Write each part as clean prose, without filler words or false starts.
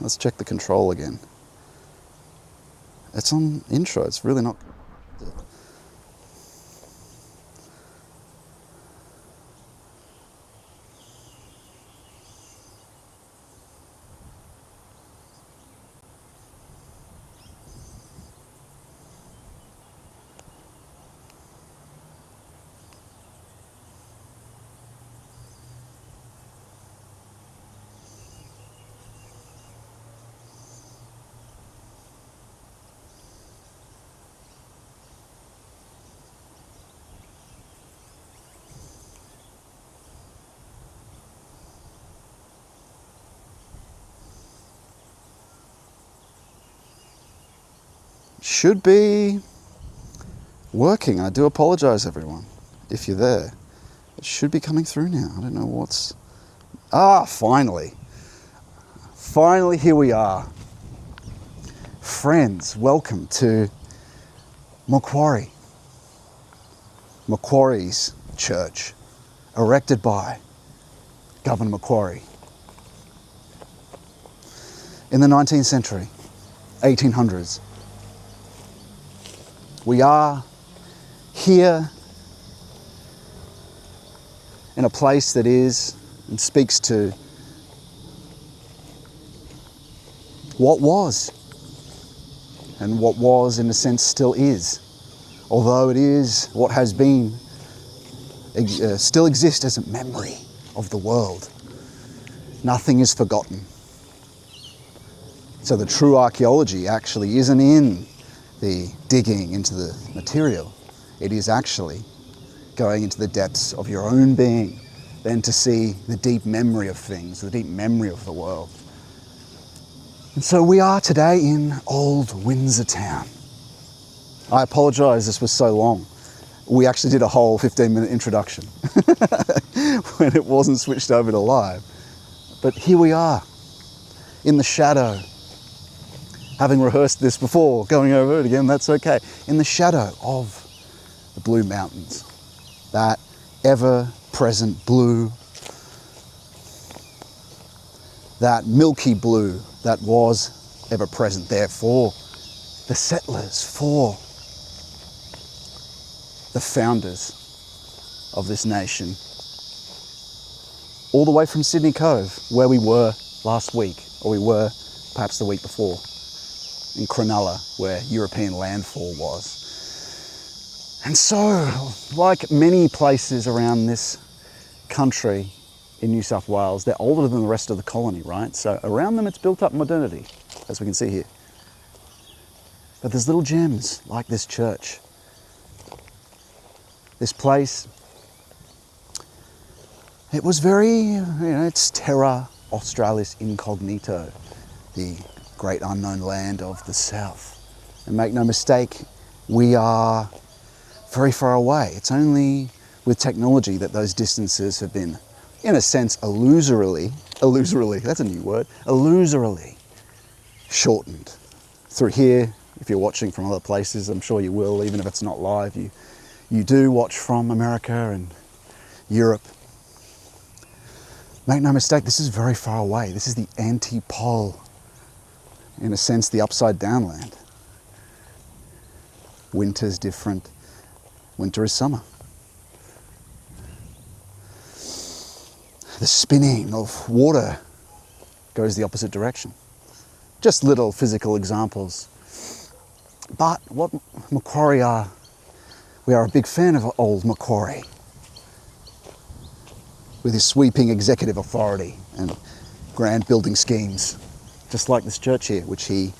Let's check the control again. It's on intro, it's really not. Should be working. I do apologize, everyone, if you're there. It should be coming through now. I don't know what's... finally. Finally, here we are. Friends, welcome to Macquarie. Macquarie's church, erected by Governor Macquarie in the 19th century, 1800s. We are here in a place that is and speaks to what was, and what was in a sense still is, although it is what has been, still exists as a memory of the world. Nothing is forgotten. So the true archaeology actually isn't in the digging into the material. It is actually going into the depths of your own being, then to see the deep memory of things, the deep memory of the world. And so we are today in old Windsor town. I apologise this was so long. We actually did a whole 15-minute introduction when it wasn't switched over to live. But here we are, in the shadow. Having rehearsed this before, going over it again, that's okay. In the shadow of the Blue Mountains, that ever-present blue, that milky blue that was ever-present there for the settlers, for the founders of this nation. All the way from Sydney Cove, where we were last week, or we were perhaps the week before, in Cronulla, where European landfall was. And so, like many places around this country in New South Wales, they're older than the rest of the colony, right? So around them it's built up modernity, as we can see here. But there's little gems like this church. This place, it was very, it's terra australis incognito, the great unknown land of the south. And make no mistake, we are very far away. It's only with technology that those distances have been, in a sense, illusorily, that's a new word, illusorily shortened. Through here, if you're watching from other places, I'm sure you will, even if it's not live, you do watch from America and Europe. Make no mistake, this is very far away. This is the antipole, in a sense, the upside down land. Winter's different. Winter is summer. The spinning of water goes the opposite direction. Just little physical examples. But what Macquarie are, we are a big fan of old Macquarie, with his sweeping executive authority and grand building schemes. Just like this church here, which he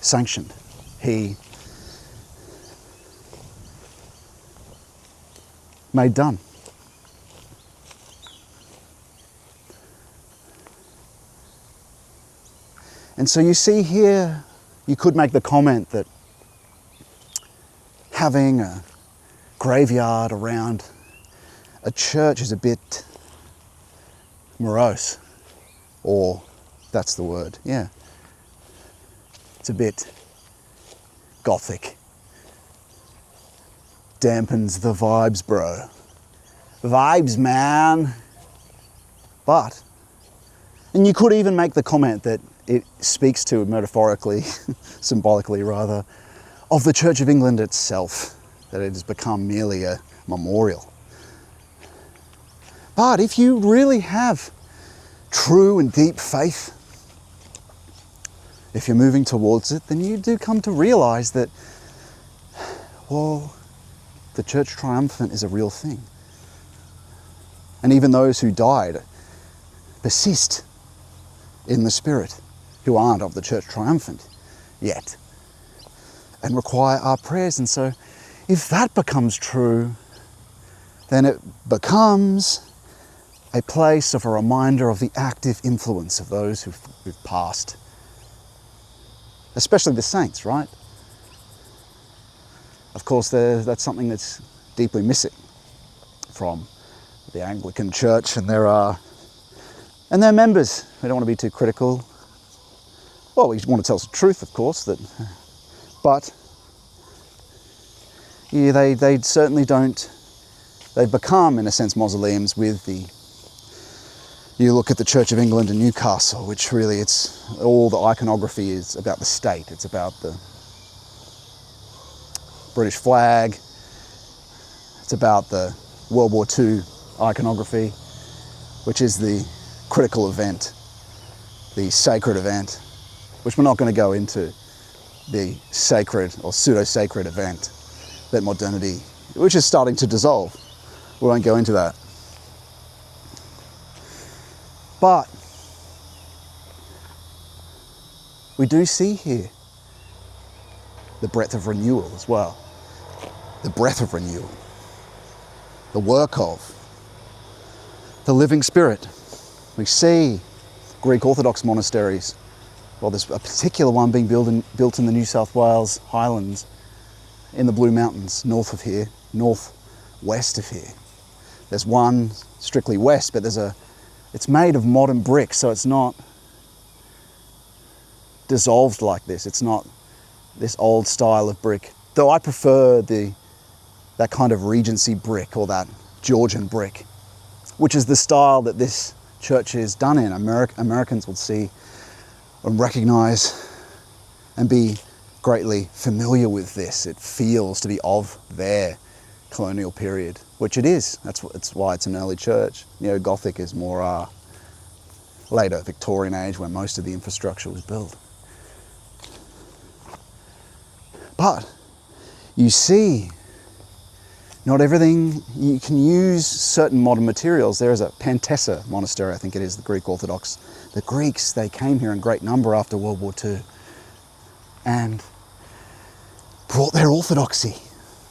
sanctioned. He made done. And so you see here, you could make the comment that having a graveyard around a church is a bit morose, or that's the word, yeah. It's a bit gothic. Dampens the vibes, bro. Vibes, man. But And you could even make the comment that it speaks to, metaphorically, symbolically rather, of the Church of England itself, that it has become merely a memorial. But if you really have true and deep faith, if you're moving towards it, then you do come to realize that, well, the Church Triumphant is a real thing. And even those who died persist in the Spirit, who aren't of the Church Triumphant yet, and require our prayers. And so if that becomes true, then it becomes a place of a reminder of the active influence of those who've passed, especially the saints, right? Of course, that's something that's deeply missing from the Anglican Church and their members. We don't want to be too critical. Well, we want to tell us the truth, of course, but yeah, they certainly don't. They've become, in a sense, mausoleums with you look at the Church of England in Newcastle, which really, it's all the iconography is about the state. It's about the British flag. It's about the World War II iconography, which is the critical event, the sacred event, which we're not going to go into, the sacred or pseudo-sacred event that modernity, which is starting to dissolve. We won't go into that. But we do see here the breath of renewal as well. The breath of renewal. The work of the living Spirit. We see Greek Orthodox monasteries. Well, there's a particular one being built in the New South Wales Highlands in the Blue Mountains, north of here, northwest of here. There's one strictly west, but it's made of modern brick, so it's not dissolved like this. It's not this old style of brick. Though I prefer that kind of Regency brick, or that Georgian brick, which is the style that this church is done in. Americans will see and recognize and be greatly familiar with this. It feels to be of their colonial period, which it is. That's why it's an early church. Neo-Gothic is more later Victorian age, where most of the infrastructure was built. But you see, not everything, you can use certain modern materials. There is a Pantessa monastery, I think it is, the Greek Orthodox. The Greeks, they came here in great number after World War II and brought their orthodoxy.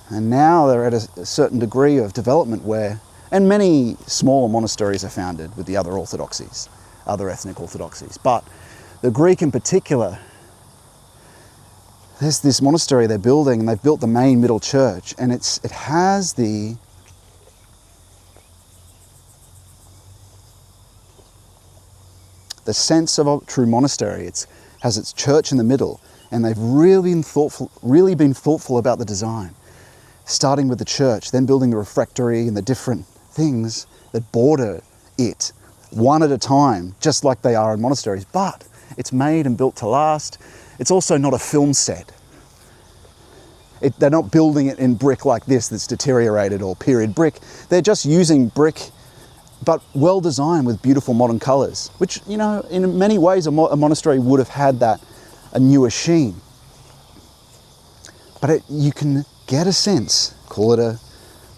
And now they're at a certain degree of development and many smaller monasteries are founded with the other orthodoxies, other ethnic orthodoxies. But the Greek in particular, there's this monastery they're building, and they've built the main middle church, and it has the sense of a true monastery. It has its church in the middle, and they've really been thoughtful about the design. Starting with the church, then building the refectory and the different things that border it, one at a time, just like they are in monasteries. But it's made and built to last. It's also not a film set. They're not building it in brick like this that's deteriorated, or period brick. They're just using brick, but well designed with beautiful modern colours, which, in many ways a monastery would have had a newer sheen. But you can get a sense, call it a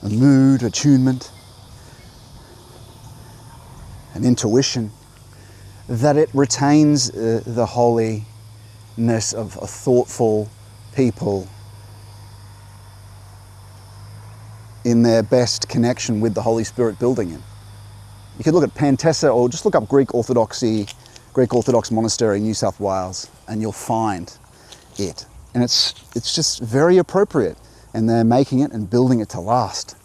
mood, attunement, an intuition, that it retains the holiness of a thoughtful people in their best connection with the Holy Spirit building it. You could look at Pantessa, or just look up Greek Orthodox monastery in New South Wales, and you'll find it. And it's just very appropriate, and they're making it and building it to last.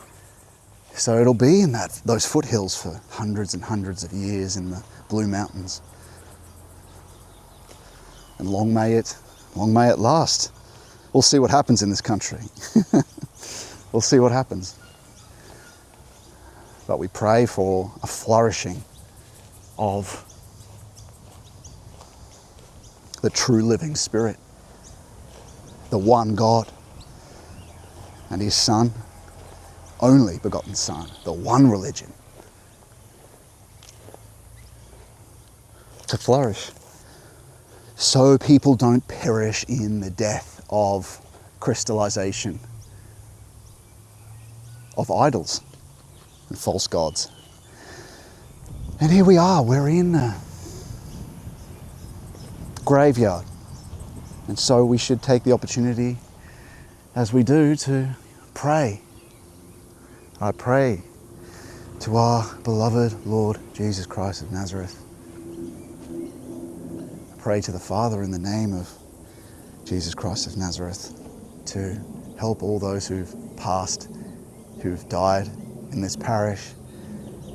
So it'll be in those foothills for hundreds and hundreds of years in the Blue Mountains. And long may it last. We'll see what happens in this country. We'll see what happens. But we pray for a flourishing of the true living Spirit, the one God, and his Son, only begotten Son, the one religion, to flourish. So people don't perish in the death of crystallization of idols and false gods. And here we are, we're in a graveyard. And so we should take the opportunity, as we do, to pray. I pray to our beloved Lord Jesus Christ of Nazareth. I pray to the Father in the name of Jesus Christ of Nazareth to help all those who've passed, who've died in this parish,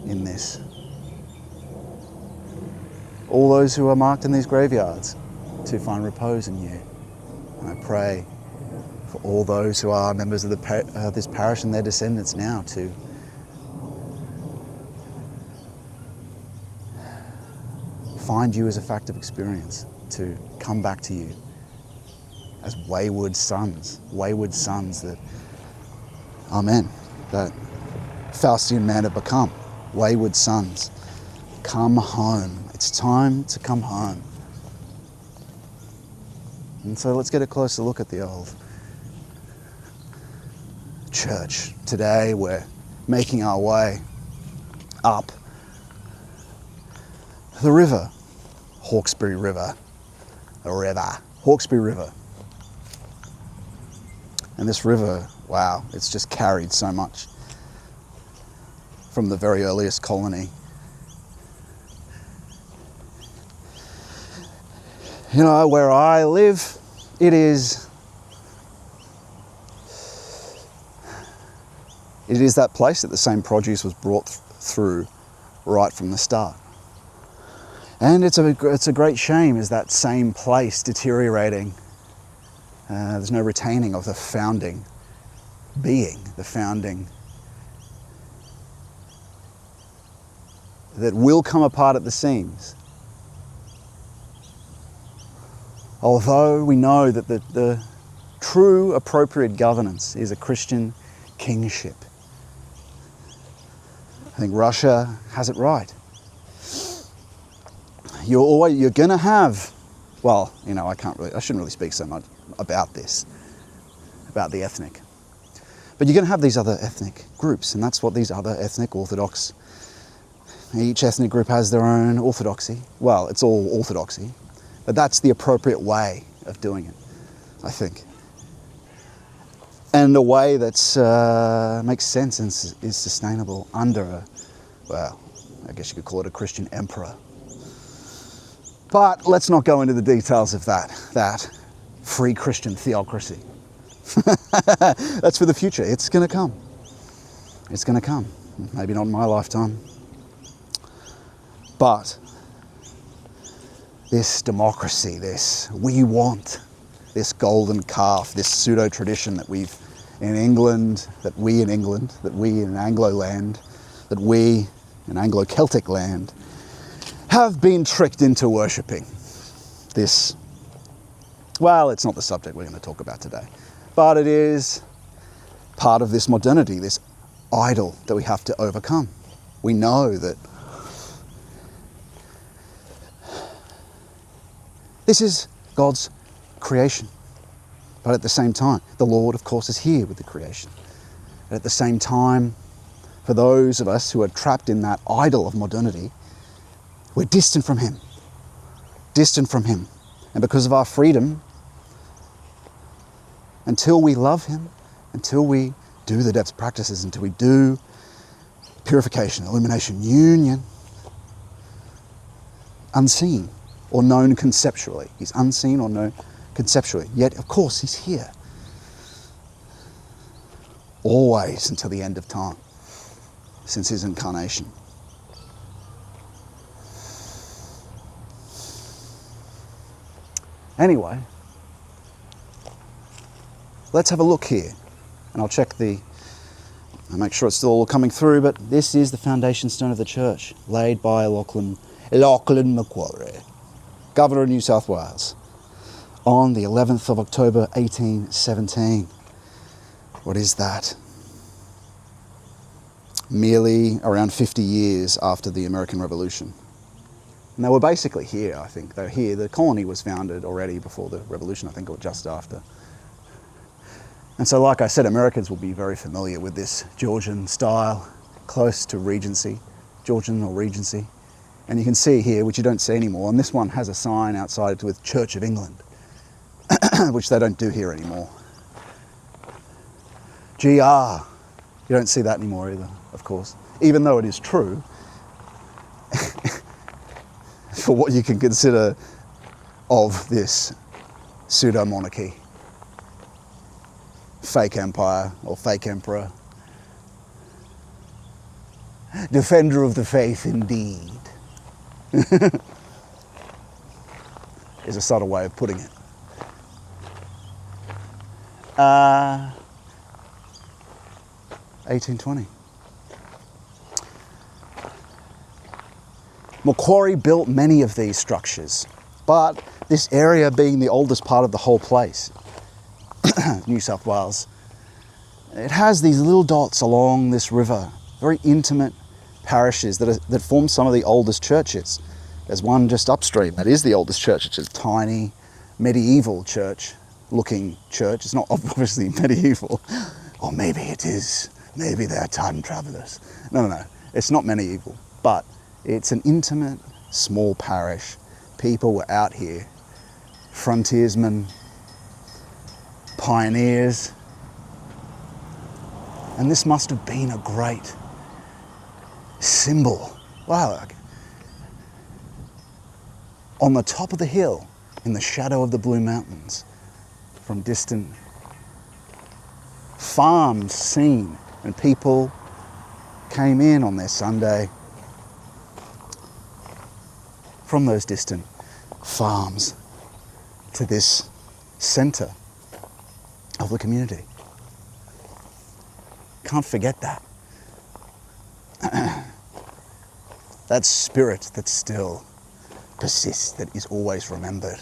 in this. All those who are marked in these graveyards to find repose in you. And I pray for all those who are members of this parish and their descendants now to find you as a fact of experience, to come back to you as wayward sons that, amen, that Faustian men have become, wayward sons. Come home. It's time to come home. And so let's get a closer look at the old church. Today we're making our way up the river, Hawkesbury River, Hawkesbury River. And this river, wow, it's just carried so much from the very earliest colony. You know, where I live, it is that place that the same produce was brought through right from the start. And it's a great shame, is that same place deteriorating. There's no retaining of the founding being, the founding that will come apart at the seams. Although we know that the true appropriate governance is a Christian kingship. I think Russia has it right. You're gonna have, well, you know, I shouldn't really speak so much about this, about the ethnic. But you're gonna have these other ethnic groups, and that's what these other ethnic orthodox, each ethnic group has their own orthodoxy. Well, it's all orthodoxy. But that's the appropriate way of doing it, I think. And a way that makes sense and is sustainable under I guess you could call it a Christian emperor. But let's not go into the details of that free Christian theocracy. That's for the future. It's going to come. It's going to come. Maybe not in my lifetime. But this democracy, we want this golden calf, this pseudo-tradition that we in England, that we in Anglo-land, that we in Anglo-Celtic land have been tricked into worshipping. This, well, it's not the subject we're going to talk about today, but it is part of this modernity, this idol that we have to overcome. We know that this is God's creation. But at the same time, the Lord, of course, is here with the creation. And at the same time, for those of us who are trapped in that idol of modernity, we're distant from Him. Distant from Him. And because of our freedom, until we love Him, until we do the depth practices, until we do purification, illumination, union, unseen or known conceptually. He's unseen or known conceptually. Yet, of course, He's here. Always until the end of time, since His incarnation. Anyway, let's have a look here. And I'll make sure it's still all coming through, but this is the foundation stone of the church, laid by Lachlan Macquarie, Governor of New South Wales, on the 11th of October 1817. What is that? Merely around 50 years after the American Revolution. And they were basically here, I think. They were here. The colony was founded already before the Revolution, I think, or just after. And so, like I said, Americans will be very familiar with this Georgian style, close to Regency, Georgian or Regency. And you can see here, which you don't see anymore, and this one has a sign outside with Church of England, which they don't do here anymore. GR. You don't see that anymore either, of course. Even though it is true, for what you can consider of this pseudo-monarchy, fake empire or fake emperor. Defender of the faith indeed. Is a subtle way of putting it. 1820. Macquarie built many of these structures, but this area being the oldest part of the whole place, New South Wales, it has these little dots along this river, very intimate parishes that form some of the oldest churches. There's one just upstream that is the oldest church. It's a tiny medieval church looking church. It's not obviously medieval, or maybe it is. Maybe they're time travelers. No. It's not medieval, but it's an intimate, small parish. People were out here, frontiersmen, pioneers, and this must have been a great symbol. Wow. On the top of the hill, in the shadow of the Blue Mountains, from distant farms seen, and people came in on their Sunday from those distant farms to this centre of the community. Can't forget that. That spirit that still persists, that is always remembered.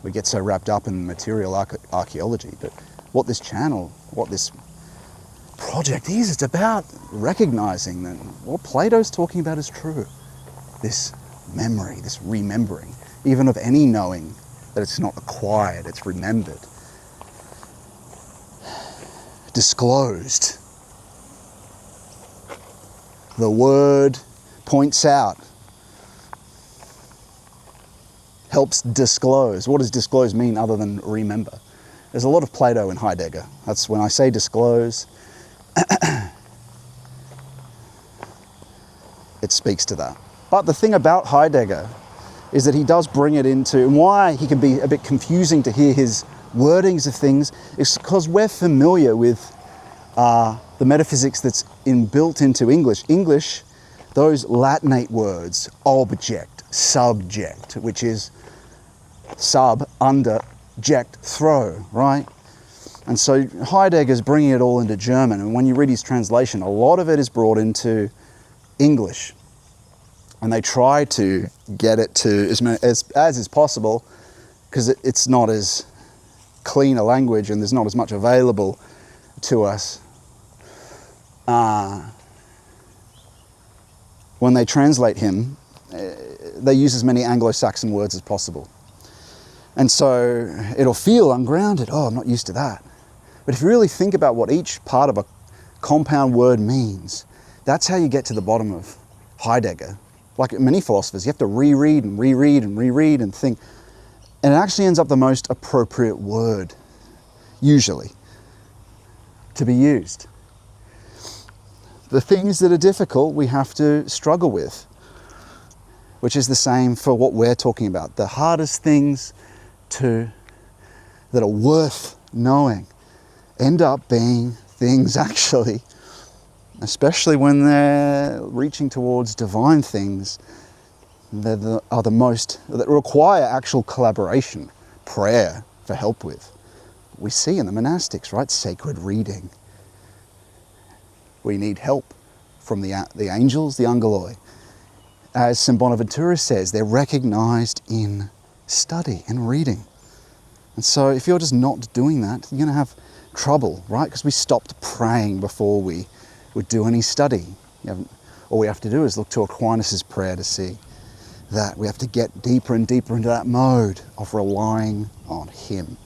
We get so wrapped up in material archaeology, but what this channel, what this project is, it's about recognising that what Plato's talking about is true. This memory, this remembering, even of any knowing, that it's not acquired, it's remembered. Disclosed. The word points out, helps disclose. What does disclose mean other than remember? There's a lot of Plato in Heidegger. That's when I say disclose, it speaks to that. But the thing about Heidegger is that he does bring it into, and why he can be a bit confusing to hear his wordings of things, is because we're familiar with the metaphysics that's built into English. English, those Latinate words, object, subject, which is sub, under, ject, throw, right? And so Heidegger's bringing it all into German, and when you read his translation, a lot of it is brought into English. And they try to get it to as is possible, because it's not as clean a language and there's not as much available to us. When they translate him, they use as many Anglo-Saxon words as possible. And so it'll feel ungrounded. Oh, I'm not used to that. But if you really think about what each part of a compound word means, that's how you get to the bottom of Heidegger. Like many philosophers, you have to reread and reread and reread and think. And it actually ends up the most appropriate word, usually, to be used. The things that are difficult, we have to struggle with, which is the same for what we're talking about. The hardest things that are worth knowing end up being things actually, especially when they're reaching towards divine things, that are the most, that require actual collaboration, prayer for help with. We see in the monastics, right? Sacred reading. We need help from the angels, the angeloi. As St. Bonaventura says, they're recognized in study and reading. And so if you're just not doing that, you're going to have trouble, right? Because we stopped praying before we would do any study. All we have to do is look to Aquinas' prayer to see that we have to get deeper and deeper into that mode of relying on him.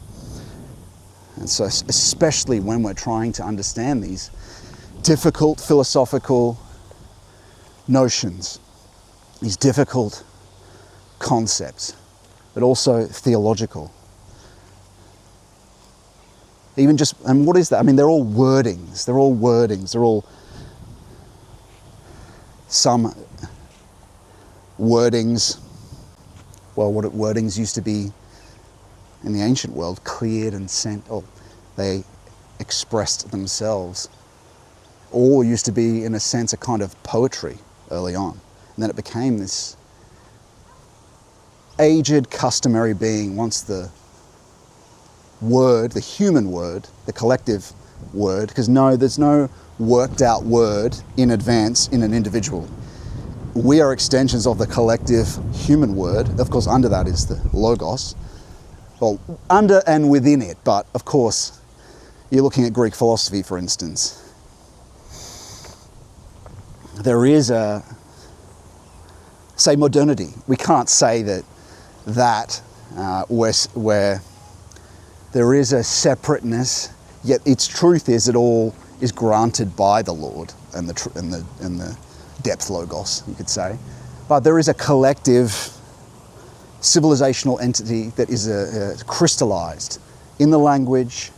And so especially when we're trying to understand these difficult philosophical notions, these difficult concepts, but also theological. Even just, and what is that? I mean, they're all wordings. They're all some wordings. Well, what wordings used to be in the ancient world, cleared and sent, or they expressed themselves, or used to be, in a sense, a kind of poetry early on. And then it became this aged, customary being once the word, the human word, the collective word, because there's no worked out word in advance in an individual. We are extensions of the collective human word. Of course, under that is the logos. Well, under and within it, but of course, you're looking at Greek philosophy, for instance. There is say modernity. We can't say that where there is a separateness, yet its truth is it all is granted by the Lord and the depth logos, you could say. But there is a collective civilizational entity that is crystallized in the language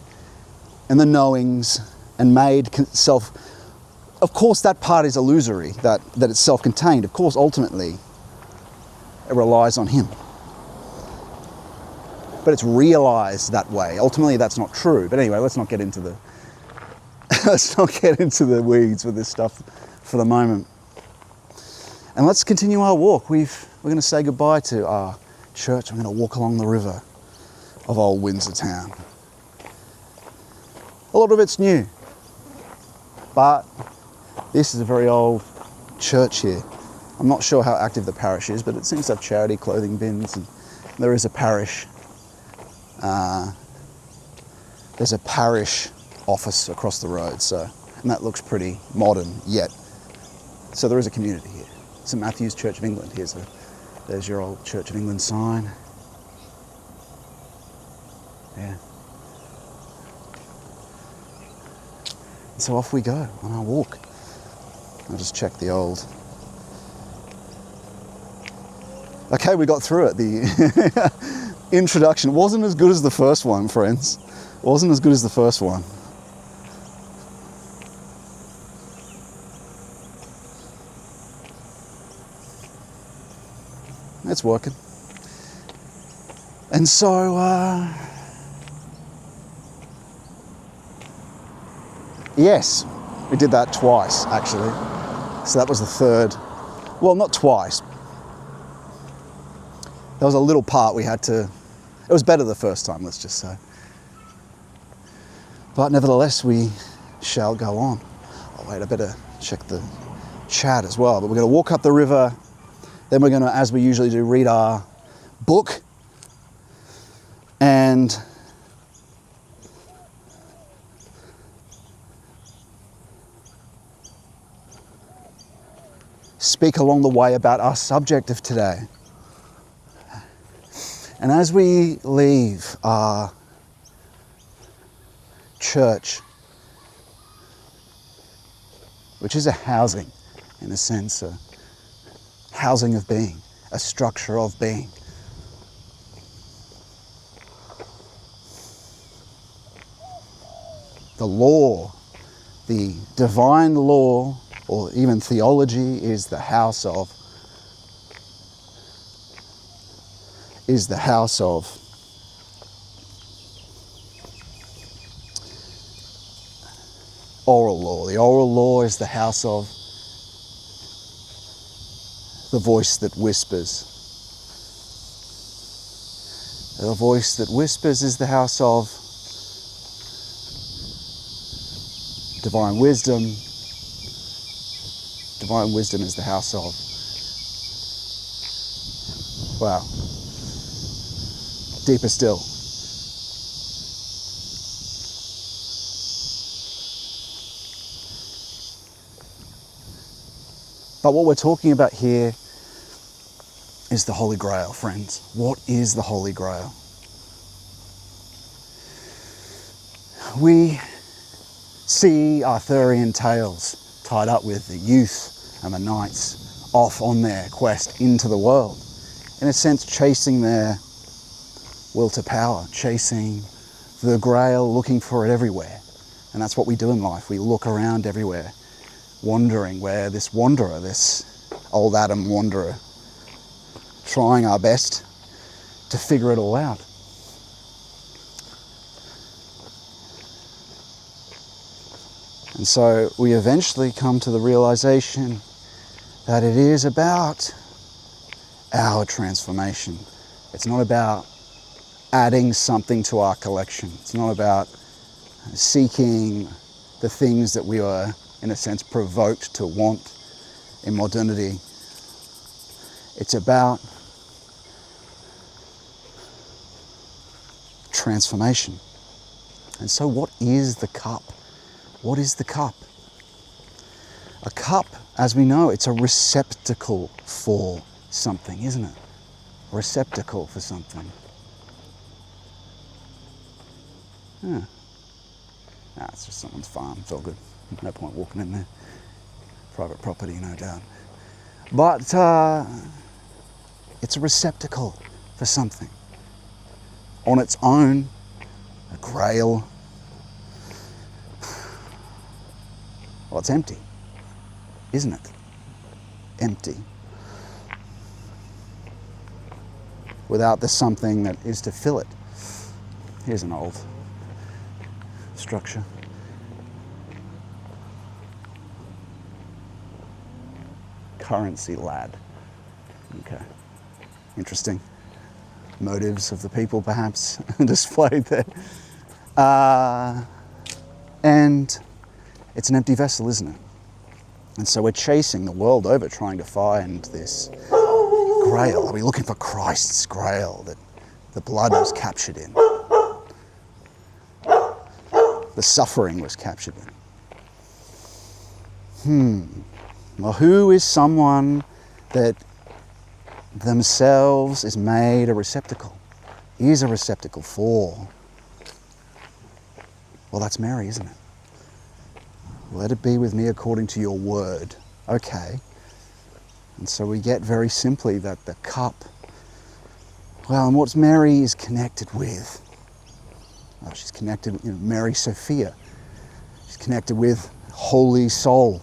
and the knowings and made self. Of course, that part is illusory, that it's self-contained. Of course, ultimately, it relies on him. But it's realized that way. Ultimately, that's not true. But anyway, let's not get into the weeds with this stuff for the moment. And let's continue our walk. We're going to say goodbye to our church. I'm going to walk along the river of old Windsor town. A lot of it's new, but this is a very old church here. I'm not sure how active the parish is, but it seems to have charity clothing bins, and there is a parish. There's a parish office across the road, and that looks pretty modern yet. So there is a community here. St Matthew's Church of England. There's your old Church of England sign. Yeah. And so off we go on our walk. I'll just check the old. Okay, we got through it. The introduction wasn't as good as the first one, friends. Wasn't as good as the first one. It's working. And so, yes, we did that twice, actually. So that was the third. Well, not twice. There was a little part we had to. It was better the first time, let's just say. But nevertheless, we shall go on. Oh wait, I better check the chat as well. But we're going to walk up the river. Then we're going to, as we usually do, read our book. And speak along the way about our subject of today. And as we leave our church, which is a housing, in a sense, a housing of being, a structure of being, the law, the divine law, or even theology, is the house of oral law. The oral law is the house of the voice that whispers. The voice that whispers is the house of divine wisdom. Divine wisdom is the house of, wow, deeper still. But what we're talking about here is the Holy Grail, friends. What is the Holy Grail? We see Arthurian tales tied up with the youth and the knights off on their quest into the world. In a sense, chasing their will to power, chasing the Grail, looking for it everywhere. And that's what we do in life. We look around everywhere, wondering where this wanderer, this old Adam wanderer, trying our best to figure it all out. And so we eventually come to the realization that it is about our transformation. It's not about adding something to our collection. It's not about seeking the things that we were, in a sense, provoked to want in modernity. It's about transformation. And so what is the cup? What is the cup? A cup, as we know, it's a receptacle for something, isn't it? A receptacle for something. Yeah. Nah, it's just someone's farm. It's all good. No point walking in there. Private property, no doubt. But it's a receptacle for something. On its own, a grail. Well, it's empty, isn't it? Empty. Without the something that is to fill it. Here's an old structure. Currency lad. Okay. Interesting. Motives of the people perhaps displayed there. And it's an empty vessel, isn't it? And so we're chasing the world over trying to find this grail. Are we looking for Christ's grail that the blood was captured in? The suffering was captured in. Well, who is someone that themselves is made a receptacle? Is a receptacle for? Well, that's Mary, isn't it? Let it be with me according to your word. Okay. And so we get very simply that the cup, well, and what Mary is connected with. Well, she's connected with Mary Sophia. She's connected with Holy Soul.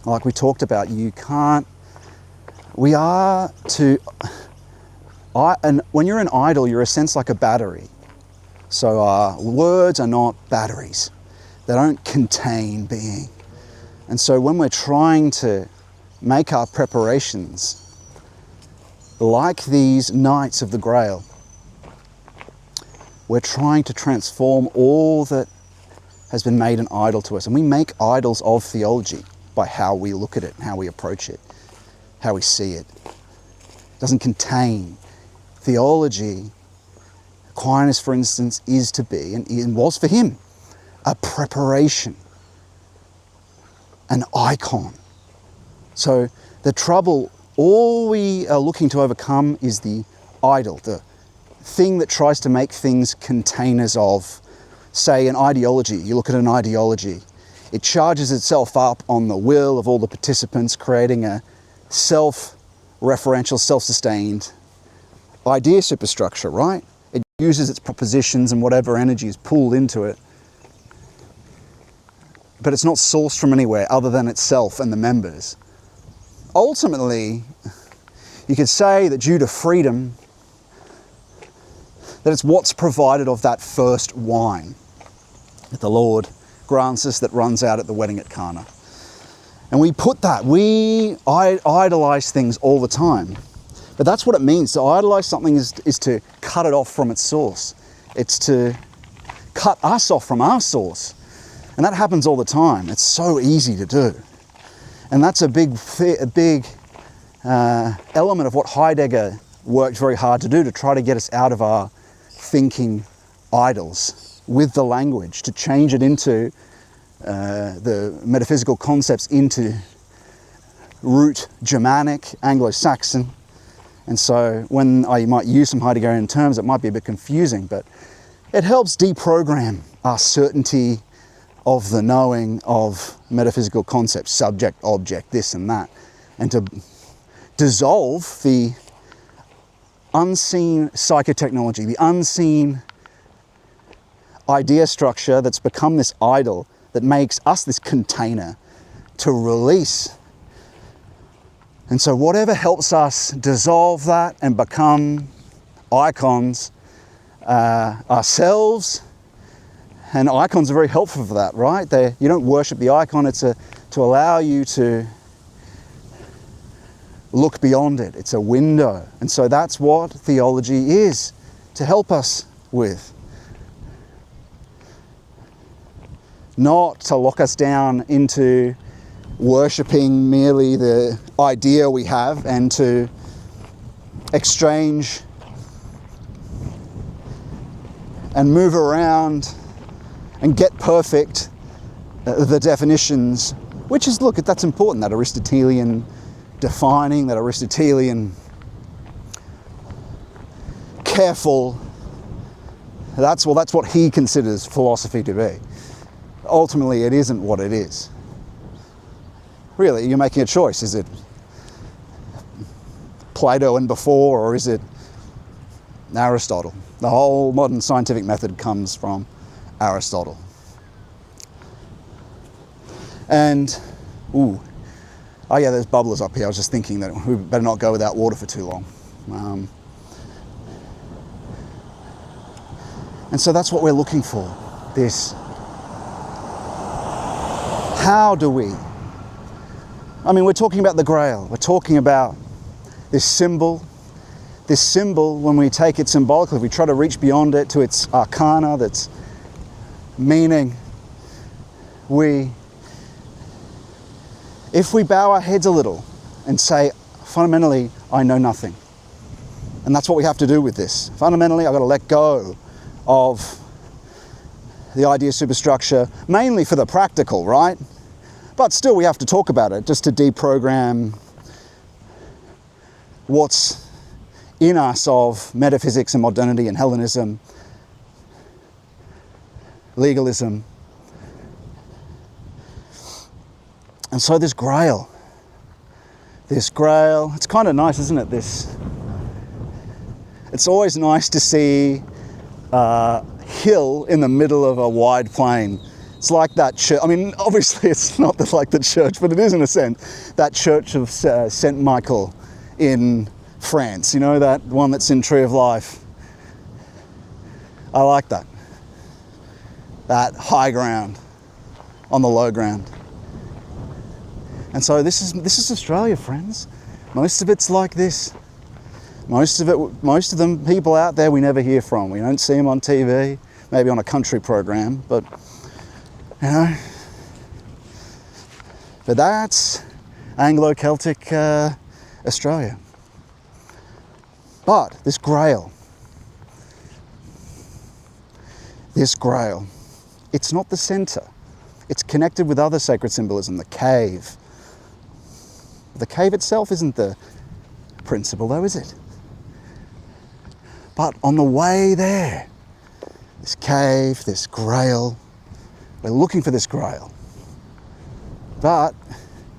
Like we talked about, and when you're an idol, you're a sense like a battery. So words are not batteries. They don't contain being. And so when we're trying to make our preparations, like these knights of the Grail, we're trying to transform all that has been made an idol to us. And we make idols of theology by how we look at it, how we approach it, how we see it. It doesn't contain. Theology, Aquinas, for instance, is to be, and was for him, a preparation, an icon. So the trouble, all we are looking to overcome is the idol, the thing that tries to make things containers of, say, an ideology. You look at an ideology, it charges itself up on the will of all the participants, creating a self-referential, self-sustained idea superstructure, right? It uses its propositions and whatever energy is pulled into it, but it's not sourced from anywhere other than itself and the members. Ultimately, you could say that due to freedom, that it's what's provided of that first wine that the Lord grants us that runs out at the wedding at Cana. And we idolize things all the time. But that's what it means. To idolize something is to cut it off from its source. It's to cut us off from our source. And that happens all the time. It's so easy to do. And that's a big element of what Heidegger worked very hard to do, to try to get us out of our thinking idols with the language, to change it into the metaphysical concepts into root Germanic, Anglo-Saxon. And so when I might use some Heideggerian terms, it might be a bit confusing, but it helps deprogram our certainty of the knowing of metaphysical concepts, subject, object, this and that, and to dissolve the unseen psychotechnology, the unseen idea structure that's become this idol that makes us this container to release. And so whatever helps us dissolve that and become icons ourselves, and icons are very helpful for that, right? You don't worship the icon, it's to allow you to look beyond it. It's a window. And so that's what theology is, to help us with. Not to lock us down into worshipping merely the idea we have and to exchange and move around and get perfect the definitions, which is, look, that's important, that Aristotelian defining, that Aristotelian careful, that's what he considers philosophy to be. Ultimately, it isn't what it is. Really, you're making a choice. Is it Plato and before, or is it Aristotle? The whole modern scientific method comes from Aristotle. And, oh yeah, there's bubblers up here. I was just thinking that we better not go without water for too long. And so that's what we're looking for, this. How do we? I mean, we're talking about the Grail. We're talking about this symbol. This symbol, when we take it symbolically, we try to reach beyond it to its arcana, that's meaning. If we bow our heads a little and say, fundamentally, I know nothing. And that's what we have to do with this. Fundamentally, I've got to let go of the idea superstructure, mainly for the practical, right? But still, we have to talk about it just to deprogram what's in us of metaphysics and modernity and Hellenism, legalism. And so this Grail, it's kind of nice, isn't it? It's always nice to see a hill in the middle of a wide plain. It's like that church. I mean, obviously it's not like the church, but it is in a sense. That church of Saint Michael in France, you know, that one that's in Tree of Life. I like that. That high ground on the low ground. And so this is Australia, friends. Most of it's like this. Most of them people out there we never hear from. We don't see them on TV, maybe on a country program, but you know. But that's Anglo-Celtic Australia. But this Grail, it's not the center. It's connected with other sacred symbolism, the cave. The cave itself isn't the principle though, is it? But on the way there, this cave, this Grail, we're looking for this Grail. But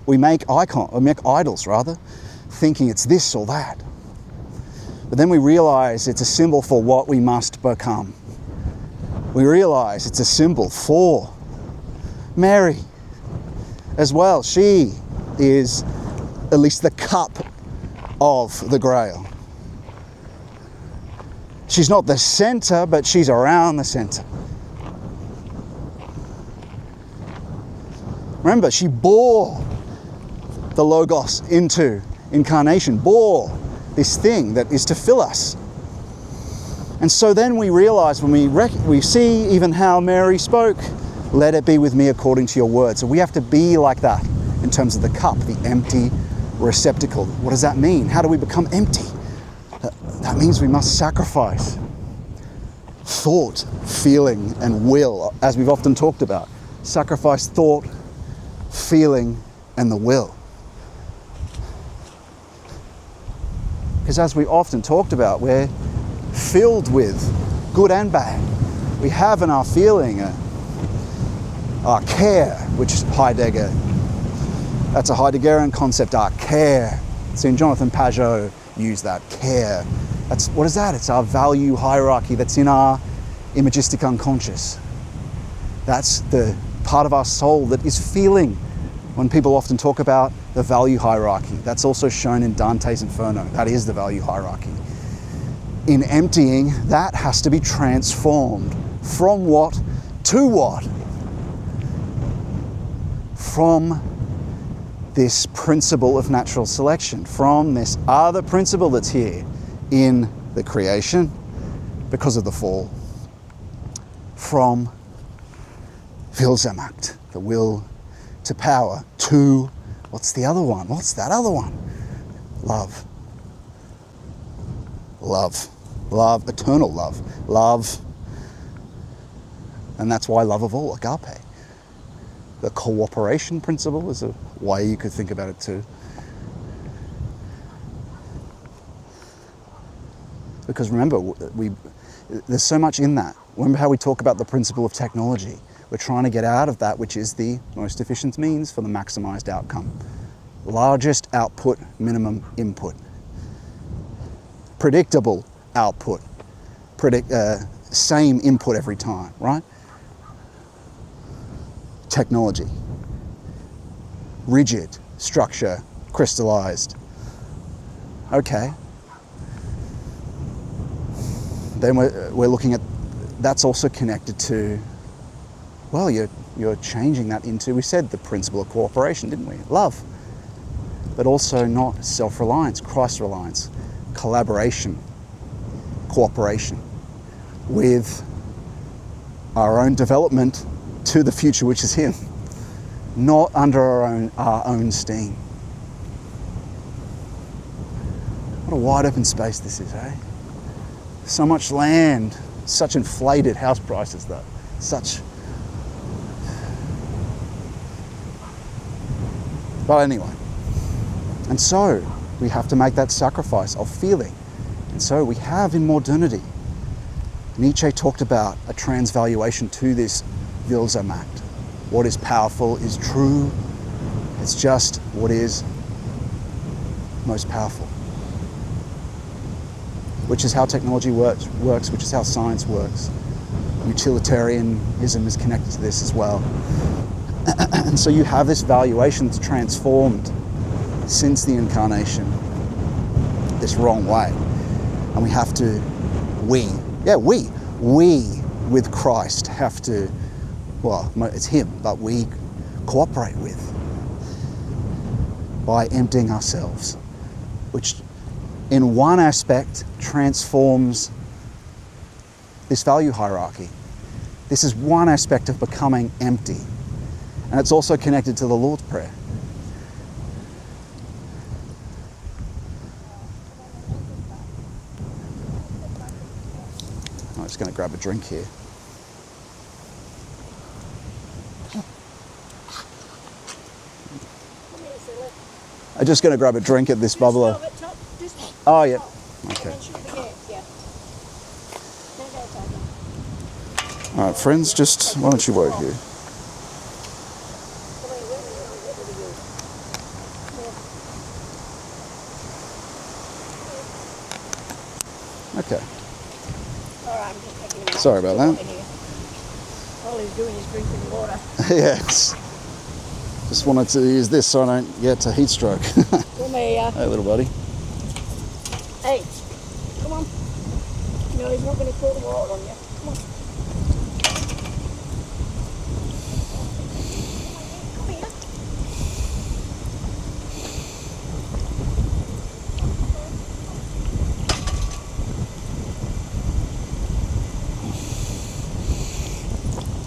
we make idols rather, thinking it's this or that. But then we realize it's a symbol for what we must become. We realize it's a symbol for Mary as well. She is at least the cup of the Grail. She's not the center, but she's around the center. Remember, she bore the Logos into incarnation, bore this thing that is to fill us. And so then we realize when we see even how Mary spoke, let it be with me according to your word. So we have to be like that in terms of the cup, the empty receptacle. What does that mean? How do we become empty? That means we must sacrifice thought, feeling, and will, as we've often talked about. Sacrifice thought, feeling, and the will. Because as we often talked about, we're filled with good and bad. We have in our feeling our care, which is Heidegger. That's a Heideggerian concept, our care. Seen Jonathan Pajot use that, care. What is that? It's our value hierarchy that's in our imagistic unconscious. That's the part of our soul that is feeling. When people often talk about the value hierarchy, that's also shown in Dante's Inferno. That is the value hierarchy. In emptying, that has to be transformed. From what to what? From this principle of natural selection, from this other principle that's here in the creation because of the fall, from Willsamacht, the will to power, to, what's the other one? What's that other one? Love. Love. Love, eternal love. Love. And that's why love of all, agape. The cooperation principle is a way you could think about it too. Because remember, there's so much in that. Remember how we talk about the principle of technology. We're trying to get out of that, which is the most efficient means for the maximized outcome. Largest output, minimum input. Predictable output. Same input every time, right? Technology. Rigid, structure, crystallized. Okay. Then we're looking at, that's also connected to, well, you're changing that into, we said the principle of cooperation, didn't we? Love. But also not self-reliance, Christ-reliance, collaboration, cooperation with our own development to the future, which is Him, not under our own steam. What a wide open space this is, eh? So much land, such inflated house prices though, But anyway, and so we have to make that sacrifice of feeling. And so we have in modernity, Nietzsche talked about a transvaluation to this Willsamacht. What is powerful is true. It's just what is most powerful. Which is how technology works, which is how science works. Utilitarianism is connected to this as well. And so you have this valuation that's transformed since the incarnation this wrong way. And we have to, we with Christ have to, well, it's Him, but we cooperate with by emptying ourselves, which in one aspect transforms this value hierarchy. This is one aspect of becoming empty. And it's also connected to the Lord's Prayer. I'm just going to grab a drink here. I'm just going to grab a drink at this bubbler. Oh, yeah. Okay. All right, friends, just why don't you wait here? Okay. Sorry about that. All he's doing is drinking water. Yes. Just wanted to use this so I don't get a heat stroke. Come here. Hey, little buddy. Hey, come on. No, he's not going to pour the water on you. Come on. Come here.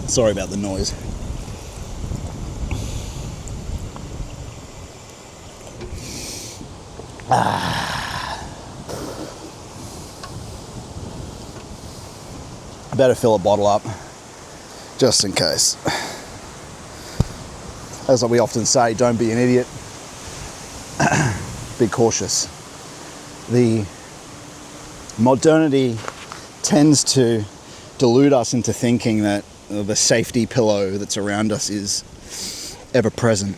Sorry about the noise. I better fill a bottle up, just in case. As we often say, don't be an idiot. Be cautious. The modernity tends to delude us into thinking that the safety pillow that's around us is ever present.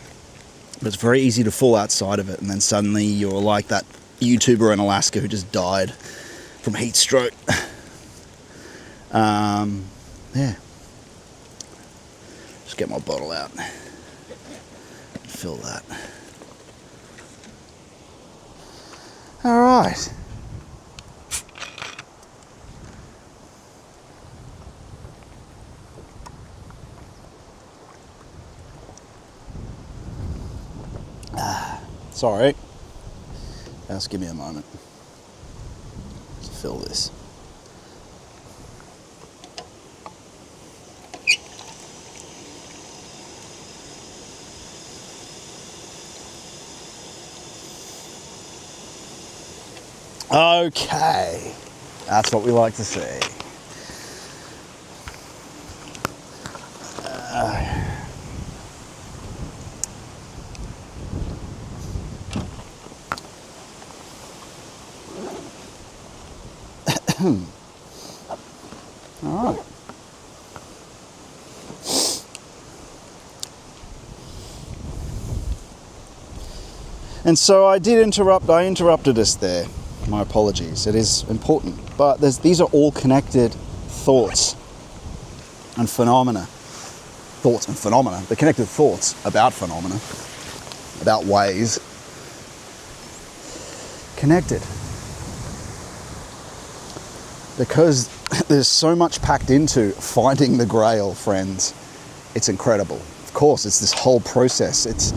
But it's very easy to fall outside of it, and then suddenly you're like that YouTuber in Alaska who just died from heat stroke. Yeah. Just get my bottle out. Fill that. All right. Sorry. Just give me a moment to fill this. Okay, that's what we like to see. All right. And so I interrupted us there. My apologies. It is important. But these are all connected thoughts and phenomena. Thoughts and phenomena. They're connected thoughts about phenomena, about ways. Connected. Because there's so much packed into finding the Grail, friends. It's incredible. Of course, it's this whole process. It's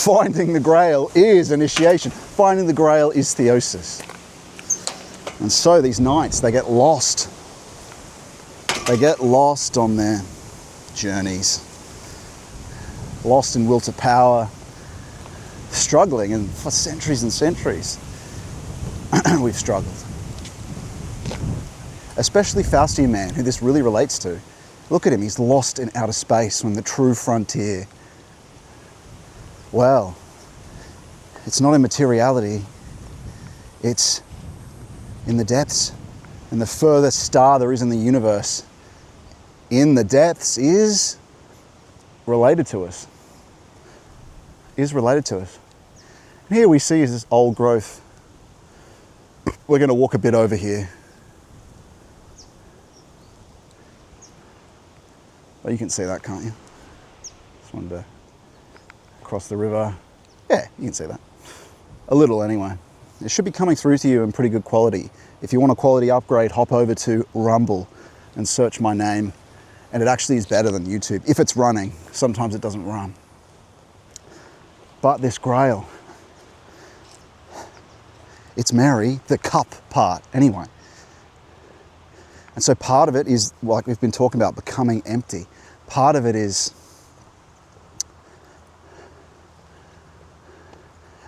finding the Grail is initiation. Finding the Grail is theosis. And so these knights, they get lost. They get lost on their journeys. Lost in will to power. Struggling, and for centuries and centuries we've struggled. Especially Faustian man, who this really relates to. Look at him, he's lost in outer space when the true frontier. Well, it's not in materiality, it's in the depths. And the furthest star there is in the universe, in the depths, is related to us. Is related to us. And here we see is this old growth. We're going to walk a bit over here. Well, you can see that, can't you? Just wanted to cross the river. Yeah, you can see that. A little anyway. It should be coming through to you in pretty good quality. If you want a quality upgrade, hop over to Rumble and search my name. And it actually is better than YouTube, if it's running. Sometimes it doesn't run. But this Grail, it's Mary, the cup part, anyway. And so part of it is, like we've been talking about, becoming empty. Part of it is,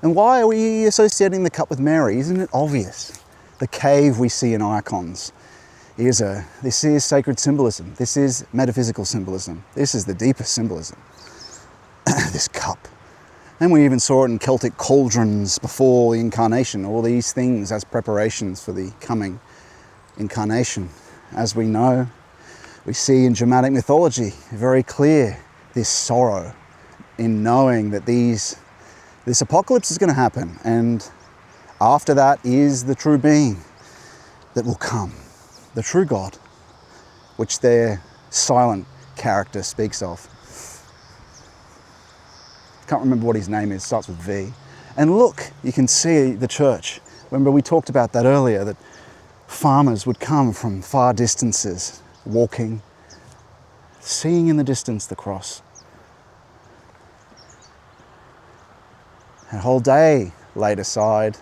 and why are we associating the cup with Mary? Isn't it obvious? The cave we see in icons this is sacred symbolism. This is metaphysical symbolism. This is the deepest symbolism. This cup. And we even saw it in Celtic cauldrons before the incarnation, all these things as preparations for the coming incarnation. As we know, we see in Germanic mythology very clear this sorrow in knowing that this apocalypse is going to happen, and after that is the true being that will come, the true God, which their silent character speaks of. Can't remember what his name is, starts with V. And look, you can see the church. Remember we talked about that earlier, that farmers would come from far distances, walking, seeing in the distance the cross. A whole day laid aside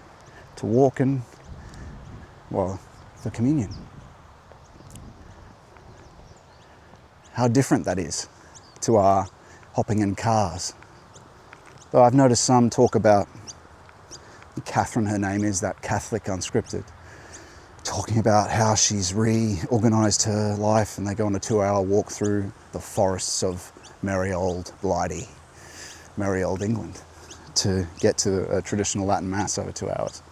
to walk in, well, for communion. How different that is to our hopping in cars. Though I've noticed some talk about Catherine, her name is, that Catholic unscripted, talking about how she's reorganised her life, and they go on a 2-hour walk through the forests of merry old Blighty, merry old England, to get to a traditional Latin Mass over 2 hours.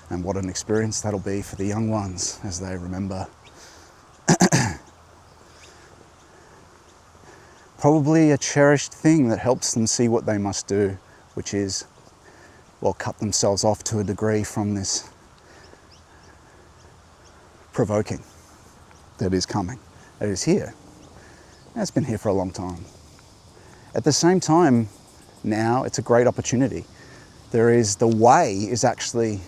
And what an experience that'll be for the young ones as they remember. Probably a cherished thing that helps them see what they must do, which is, well, cut themselves off to a degree from this provoking that is coming, that is here. And it's been here for a long time. At the same time, now it's a great opportunity. The way is actually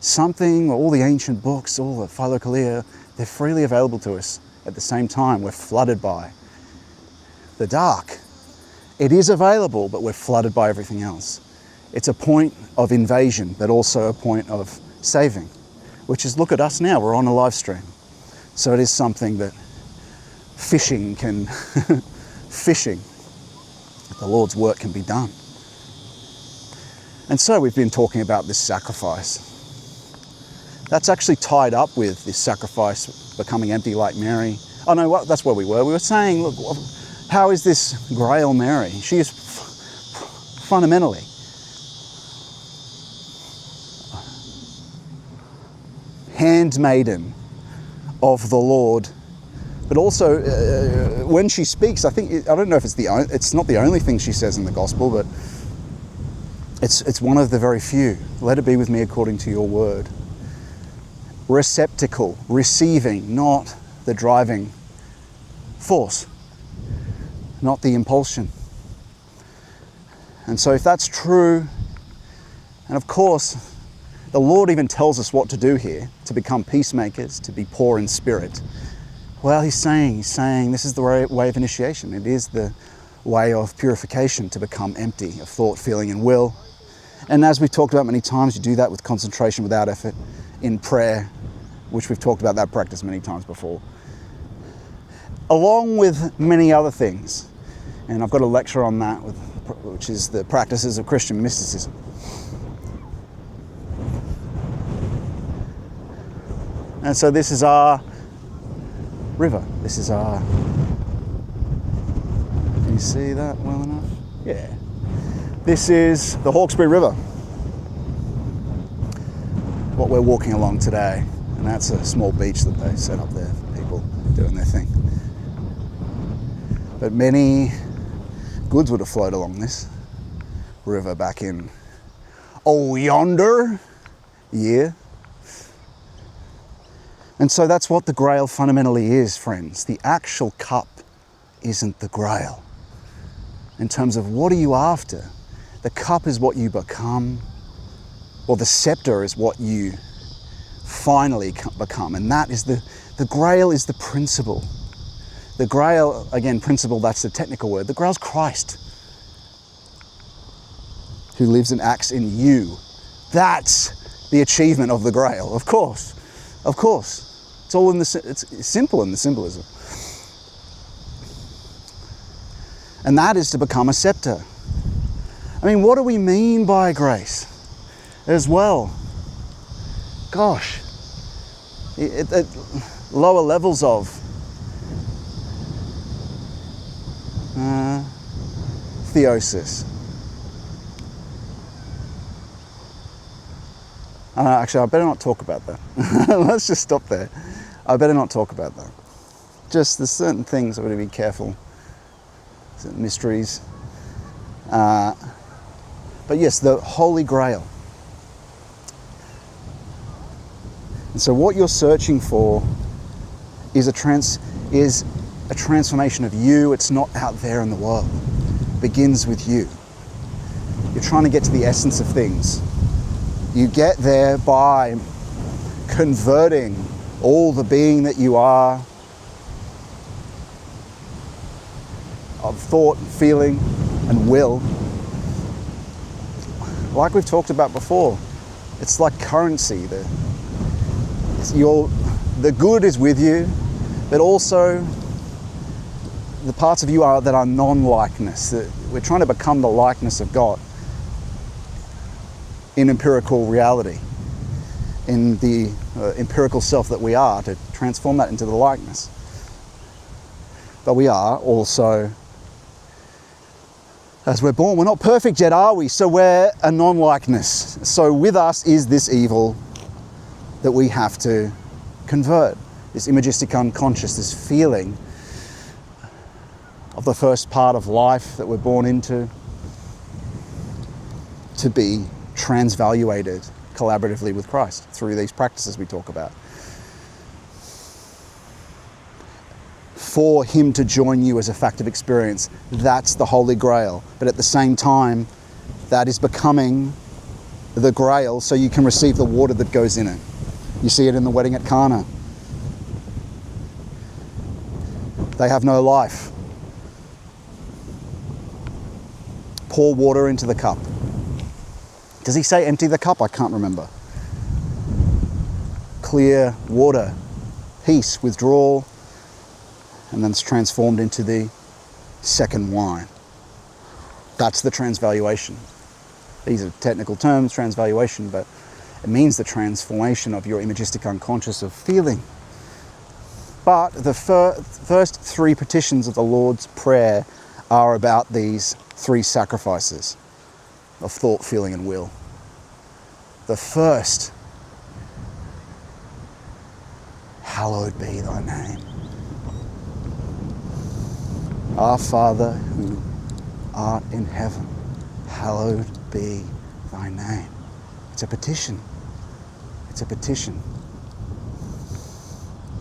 something, all the ancient books, all the Philokalia, they're freely available to us. At the same time, we're flooded by the dark. It is available, but we're flooded by everything else. It's a point of invasion, but also a point of saving, which is, look at us now, we're on a live stream. So it is something that fishing, the Lord's work can be done. And so we've been talking about this sacrifice. That's actually tied up with this sacrifice becoming empty like Mary. Oh no, that's where we were. We were saying, look, how is this Grail Mary? She is fundamentally handmaiden of the Lord, but also when she speaks, I don't know if it's not the only thing she says in the gospel, but it's one of the very few. Let it be with me according to your word. Receptacle, receiving, not the driving force, not the impulsion. And so if that's true, and of course, the Lord even tells us what to do here, to become peacemakers, to be poor in spirit. Well, he's saying this is the way of initiation. It is the way of purification, to become empty of thought, feeling, and will. And as we've talked about many times, you do that with concentration, without effort, in prayer, which we've talked about that practice many times before, along with many other things. And I've got a lecture on that, which is the practices of Christian mysticism. And so this is our river. Can you see that well enough? Yeah. This is the Hawkesbury River, what we're walking along today. And that's a small beach that they set up there for people doing their thing. But many goods would have flowed along this river back in yonder year. And so that's what the Grail fundamentally is, friends. The actual cup isn't the Grail. In terms of what are you after? The cup is what you become, or the scepter is what you finally become. And that is the Grail is the principle. The Grail, again, principle, that's the technical word. The Grail's Christ, who lives and acts in you. That's the achievement of the Grail, of course. Of course. It's all it's simple in the symbolism. And that is to become a scepter. I mean, what do we mean by grace as well? Gosh, at lower levels of theosis. Actually, I better not talk about that. Let's just stop there. I better not talk about that. Just there's certain things I've got to be careful. Certain mysteries. But yes, the Holy Grail. And so what you're searching for is a transformation of you. It's not out there in the world. It begins with you. You're trying to get to the essence of things. You get there by converting all the being that you are, of thought, feeling, and will. Like we've talked about before, it's like currency. The good is with you, but also the parts of you that are non-likeness. We're trying to become the likeness of God. in empirical reality, in the empirical self that we are, to transform that into the likeness. But we are also, as we're born, we're not perfect yet, are we? So we're a non-likeness. So with us is this evil that we have to convert, this imagistic unconscious, this feeling of the first part of life that we're born into, to be transvaluated collaboratively with Christ through these practices we talk about. For him to join you as a fact of experience, that's the Holy Grail. But at the same time, that is becoming the Grail so you can receive the water that goes in it. You see it in the wedding at Cana. They have no life. Pour water into the cup. Does he say empty the cup? I can't remember. Clear water, peace, withdrawal, and then it's transformed into the second wine. That's the transvaluation. These are technical terms, transvaluation, but it means the transformation of your imagistic unconscious of feeling. But the first three petitions of the Lord's Prayer are about these three sacrifices of thought, feeling, and will. The first, hallowed be thy name. Our Father who art in heaven, hallowed be thy name. It's a petition. It's a petition.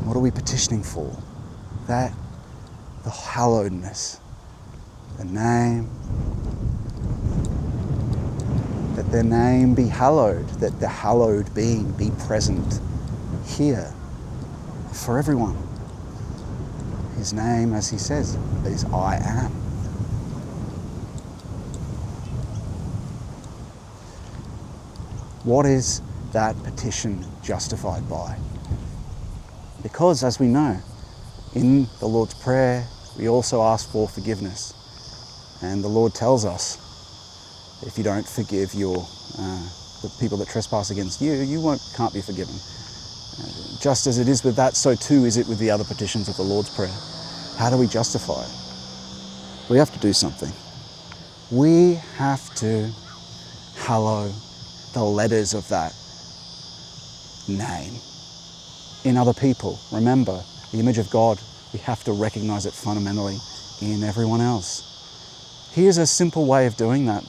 What are we petitioning for? That, the hallowedness, the name, that their name be hallowed, that the hallowed being be present here for everyone. His name, as he says, is I am. What is that petition justified by? Because, as we know, in the Lord's Prayer, we also ask for forgiveness. And the Lord tells us, if you don't forgive the people that trespass against you, you can't be forgiven. Just as it is with that, so too is it with the other petitions of the Lord's Prayer. How do we justify it? We have to do something. We have to hallow the letters of that name in other people. Remember, the image of God, we have to recognize it fundamentally in everyone else. Here's a simple way of doing that.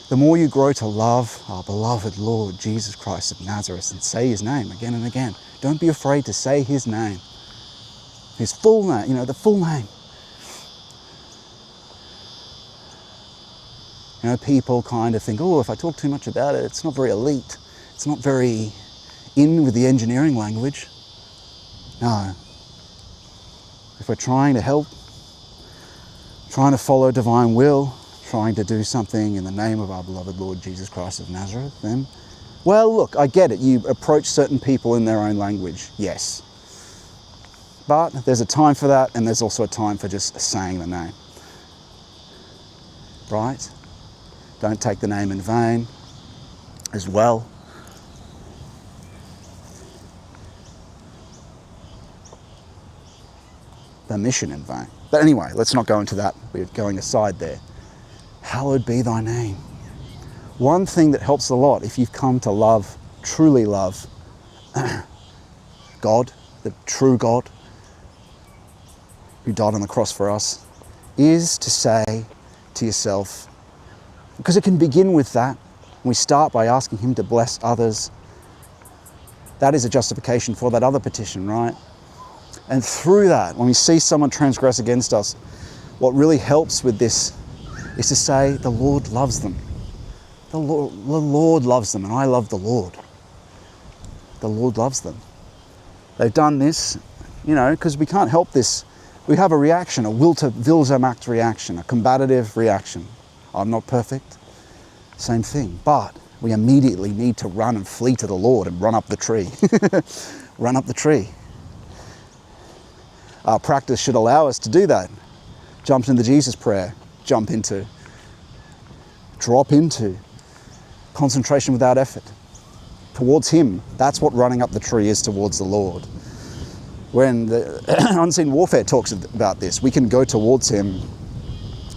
The more you grow to love our beloved Lord Jesus Christ of Nazareth and say his name again and again, don't be afraid to say his name. His full name, the full name. People kind of think, oh, if I talk too much about it, it's not very elite. It's not very in with the engineering language. No. If we're trying to help, trying to follow divine will, trying to do something in the name of our beloved Lord Jesus Christ of Nazareth, then, well, look, I get it. You approach certain people in their own language, yes. But there's a time for that, and there's also a time for just saying the name. Right? Don't take the name in vain as well. The mission in vain. But anyway, let's not go into that. We're going aside there. Hallowed be thy name. One thing that helps a lot if you've come to love, truly love God, the true God who died on the cross for us, is to say to yourself, because it can begin with that. We start by asking him to bless others. That is a justification for that other petition, right? And through that, when we see someone transgress against us, what really helps with this is to say, the Lord loves them. The Lord loves them, and I love the Lord. The Lord loves them. They've done this, because we can't help this. We have a reaction, a will to Wilsamacht reaction, a combative reaction. I'm not perfect. Same thing. But we immediately need to run and flee to the Lord and run up the tree. Run up the tree. Our practice should allow us to do that. Jump into Jesus prayer. Drop into concentration without effort towards him. That's what running up the tree is towards the Lord. When the unseen warfare talks about this, we can go towards him.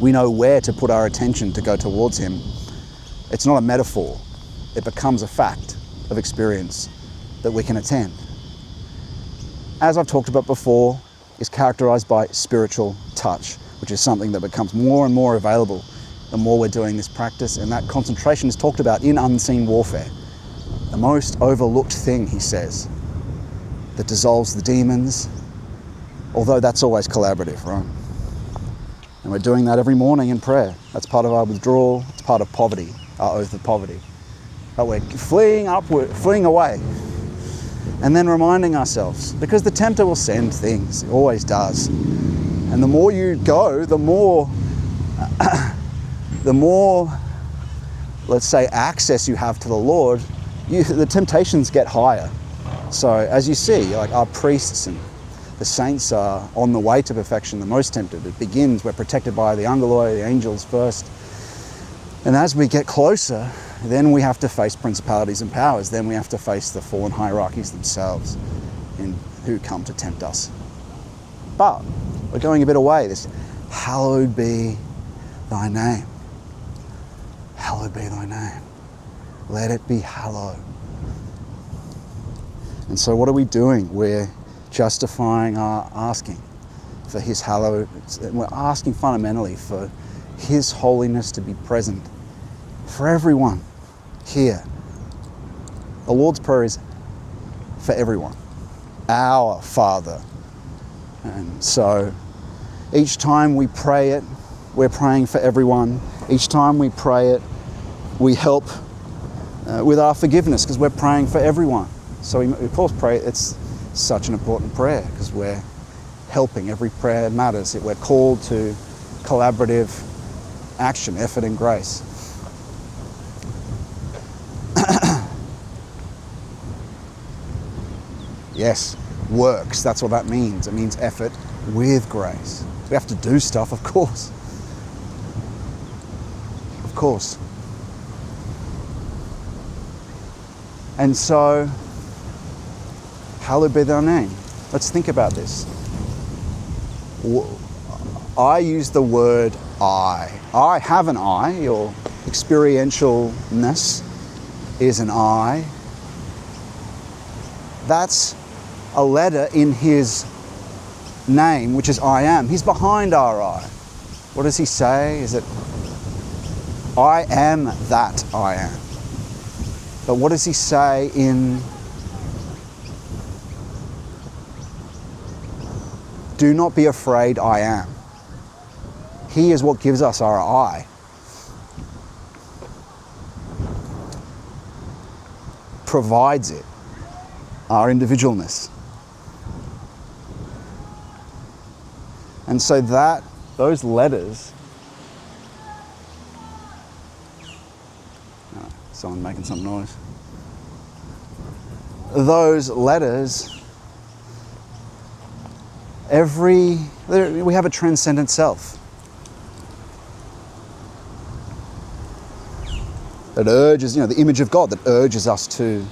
We know where to put our attention to go towards him. It's not a metaphor. It becomes a fact of experience that we can attend. As I've talked about before, is characterized by spiritual touch, which is something that becomes more and more available the more we're doing this practice. And that concentration is talked about in unseen warfare. The most overlooked thing, he says, that dissolves the demons, although that's always collaborative, right? And we're doing that every morning in prayer. That's part of our withdrawal. It's part of poverty, our oath of poverty. But we're fleeing upward, fleeing away, and then reminding ourselves, because the tempter will send things, it always does. And the more you go, the more, let's say, access you have to the Lord, the temptations get higher. So as you see, like our priests and the saints are on the way to perfection, the most tempted. It begins, we're protected by the angeloi, the angels first. And as we get closer, then we have to face principalities and powers. Then we have to face the fallen hierarchies themselves who come to tempt us. But we're going a bit away. This, hallowed be thy name. Hallowed be thy name. Let it be hallowed. And so what are we doing? We're justifying our asking for his hallowed. We're asking fundamentally for his holiness to be present for everyone here. The Lord's Prayer is for everyone. Our Father. And so each time we pray it, we're praying for everyone. Each time we pray it, we help with our forgiveness because we're praying for everyone. So we, of course, pray. It's such an important prayer because we're helping. Every prayer matters. We're called to collaborative action, effort, and grace. Yes, works. That's what that means. It means effort with grace. We have to do stuff, of course. Of course. And so, hallowed be thy name. Let's think about this. I use the word I. I have an I. Your experientialness is an I. That's a letter in his name, which is I am. He's behind our I. What does he say? Is it, I am that I am. But what does he say in, do not be afraid, I am. He is what gives us our I. Provides it, our individualness. And so those letters, someone making some noise. Those letters, we have a transcendent self that urges, the image of God that urges us to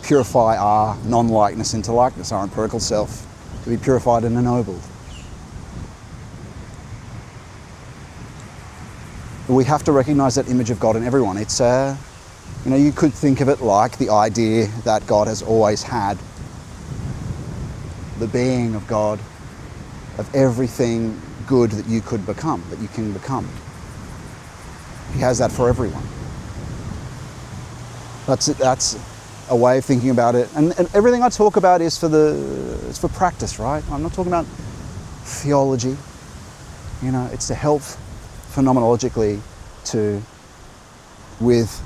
purify our non-likeness into likeness, our empirical self, to be purified and ennobled. We have to recognize that image of God in everyone. It's you could think of it like the idea that God has always had, the being of God, of everything good that you could become, that you can become. He has that for everyone. That's a way of thinking about it. And everything I talk about is it's for practice, right? I'm not talking about theology. It's to help phenomenologically with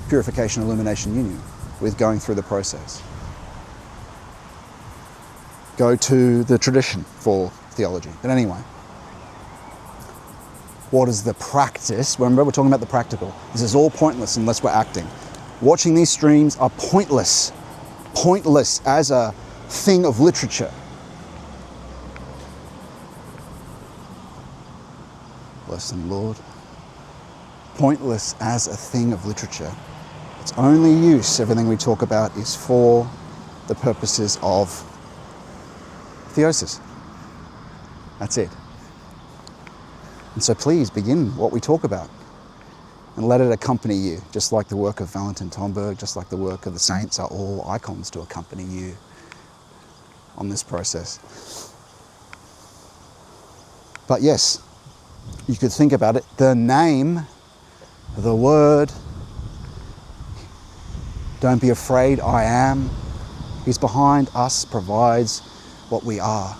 purification, illumination, union, with going through the process. Go to the tradition for theology. But anyway, what is the practice? Remember, we're talking about the practical. This is all pointless unless we're acting. Watching these streams are pointless as a thing of literature. Bless them, Lord. pointless as a thing of literature. Its only use, everything we talk about, is for the purposes of theosis. That's it. And so please begin what we talk about and let it accompany you, just like the work of Valentin Tomberg, just like the work of the saints are all icons to accompany you on this process. But yes, you could think about it, the name, the word, don't be afraid, I am, is behind us, provides what we are.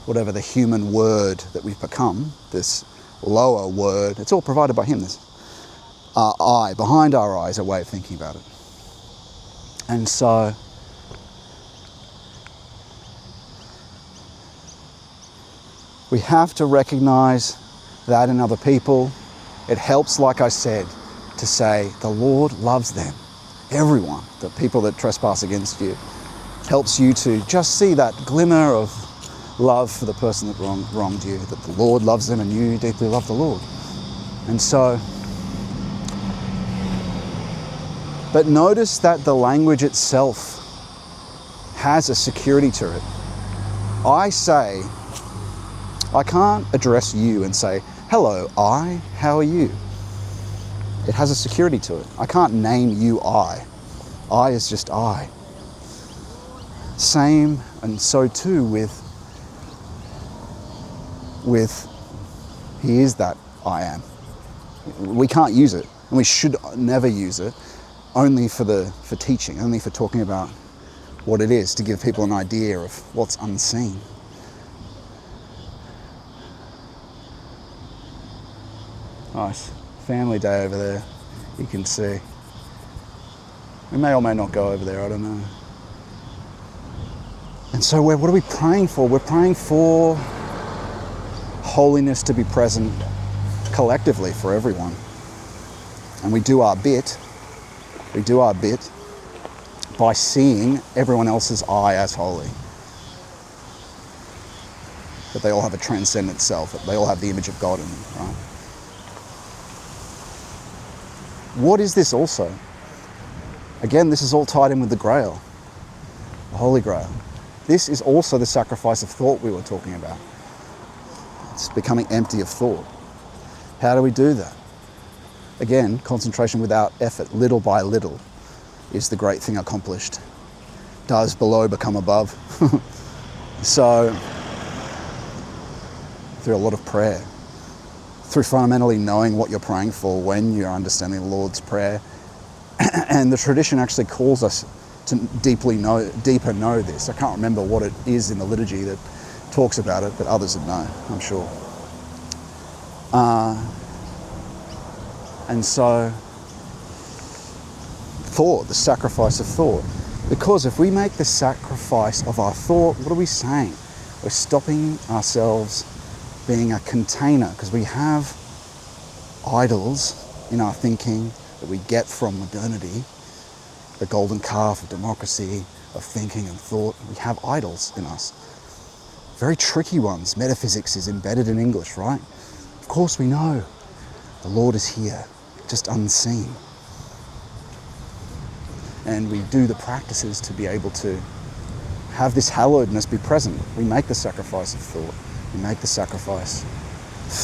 Whatever the human word that we've become, this lower word, it's all provided by him. This I, behind our eyes, a way of thinking about it. And so we have to recognize that in other people. It helps, like I said, to say the Lord loves them. Everyone, the people that trespass against you, helps you to just see that glimmer of love for the person that wronged you, that the Lord loves them and you deeply love the Lord. And so, but notice that the language itself has a security to it. I can't address you and say, hello, I, how are you? It has a security to it. I can't name you I. I is just I. Same, and so too with he is that I am. We can't use it, and we should never use it, only for teaching, only for talking about what it is, to give people an idea of what's unseen. Nice. Family day over there, you can see. We may or may not go over there, I don't know. And so what are we praying for? We're praying for holiness to be present collectively for everyone. And we do our bit by seeing everyone else's I as holy. That they all have a transcendent self, that they all have the image of God in them, right? What is this also? Again, this is all tied in with the Grail, the Holy Grail. This is also the sacrifice of thought we were talking about. It's becoming empty of thought. How do we do that? Again, concentration without effort, little by little, is the great thing accomplished. Does below become above? So, through a lot of prayer, through fundamentally knowing what you're praying for when you're understanding the Lord's Prayer. And the tradition actually calls us to deeper know this. I can't remember what it is in the liturgy that talks about it, but others would know, I'm sure. And so, thought, the sacrifice of thought. Because if we make the sacrifice of our thought, what are we saying? We're stopping ourselves being a container, because we have idols in our thinking that we get from modernity, the golden calf of democracy, of thinking and thought. We have idols in us. Very tricky ones. Metaphysics is embedded in English, right? Of course we know the Lord is here, just unseen. And we do the practices to be able to have this hallowedness be present. We make the sacrifice of thought. We make the sacrifice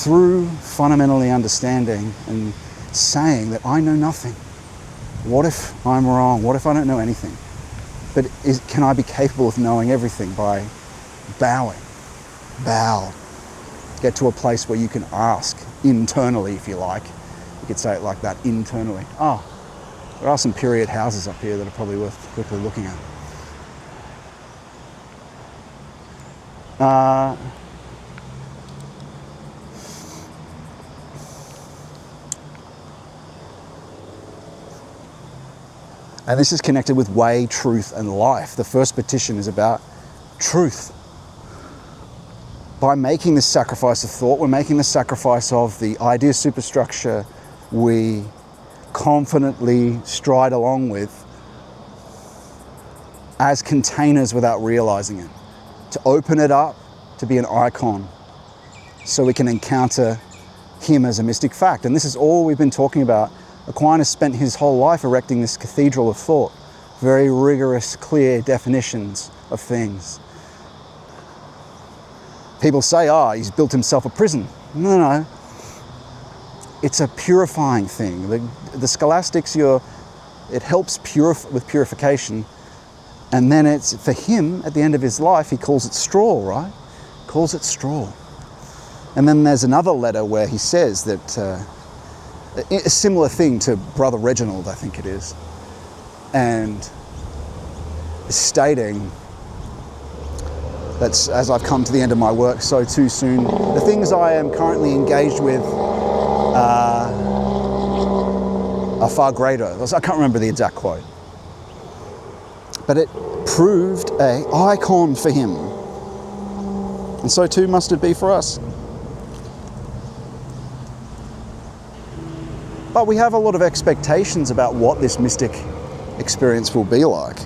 through fundamentally understanding and saying that I know nothing. What if I'm wrong? What if I don't know anything? But can I be capable of knowing everything by bowing? Bow. Get to a place where you can ask internally, if you like. You could say it like that, internally. Oh, there are some period houses up here that are probably worth quickly looking at. And this is connected with way, truth, and life. The first petition is about truth. By making this sacrifice of thought, we're making the sacrifice of the idea superstructure we confidently stride along with as containers without realizing it. To open it up to be an icon so we can encounter him as a mystic fact. And this is all we've been talking about. Aquinas spent his whole life erecting this cathedral of thought, very rigorous, clear definitions of things. People say, he's built himself a prison. No. It's a purifying thing. The scholastics, it helps with purification. And then it's, for him, at the end of his life, he calls it straw, right? Calls it straw. And then there's another letter where he says that, a similar thing to Brother Reginald, I think it is, and stating that as I've come to the end of my work, so too soon, the things I am currently engaged with are far greater. I can't remember the exact quote. But it proved an icon for him. And so too must it be for us. But we have a lot of expectations about what this mystic experience will be like.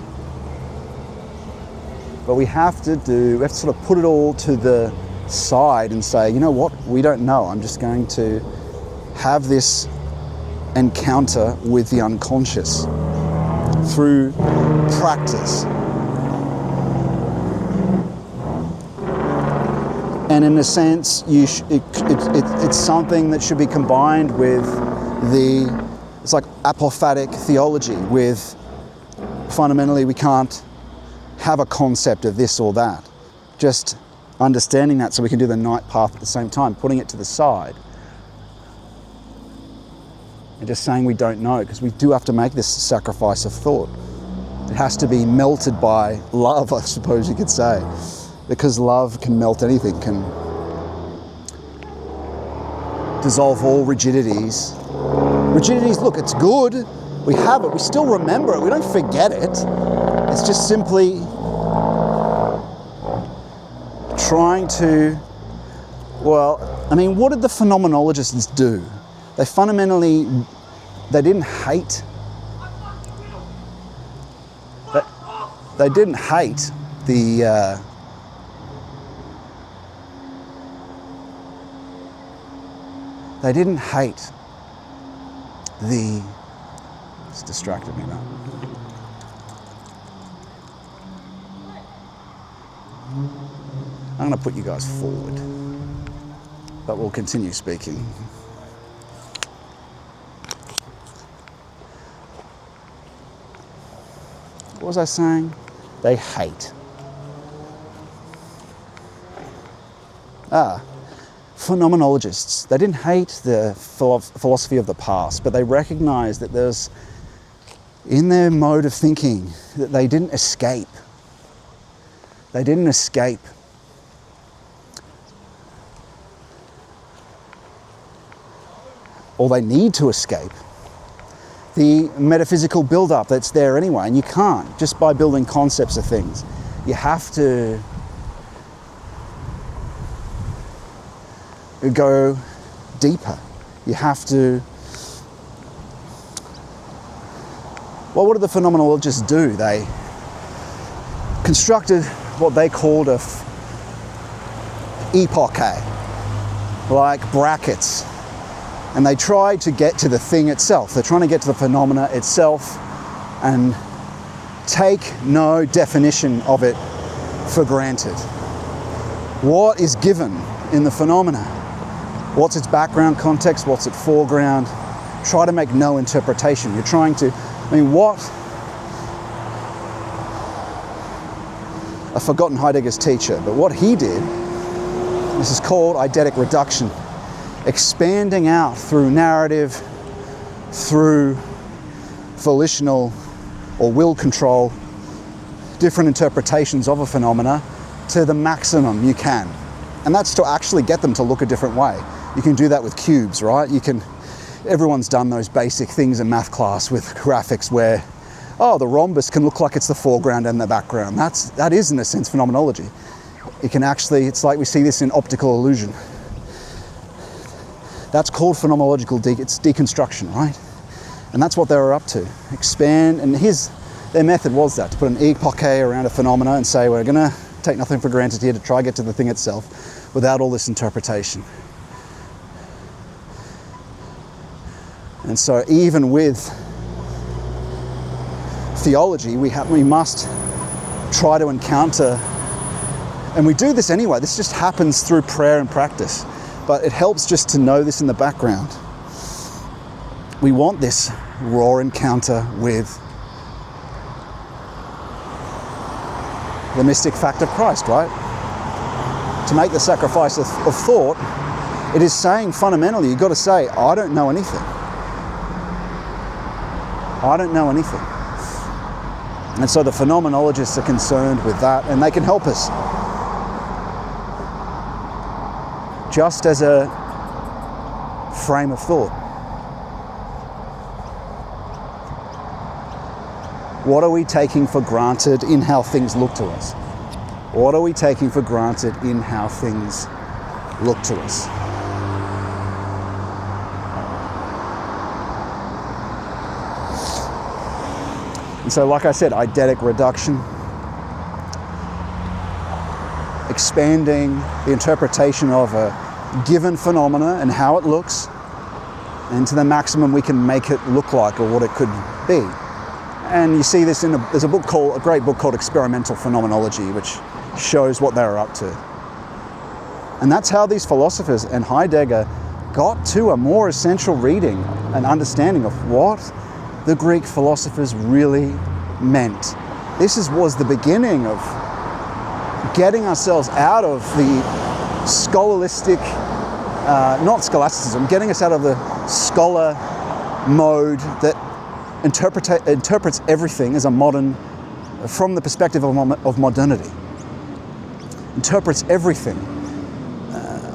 But we have to sort of put it all to the side and say, you know what, we don't know. I'm just going to have this encounter with the unconscious through practice. And in a sense, it's something that should be combined with it's like apophatic theology, with fundamentally we can't have a concept of this or that. Just understanding that so we can do the night path at the same time, putting it to the side. And just saying we don't know, because we do have to make this sacrifice of thought. It has to be melted by love, I suppose you could say. Because love can melt anything, can dissolve all rigidities. Rigidities, look, it's good. We have it, we still remember it, we don't forget it. It's just simply trying to, what did the phenomenologists do? They fundamentally, they didn't hate. They didn't hate the, it's distracted me now. I'm going to put you guys forward, but we'll continue speaking. What was I saying? They hate. Phenomenologists. They didn't hate the philosophy of the past, but they recognized that there's, in their mode of thinking, that they didn't escape. They didn't escape. Or they need to escape the metaphysical build-up that's there anyway, and you can't just by building concepts of things. You have to go deeper. You have to... Well, what did the phenomenologists do? They constructed what they called a epoche, like brackets. And they tried to get to the thing itself. They're trying to get to the phenomena itself and take no definition of it for granted. What is given in the phenomena? What's its background context? What's its foreground? Try to make no interpretation. You're trying to, I've forgotten Heidegger's teacher, but what he did, this is called eidetic reduction. Expanding out through narrative, through volitional or will control, different interpretations of a phenomena to the maximum you can. And that's to actually get them to look a different way. You can do that with cubes, right? Everyone's done those basic things in math class with graphics where, the rhombus can look like it's the foreground and the background. That is in a sense phenomenology. It can actually, it's like we see this in optical illusion. That's called phenomenological it's deconstruction, right? And that's what they were up to. Expand, and their method was that, to put an epoche around a phenomena and say, we're going to take nothing for granted here to try to get to the thing itself without all this interpretation. And so even with theology, we must try to encounter, and we do this anyway, this just happens through prayer and practice, but it helps just to know this in the background. We want this raw encounter with the mystic fact of Christ, right? To make the sacrifice of thought, it is saying fundamentally, you've got to say, I don't know anything. I don't know anything. And so the phenomenologists are concerned with that, and they can help us. Just as a frame of thought. What are we taking for granted in how things look to us? What are we taking for granted in how things look to us? And so, like I said, eidetic reduction, expanding the interpretation of a given phenomena and how it looks, and to the maximum we can make it look like or what it could be. And you see this there's a great book called Experimental Phenomenology, which shows what they're up to. And that's how these philosophers and Heidegger got to a more essential reading and understanding of what the Greek philosophers really meant. This was the beginning of getting ourselves out of the scholastic, not scholasticism, getting us out of the scholar mode that interprets everything as a modern, from the perspective of modernity. Interprets everything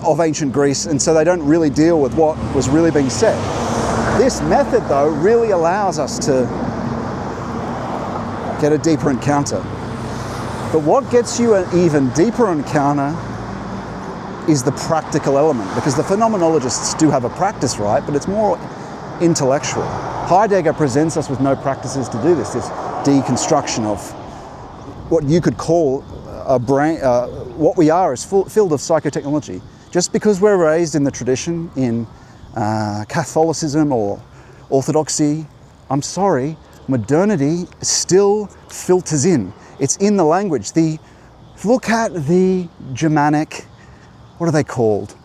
of ancient Greece, and so they don't really deal with what was really being said. This method, though, really allows us to get a deeper encounter. But what gets you an even deeper encounter is the practical element, because the phenomenologists do have a practice, right? But it's more intellectual. Heidegger presents us with no practices to do this deconstruction of what you could call a brain, what we are is field of psychotechnology. Just because we're raised in the tradition, in Catholicism or Orthodoxy, I'm sorry, modernity still filters in. It's in the language. Look at the Germanic, what are they called?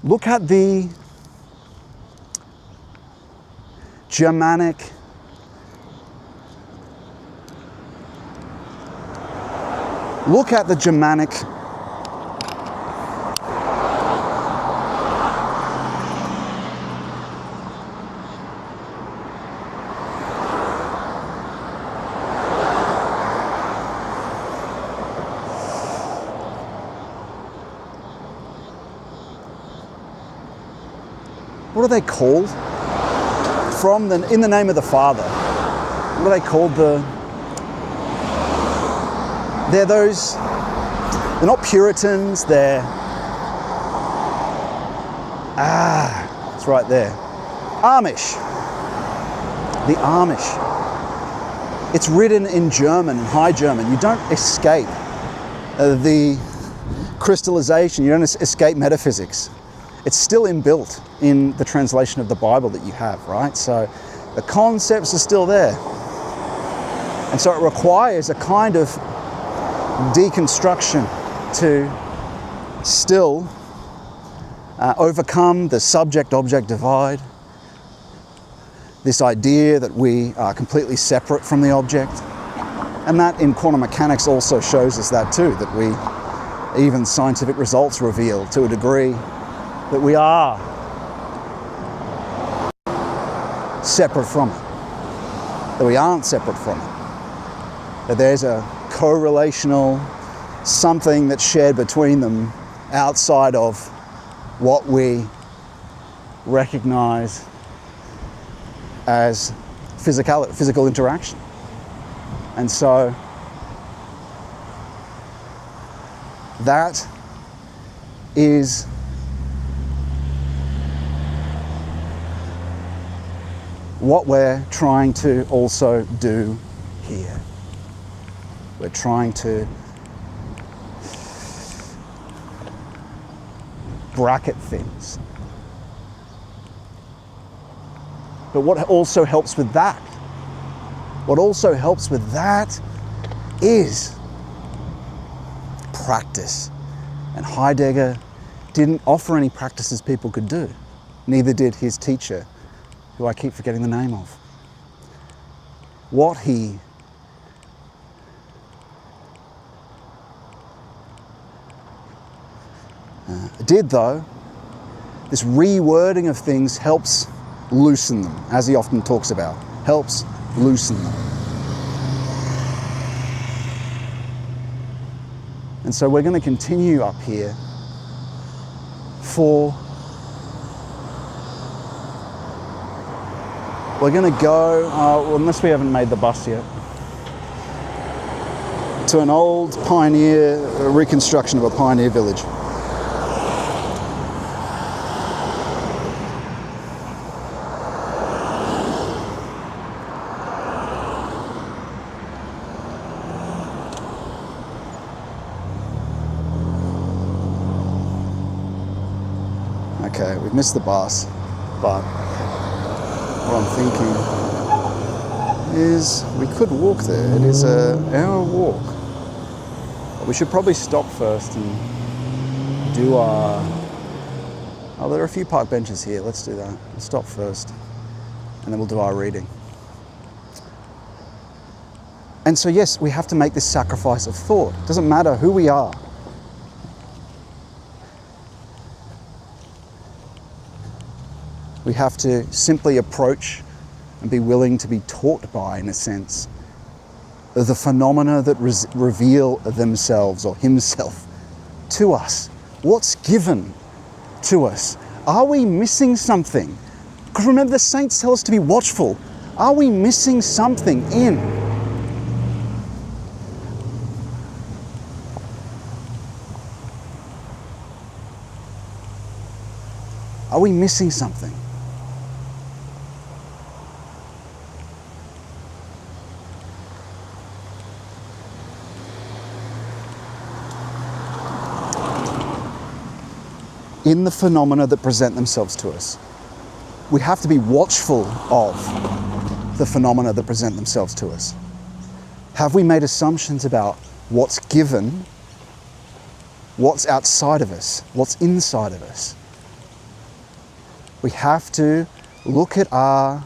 Look at the Germanic, look at the Germanic what are they called? In the name of the Father. What are they called? They're not Puritans, it's right there. Amish. The Amish. It's written in German, in High German. You don't escape the crystallization, you don't escape metaphysics. It's still inbuilt in the translation of the Bible that you have, right? So the concepts are still there. And so it requires a kind of deconstruction to still overcome the subject-object divide, this idea that we are completely separate from the object. And that in quantum mechanics also shows us that too, that even scientific results reveal to a degree that we are separate from it, that we aren't separate from it, that there's a correlational something that's shared between them outside of what we recognize as physical interaction. And so that is what we're trying to also do here. We're trying to bracket things. But what also helps with that? What also helps with that is practice. And Heidegger didn't offer any practices people could do. Neither did his teacher, who I keep forgetting the name of. What he did, though, this rewording of things helps loosen them, as he often talks about, helps loosen them. And so we're going to continue up here we're going to go, well, unless we haven't made the bus yet, to an old pioneer, reconstruction of a pioneer village. Okay, we've missed the bus, but what I'm thinking is we could walk there. It is an hour walk. But we should probably stop first and do our... Oh, there are a few park benches here. Let's do that. We'll stop first and then we'll do our reading. And so yes, we have to make this sacrifice of thought. It doesn't matter who we are. We have to simply approach and be willing to be taught by, in a sense, the phenomena that reveal themselves or himself to us. What's given to us? Are we missing something? Because remember, the saints tell us to be watchful. Are we missing something in? Are we missing something? In the phenomena that present themselves to us. We have to be watchful of the phenomena that present themselves to us. Have we made assumptions about what's given, what's outside of us, what's inside of us? We have to look at our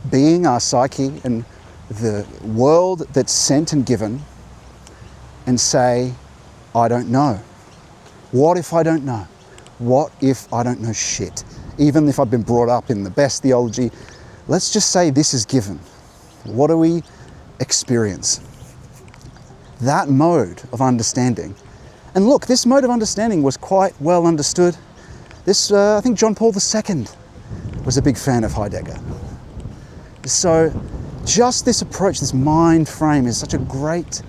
being, our psyche, and the world that's sent and given and say, I don't know. What if I don't know? What if I don't know shit? Even if I've been brought up in the best theology, let's just say this is given. What do we experience? That mode of understanding. And look, this mode of understanding was quite well understood. This, I think John Paul II was a big fan of Heidegger. So just this approach, this mind frame is such a great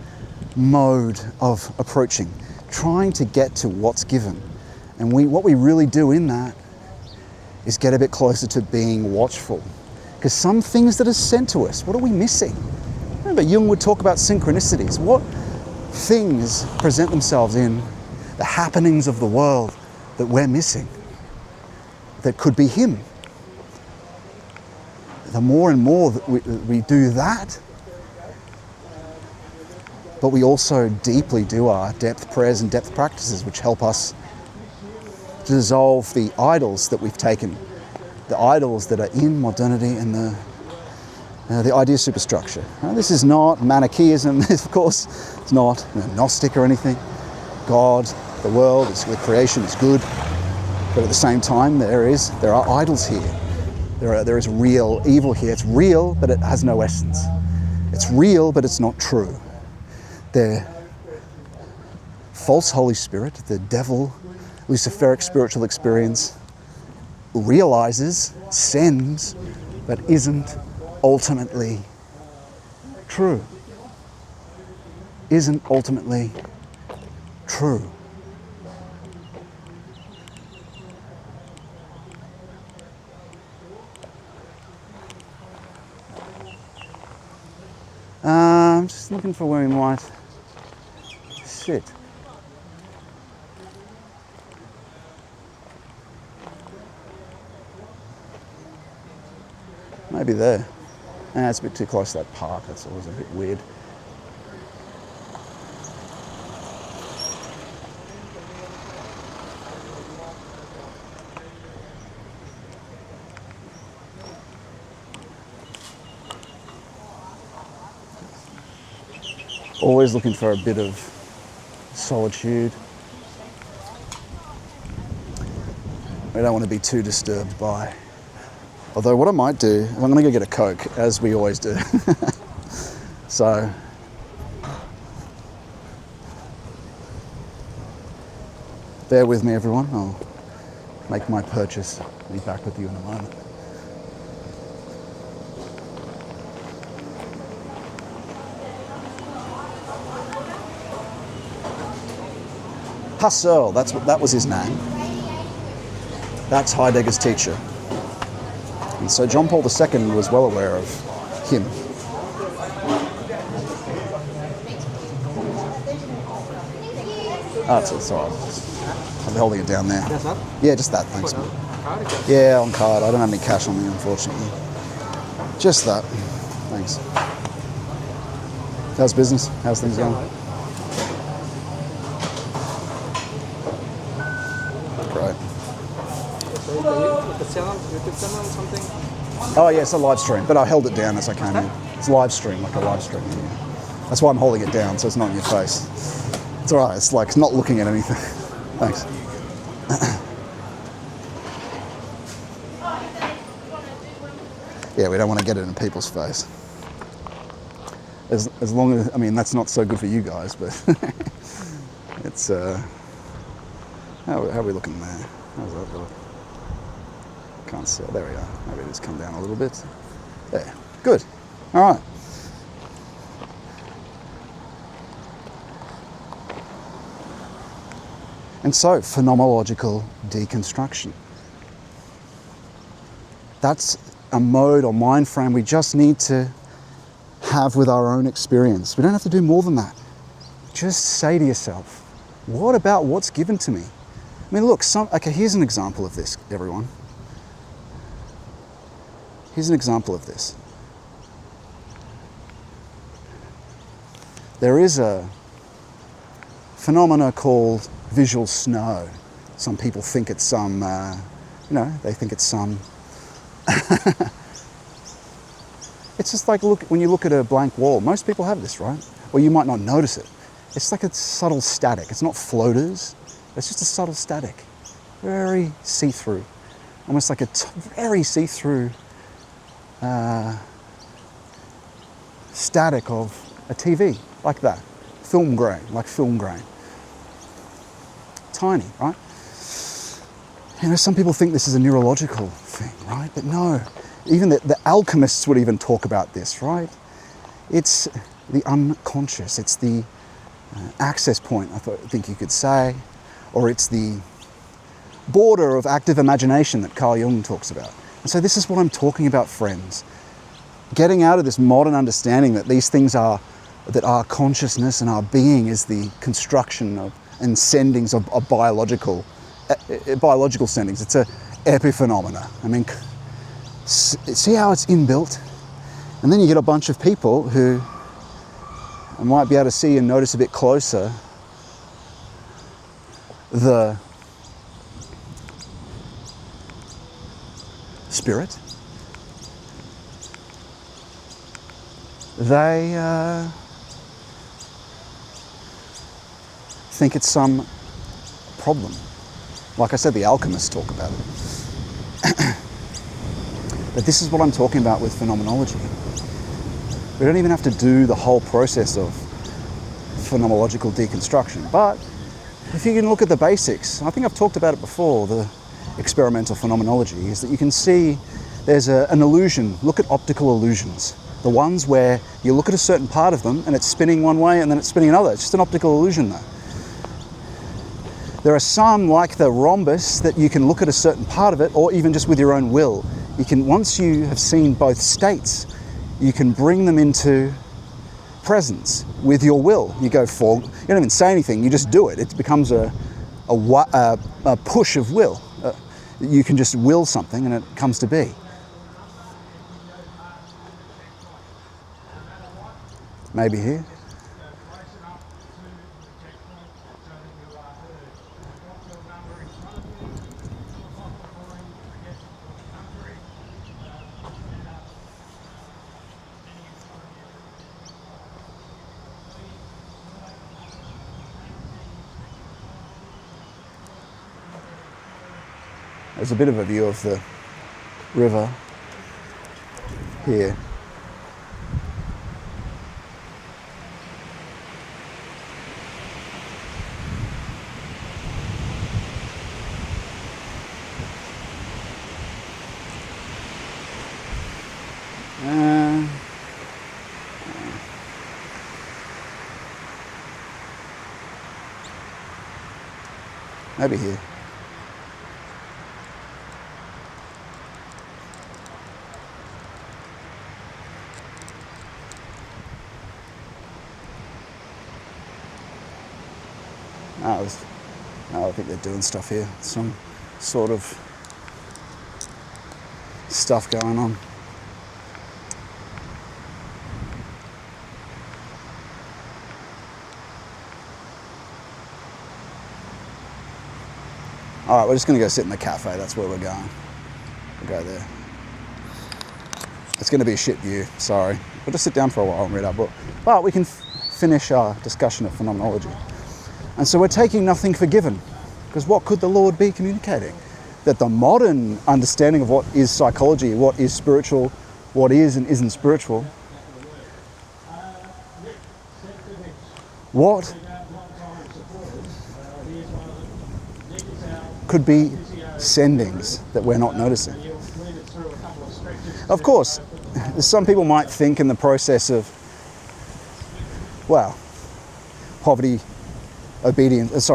mode of approaching, trying to get to what's given. And what we really do in that is get a bit closer to being watchful. Because some things that are sent to us, what are we missing? Remember, Jung would talk about synchronicities. What things present themselves in the happenings of the world that we're missing? That could be him. The more and more that we do that, but we also deeply do our depth prayers and depth practices, which help us to dissolve the idols that we've taken, the idols that are in modernity and the idea superstructure. Now, this is not Manichaeism, of course. It's not Gnostic or anything. God, the world, the creation is good, but at the same time, there are idols here. There is real evil here. It's real, but it has no essence. It's real, but it's not true. The false Holy Spirit, the devil, Luciferic spiritual experience, realizes, sends, but isn't ultimately true. Isn't ultimately true. I'm just looking for where we might sit. maybe there. It's a bit too close to that park. That's always a bit weird. Always looking for a bit of solitude. We don't want to be too disturbed by. Although what I might do, I'm going to go get a Coke, as we always do. So, bear with me everyone, I'll make my purchase. I'll be back with you in a moment. Husserl, that was his name. That's Heidegger's teacher. And so John Paul II was well aware of him. Oh, it's all right. I'm holding it down there. Yeah, just that, thanks. Yeah, on card. I don't have any cash on me, unfortunately. Just that. Thanks. How's business? How's things going? Great. Oh yeah, it's a live stream, but I held it down as I came in. It's a live stream, like a live stream. Yeah. That's why I'm holding it down, so it's not in your face. It's alright, it's like not looking at anything. Thanks. Yeah, we don't want to get it in people's face. As long as, I mean, that's not so good for you guys, but it's, how are we looking there? How's that look? Can't see. There we are. Maybe just come down a little bit. There. Good. All right. And so, phenomenological deconstruction. That's a mode or mind frame we just need to have with our own experience. We don't have to do more than that. Just say to yourself, what about what's given to me? I mean, look, okay, here's an example of this, everyone. Here's an example of this. There is a phenomena called visual snow. Some people think it's some, they think it's some... It's just like, look, when you look at a blank wall, most people have this, right? Or you might not notice it. It's like a subtle static. It's not floaters. It's just a subtle static. Very see-through. Almost like a very see-through static of a TV, like that. Film grain, like film grain. Tiny, right? You know, some people think this is a neurological thing, right? But no, even the alchemists would even talk about this, right? It's the unconscious, it's the access point, I think you could say, or it's the border of active imagination that Carl Jung talks about. And so this is what I'm talking about, friends. Getting out of this modern understanding that these things are, that our consciousness and our being is the construction of and sendings of biological sendings. It's a epiphenomena. I mean, see how it's inbuilt? And then you get a bunch of people who I might be able to see and notice a bit closer the spirit. They think it's some problem. Like I said, the alchemists talk about it. But this is what I'm talking about with phenomenology. We don't even have to do the whole process of phenomenological deconstruction. But if you can look at the basics, I think I've talked about it before, the experimental phenomenology, is that you can see there's an illusion. Look at optical illusions. The ones where you look at a certain part of them and it's spinning one way and then it's spinning another. It's just an optical illusion though. There are some, like the rhombus, that you can look at a certain part of it, or even just with your own will. You can, once you have seen both states, you can bring them into presence with your will. You go for, you don't even say anything, you just do it. It becomes a push of will. You can just will something and it comes to be. Maybe here. There's a bit of a view of the river here. Maybe here. No, I think they're doing stuff here. Some sort of stuff going on. All right, we're just going to go sit in the cafe. That's where we're going. We'll go there. It's going to be a shit view, sorry. We'll just sit down for a while and read our book. But we can finish our discussion of phenomenology. And so we're taking nothing for given, because what could the Lord be communicating? That the modern understanding of what is psychology, what is spiritual, what is and isn't spiritual, what could be sendings that we're not noticing. Of course, some people might think in the process of, well, poverty, obedience,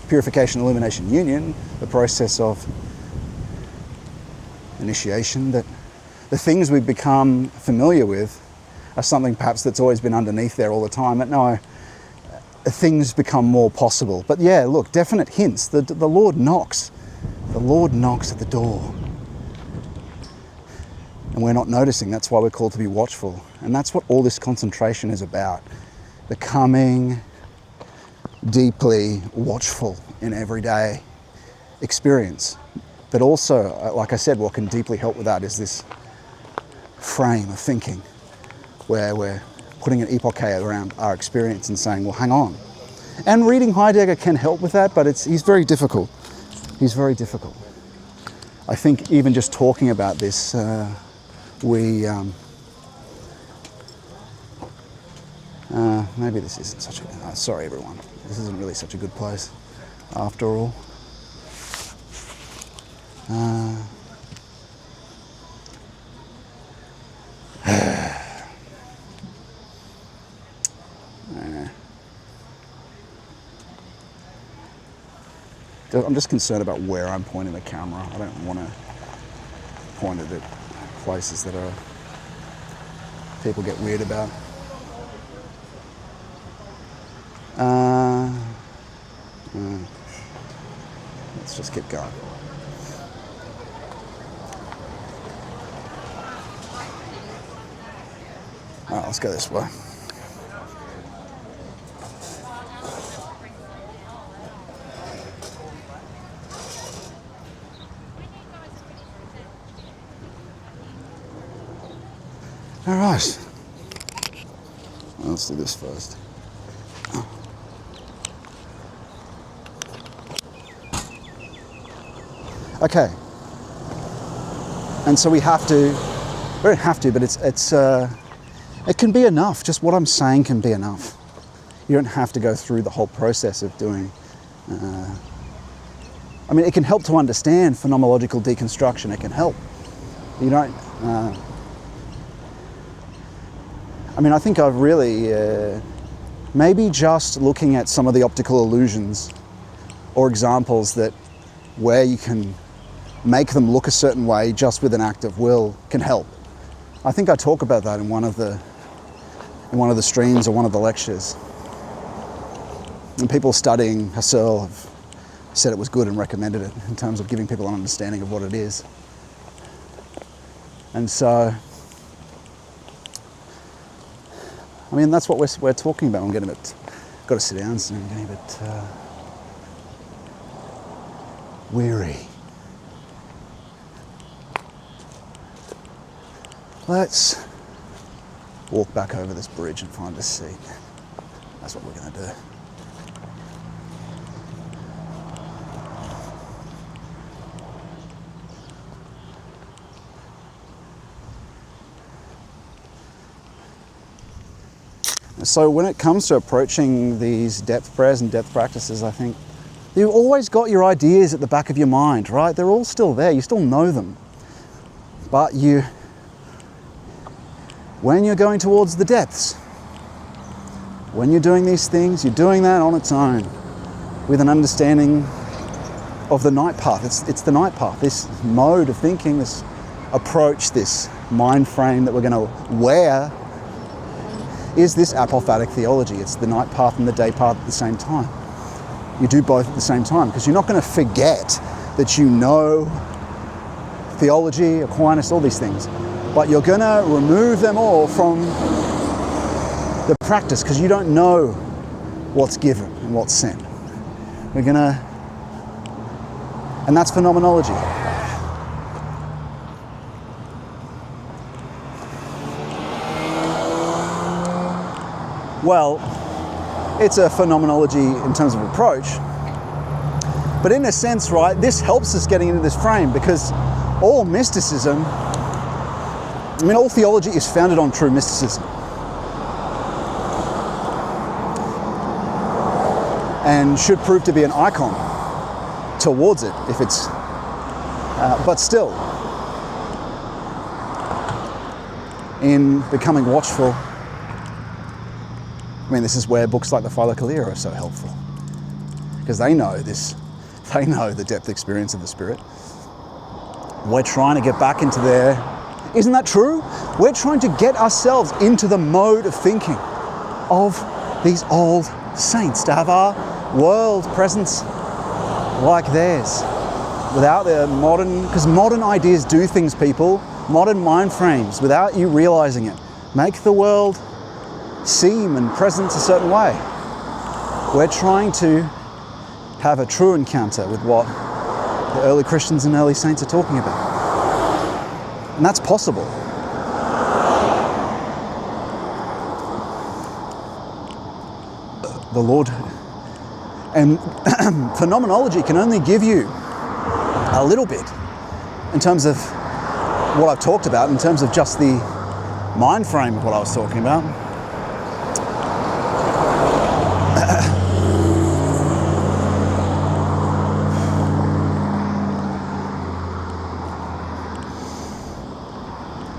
purification, illumination, union, the process of initiation, that the things we become familiar with are something perhaps that's always been underneath there all the time. But no, things become more possible. But yeah, look, definite hints. The Lord knocks. The Lord knocks at the door. And we're not noticing. That's why we're called to be watchful. And that's what all this concentration is about. Becoming deeply watchful in everyday experience. But also, like I said, what can deeply help with that is this frame of thinking where we're putting an epoche around our experience and saying, well, hang on. And reading Heidegger can help with that, but he's very difficult. He's very difficult. I think even just talking about this, maybe this isn't such a... sorry, everyone. This isn't really such a good place, after all. I'm just concerned about where I'm pointing the camera. I don't want to point it at places that people get weird about. Let's just keep going. All right, let's go this way. All right. Let's do this first. Okay. And so we don't have to, but it can be enough. Just what I'm saying can be enough. You don't have to go through the whole process of doing, it can help to understand phenomenological deconstruction. It can help. You don't, I think I've really, maybe just looking at some of the optical illusions or examples where you can make them look a certain way just with an act of will can help. I think I talk about that in one of the streams or one of the lectures. And people studying Husserl have said it was good and recommended it in terms of giving people an understanding of what it is. And so, I mean, that's what we're talking about. I'm getting a bit, got to sit down soon. I'm getting a bit weary. Let's walk back over this bridge and find a seat. That's what we're going to do. So when it comes to approaching these depth prayers and depth practices, I think you've always got your ideas at the back of your mind, right? They're all still there, you still know them. But when you're going towards the depths, when you're doing these things, you're doing that on its own with an understanding of the night path. It's the night path, this mode of thinking, this approach, this mind frame that we're going to wear is this apophatic theology. It's the night path and the day path at the same time. You do both at the same time because you're not going to forget that you know theology, Aquinas, all these things, but you're going to remove them all from the practice because you don't know what's given and what's sent. And that's phenomenology. Well, it's a phenomenology in terms of approach, but in a sense, right, this helps us getting into this frame because all mysticism, all theology is founded on true mysticism. And should prove to be an icon towards it if it's, but still, in becoming watchful, this is where books like the Philokalia are so helpful because they know the depth experience of the Spirit. We're trying to get back into there. Isn't that true? We're trying to get ourselves into the mode of thinking of these old saints, to have our world presence like theirs without the modern, because modern ideas do things, people, modern mind frames, without you realizing it, make the world seem and presence a certain way. We're trying to have a true encounter with what the early Christians and early saints are talking about. And that's possible. The Lord, and phenomenology can only give you a little bit in terms of what I've talked about, in terms of just the mind frame of what I was talking about.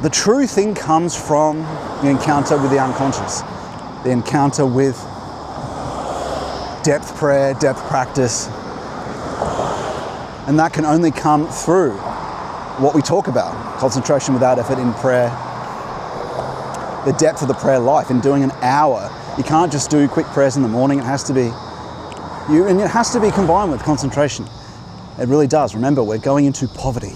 The true thing comes from the encounter with the unconscious, the encounter with depth prayer, depth practice. And that can only come through what we talk about, concentration without effort in prayer, the depth of the prayer life in doing an hour. You can't just do quick prayers in the morning. It has to be and it has to be combined with concentration. It really does. Remember, we're going into poverty.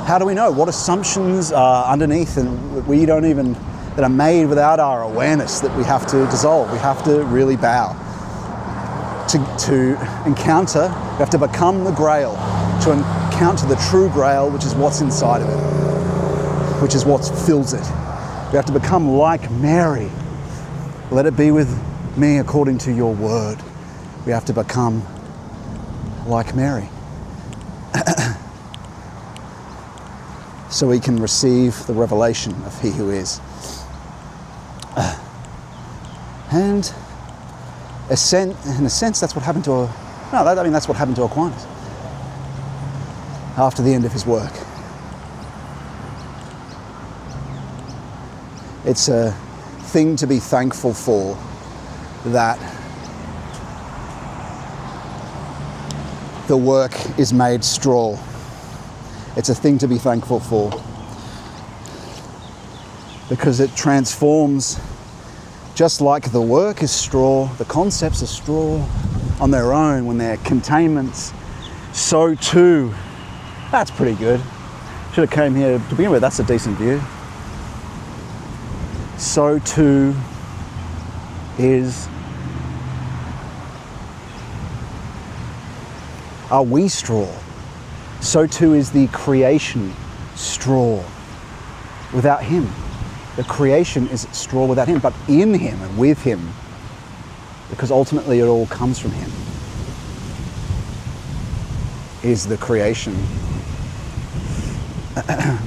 How do we know what assumptions are underneath and that are made without our awareness that we have to dissolve? We have to really bow. To encounter, we have to become the Grail, to encounter the true Grail, which is what's inside of it, which is what fills it. We have to become like Mary. Let it be with me according to your word. We have to become like Mary. So we can receive the revelation of He who is. And in a sense, that's what happened to that's what happened to Aquinas after the end of his work. It's a thing to be thankful for that the work is made straw. It's a thing to be thankful for because it transforms, just like the work is straw, the concepts are straw on their own when they're containments, so too. That's pretty good. Should have came here to begin with. That's a decent view. so too are we straw. So too is the creation straw without him. The creation is straw without him, but in him and with him, because ultimately it all comes from him, is the creation.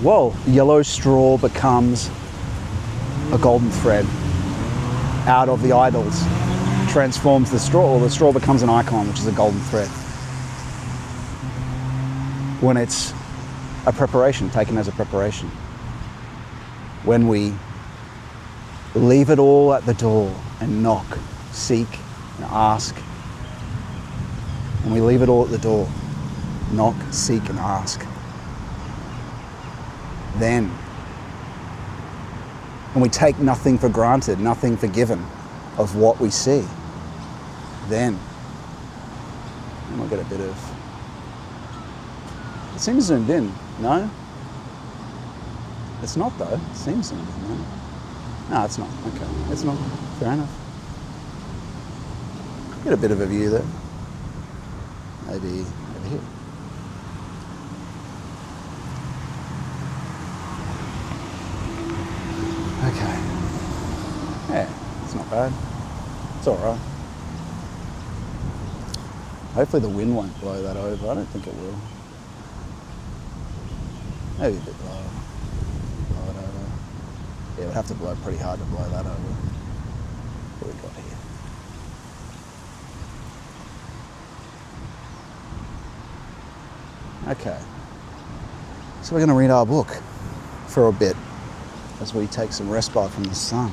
Well, yellow straw becomes a golden thread out of the idols, transforms the straw, or the straw becomes an icon, which is a golden thread. When it's a preparation, taken as a preparation. When we leave it all at the door and knock, seek, and ask. And we leave it all at the door, knock, seek, and ask. Then, and we take nothing for granted, nothing for given of what we see, then we'll get a bit of, it seems zoomed in, no? It's not though, it seems zoomed in, no? No, it's not, okay, it's not, fair enough. Get a bit of a view there, maybe over here. Okay, yeah, it's not bad, it's all right. Hopefully the wind won't blow that over, I don't think it will. Maybe a bit lower. Blow it over. Yeah, we'd have to blow pretty hard to blow that over. What have we got here? Okay. So we're going to read our book for a bit as we take some respite from the sun.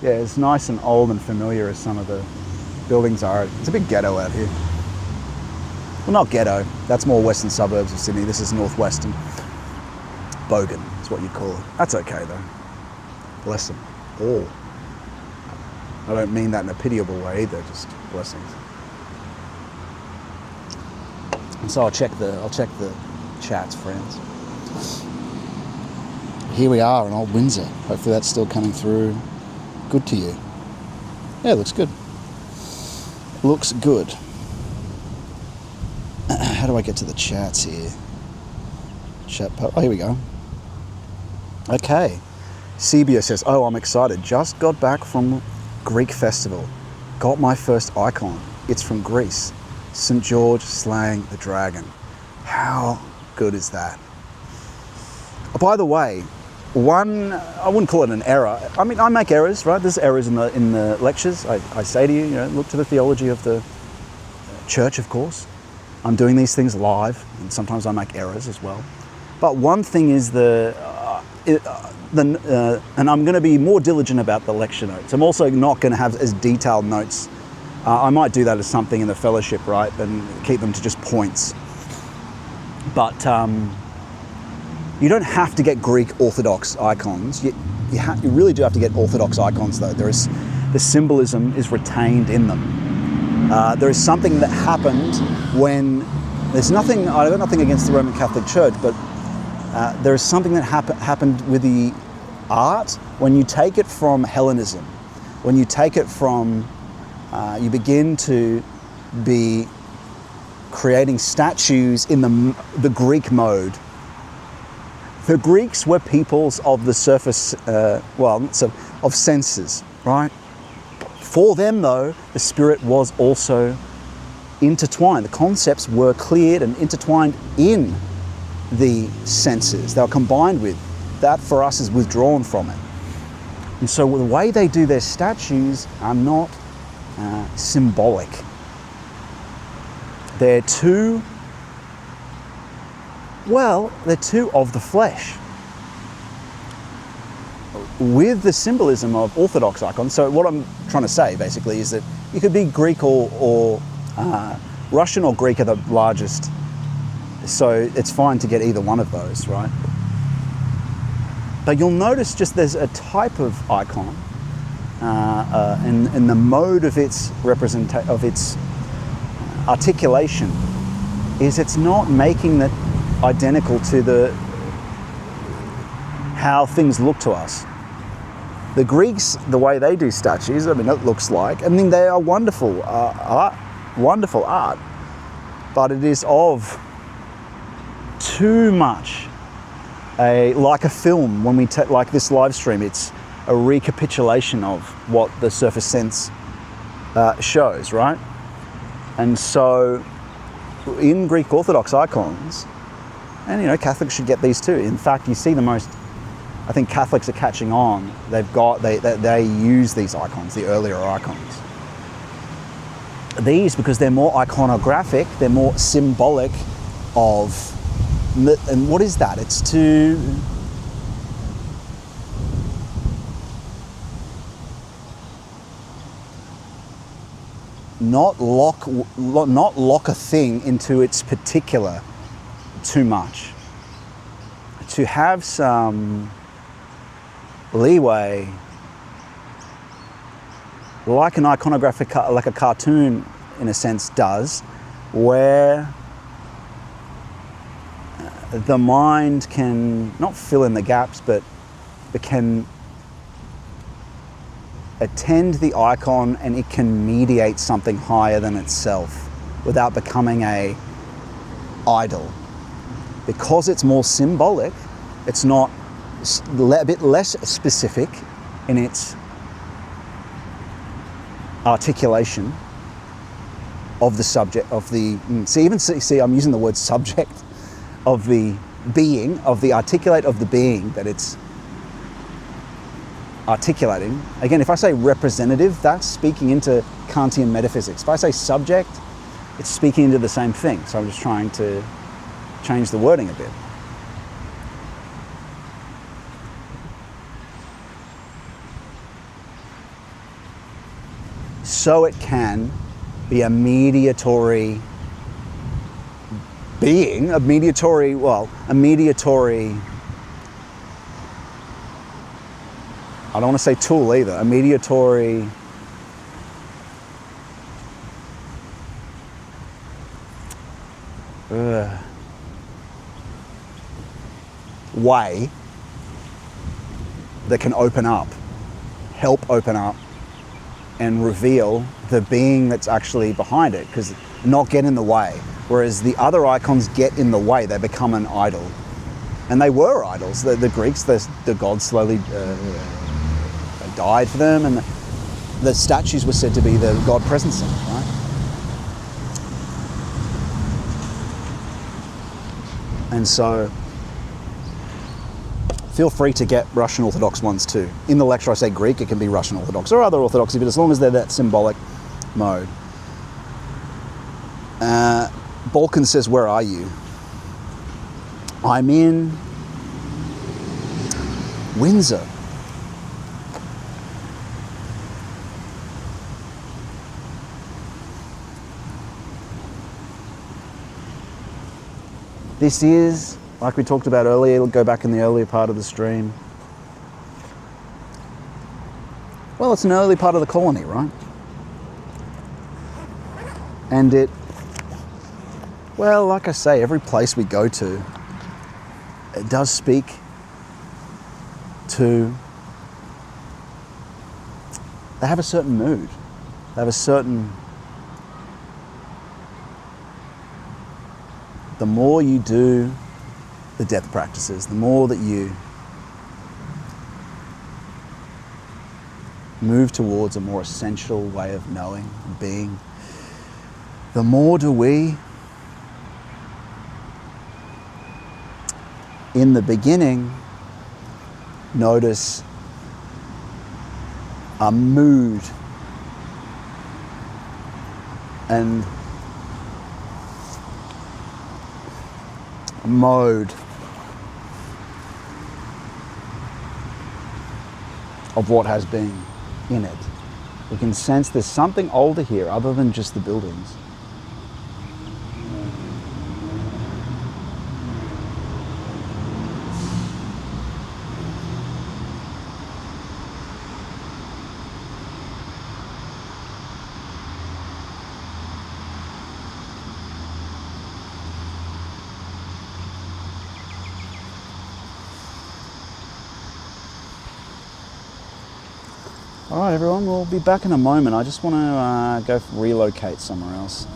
Yeah, it's nice and old and familiar as some of the buildings are. It's a big ghetto out here. Well, not ghetto, that's more western suburbs of Sydney. This is northwestern. Bogan is what you'd call it. That's okay though. Bless them all. I don't mean that in a pitiable way either, just blessings. And so I'll check the chats, friends. Here we are in old Windsor. Hopefully that's still coming through good to you. Yeah, it looks good. Looks good. How do I get to the chats here? Oh, here we go. Okay. Sebia says, oh, I'm excited. Just got back from Greek festival. Got my first icon. It's from Greece. St. George slaying the dragon. How good is that? By the way, I wouldn't call it an error. I mean, I make errors, right? There's errors in the lectures. I say to you, look to the theology of the church, of course. I'm doing these things live, and sometimes I make errors as well. But one thing is and I'm going to be more diligent about the lecture notes. I'm also not going to have as detailed notes. I might do that as something in the fellowship, right, and keep them to just points. But you don't have to get Greek Orthodox icons. You really do have to get Orthodox icons, though. The symbolism is retained in them. There is something that happened when I've got nothing against the Roman Catholic Church, but there is something that happened with the art when you take it from Hellenism, when you take it from, you begin to be creating statues in the Greek mode. The Greeks were peoples of the surface, of senses, right? For them, though, the spirit was also intertwined. The concepts were cleared and intertwined in the senses. They were combined with. That, for us, is withdrawn from it. And so the way they do their statues are not symbolic. They're too of the flesh. With the symbolism of Orthodox icons, so what I'm trying to say basically is that you could be Greek or Russian or Greek are the largest, so it's fine to get either one of those, right? But you'll notice just there's a type of icon in the mode of its articulation is it's not making it identical to how things look to us. The Greeks, the way they do statues, I mean, it looks like, I mean, they are wonderful art, but it is of too much like a film. When we like this live stream, it's a recapitulation of what the surface sense shows, right? And so in Greek Orthodox icons, and you know, Catholics should get these too. In fact, you see the most, I think Catholics are catching on. They use these icons, the earlier icons. These, because they're more iconographic, they're more symbolic of, and what is that? It's to not lock a thing into its particular too much. To have some leeway, like an iconographic, like a cartoon in a sense does, where the mind can not fill in the gaps, but it can attend the icon and it can mediate something higher than itself without becoming a idol. Because it's more symbolic, it's not a bit less specific in its articulation of the subject, of the, see, I'm using the word subject, of the being, of the articulate of the being that it's articulating. Again, if I say representative, that's speaking into Kantian metaphysics. If I say subject, it's speaking into the same thing. So I'm just trying to change the wording a bit. So it can be a mediatory being, a mediatory, I don't want to say tool either, a mediatory way that can open up, help open up and reveal the being that's actually behind it, because not get in the way. Whereas the other icons get in the way, they become an idol. And they were idols. The Greeks, the gods slowly died for them, and the statues were said to be the god presencing, right? And so, feel free to get Russian Orthodox ones too. In the lecture I say Greek, it can be Russian Orthodox or other Orthodoxy, but as long as they're that symbolic mode. Balkan says, where are you? I'm in Windsor. This is, like we talked about earlier, it'll go back in the earlier part of the stream. Well, it's an early part of the colony, right? And it, well, like I say, every place we go to, it does speak to, they have a certain mood. They have a certain, the more you do the depth practices, the more that you move towards a more essential way of knowing and being, the more do we, in the beginning, notice a mood and a mode of what has been in it. We can sense there's something older here other than just the buildings. All right, everyone, we'll be back in a moment. I just want to go relocate somewhere else.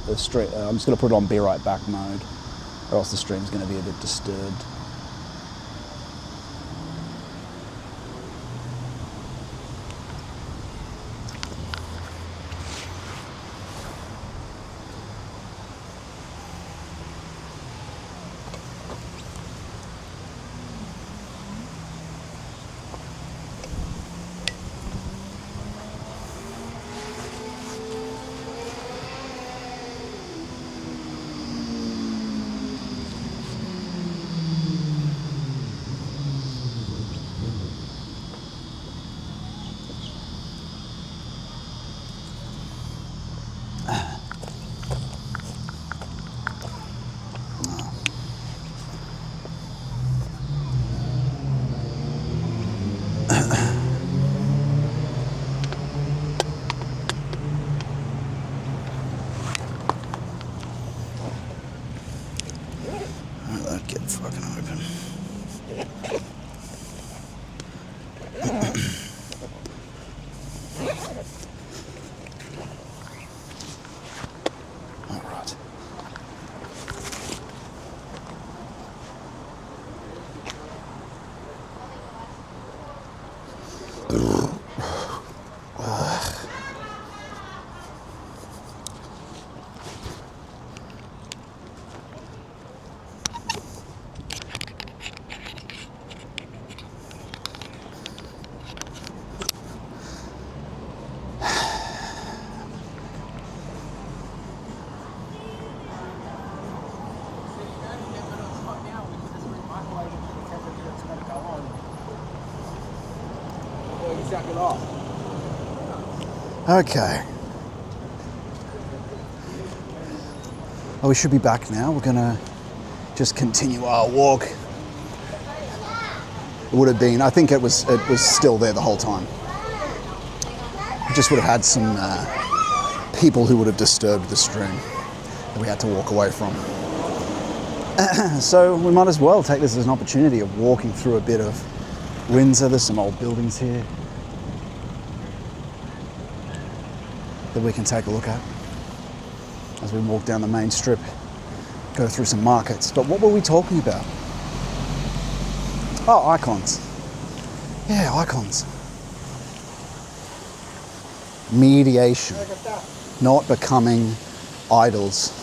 The stream, I'm just going to put it on be right back mode, or else the stream's going to be a bit disturbed. That'd get fucking open. All right. Okay. Well, we should be back now. We're gonna just continue our walk. It would have been, I think it was still there the whole time. We just would have had some people who would have disturbed the stream that we had to walk away from. So we might as well take this as an opportunity of walking through a bit of Windsor. There's some old buildings here that we can take a look at as we walk down the main strip, go through some markets. But what were we talking about? Oh, icons. Yeah, icons. Mediation, not becoming idols.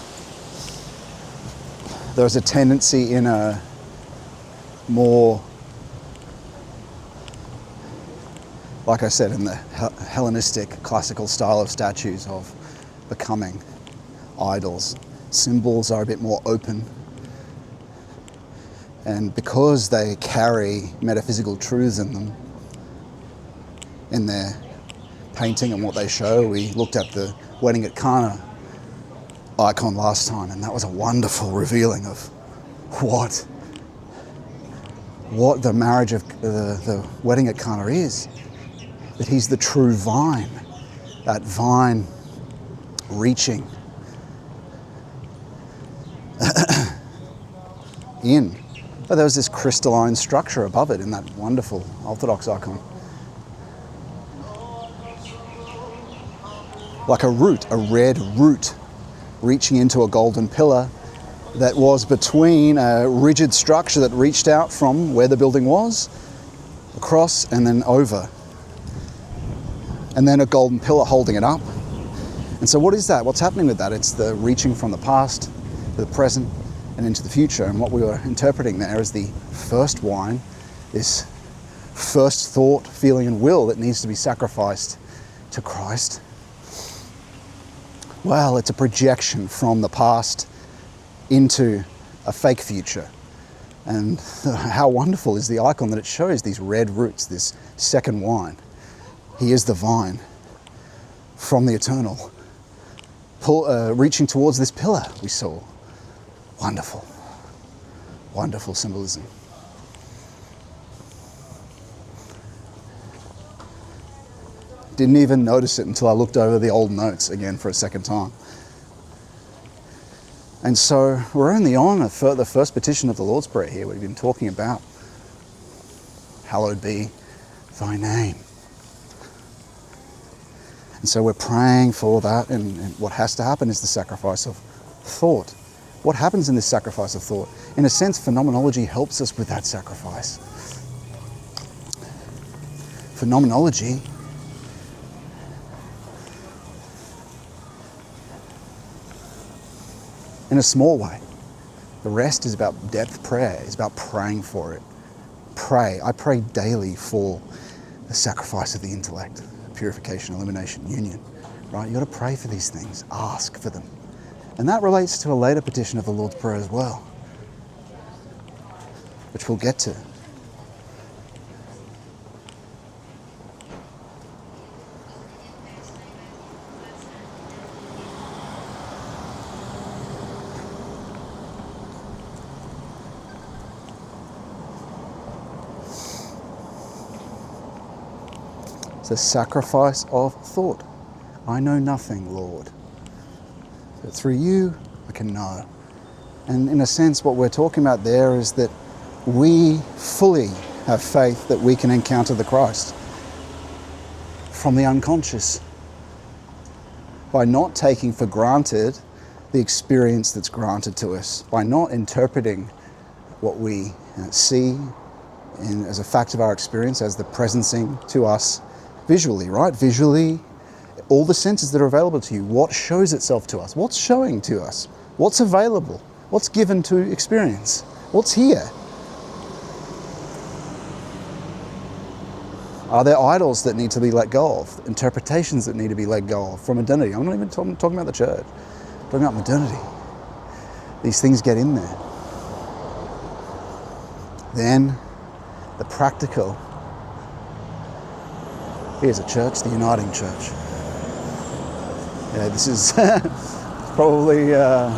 There's a tendency in a more, like I said, in the Hellenistic classical style of statues, of becoming idols. Symbols are a bit more open, and because they carry metaphysical truths in them, in their painting and what they show. We looked at the Wedding at Cana icon last time, and that was a wonderful revealing of what the marriage of the Wedding at Cana is. That he's the true vine, that vine reaching in. But there was this crystalline structure above it in that wonderful Orthodox icon. Like a root, a red root, reaching into a golden pillar that was between a rigid structure that reached out from where the building was, across and then over. And then a golden pillar holding it up. And so what is that? What's happening with that? It's the reaching from the past to the present and into the future. And what we were interpreting there is the first wine, this first thought, feeling and will that needs to be sacrificed to Christ. Well, it's a projection from the past into a fake future. And how wonderful is the icon that it shows, these red roots, this second wine. He is the vine from the eternal, reaching towards this pillar we saw. Wonderful, wonderful symbolism. Didn't even notice it until I looked over the old notes again for a second time. And so we're only on the first petition of the Lord's Prayer here. We've been talking about, hallowed be thy name. And so we're praying for that, and what has to happen is the sacrifice of thought. What happens in this sacrifice of thought? In a sense, phenomenology helps us with that sacrifice. Phenomenology in a small way. The rest is about depth prayer, is about praying for it. Pray. I pray daily for the sacrifice of the intellect, purification, illumination, union. Right? You've got to pray for these things, ask for them. And that relates to a later petition of the Lord's Prayer as well, which we'll get to. The sacrifice of thought. I know nothing, Lord, but through you I can know. And in a sense, what we're talking about there is that we fully have faith that we can encounter the Christ from the unconscious by not taking for granted the experience that's granted to us, by not interpreting what we see as a fact of our experience as the presencing to us visually, right? Visually, all the senses that are available to you, what shows itself to us? What's showing to us? What's available? What's given to experience? What's here? Are there idols that need to be let go of? Interpretations that need to be let go of from modernity? I'm not even talking about the church. I'm talking about modernity. These things get in there. Then, the practical. Here's a church, the Uniting Church. Yeah, this is probably the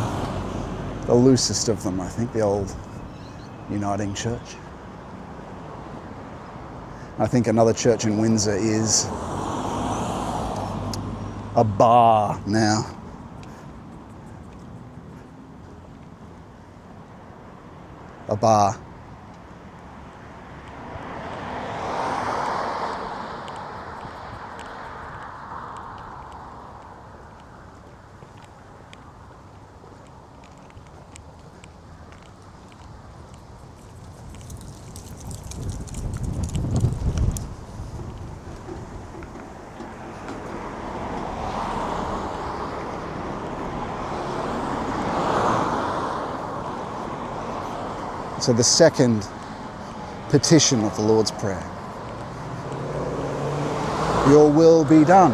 loosest of them, I think, the old Uniting Church. I think another church in Windsor is a bar now. A bar. So the second petition of the Lord's Prayer. Your will be done.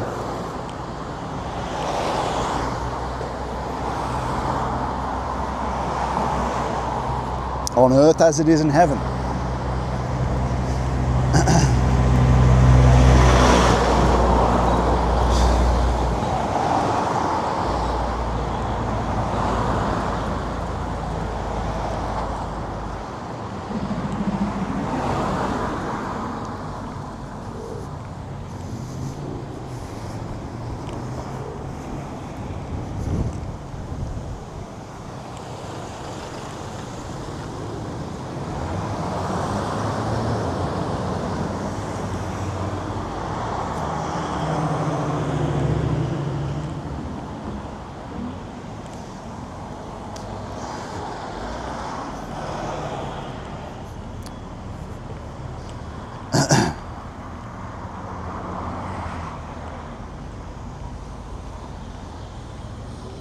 On earth as it is in heaven.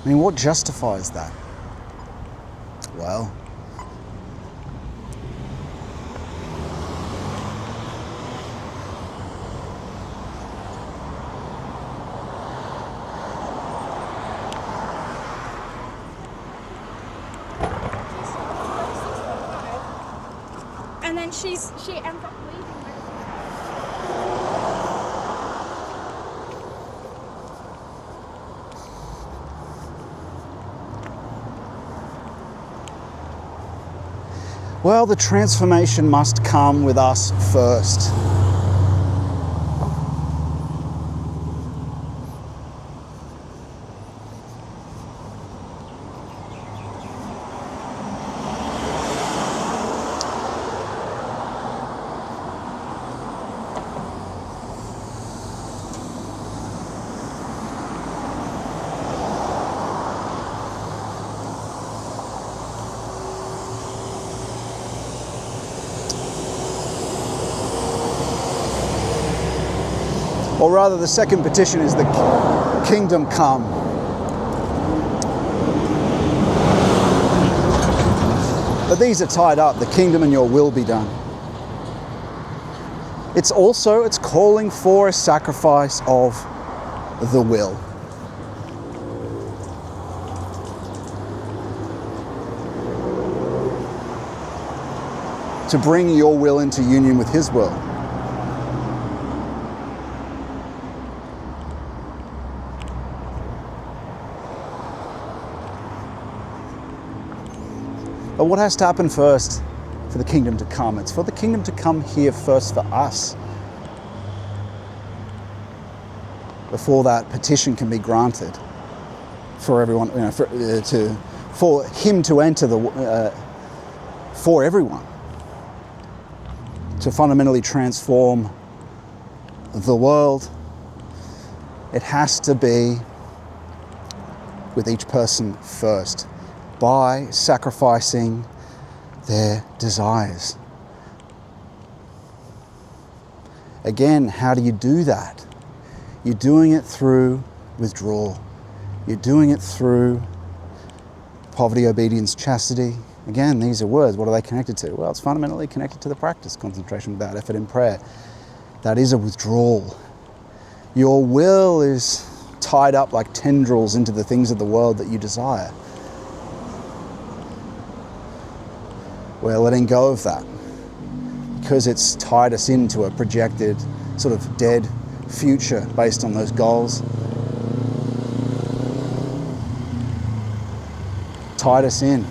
I mean, what justifies that? Well, and then she ends up leaving. well, the transformation must come with us first. Or rather, the second petition is the kingdom come. But these are tied up, the kingdom and your will be done. It's calling for a sacrifice of the will. To bring your will into union with his will. But what has to happen first for the kingdom to come? It's for the kingdom to come here first for us. Before that petition can be granted for everyone, for him to enter for everyone, to fundamentally transform the world. It has to be with each person first, by sacrificing their desires. Again, how do you do that? You're doing it through withdrawal. You're doing it through poverty, obedience, chastity. Again, these are words. What are they connected to? Well, it's fundamentally connected to the practice, concentration without effort in prayer. That is a withdrawal. Your will is tied up like tendrils into the things of the world that you desire. We're letting go of that because it's tied us into a projected sort of dead future based on those goals. Tied us in.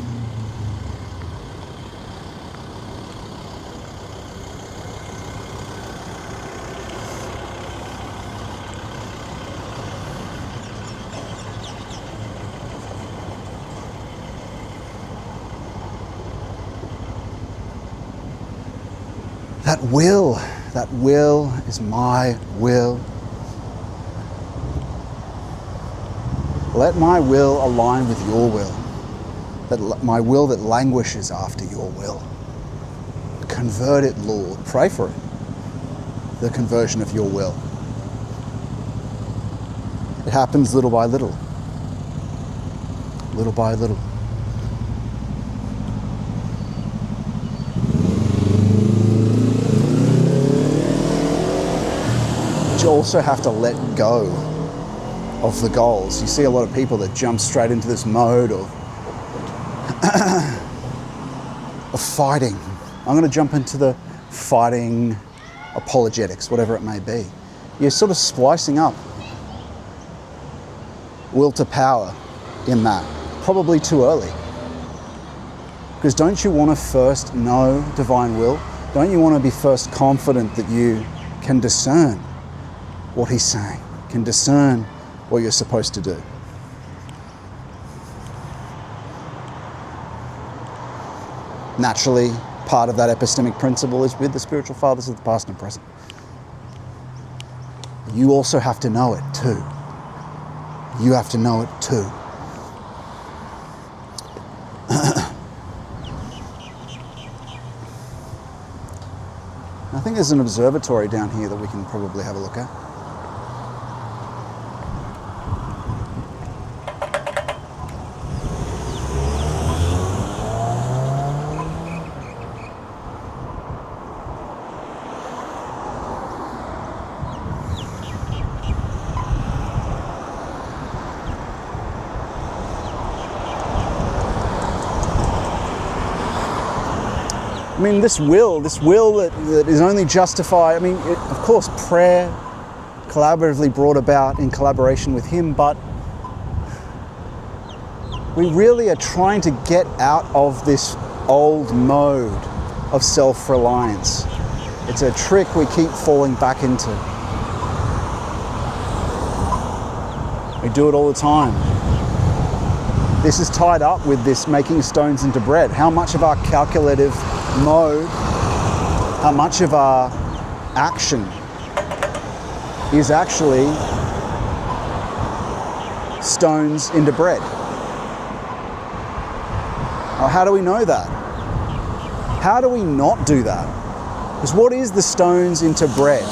That will is my will. Let my will align with your will. My will that languishes after your will. Convert it, Lord. Pray for it. The conversion of your will. It happens little by little. Little by little. You also have to let go of the goals. You see a lot of people that jump straight into this mode of fighting. I'm going to jump into the fighting apologetics, whatever it may be. You're sort of splicing up will to power in that. Probably too early. Because don't you want to first know divine will? Don't you want to be first confident that you can discern what he's saying, can discern what you're supposed to do? Naturally, part of that epistemic principle is with the spiritual fathers of the past and present. You also have to know it too. You have to know it too. I think there's an observatory down here that we can probably have a look at. I mean, this will that is only justified, of course, prayer, collaboratively brought about in collaboration with him, but we really are trying to get out of this old mode of self-reliance. It's a trick we keep falling back into. We do it all the time. This is tied up with this making stones into bread. How much of our calculative mode, how much of our action is actually stones into bread? Well, how do we know that? How do we not do that? Because what is the stones into bread?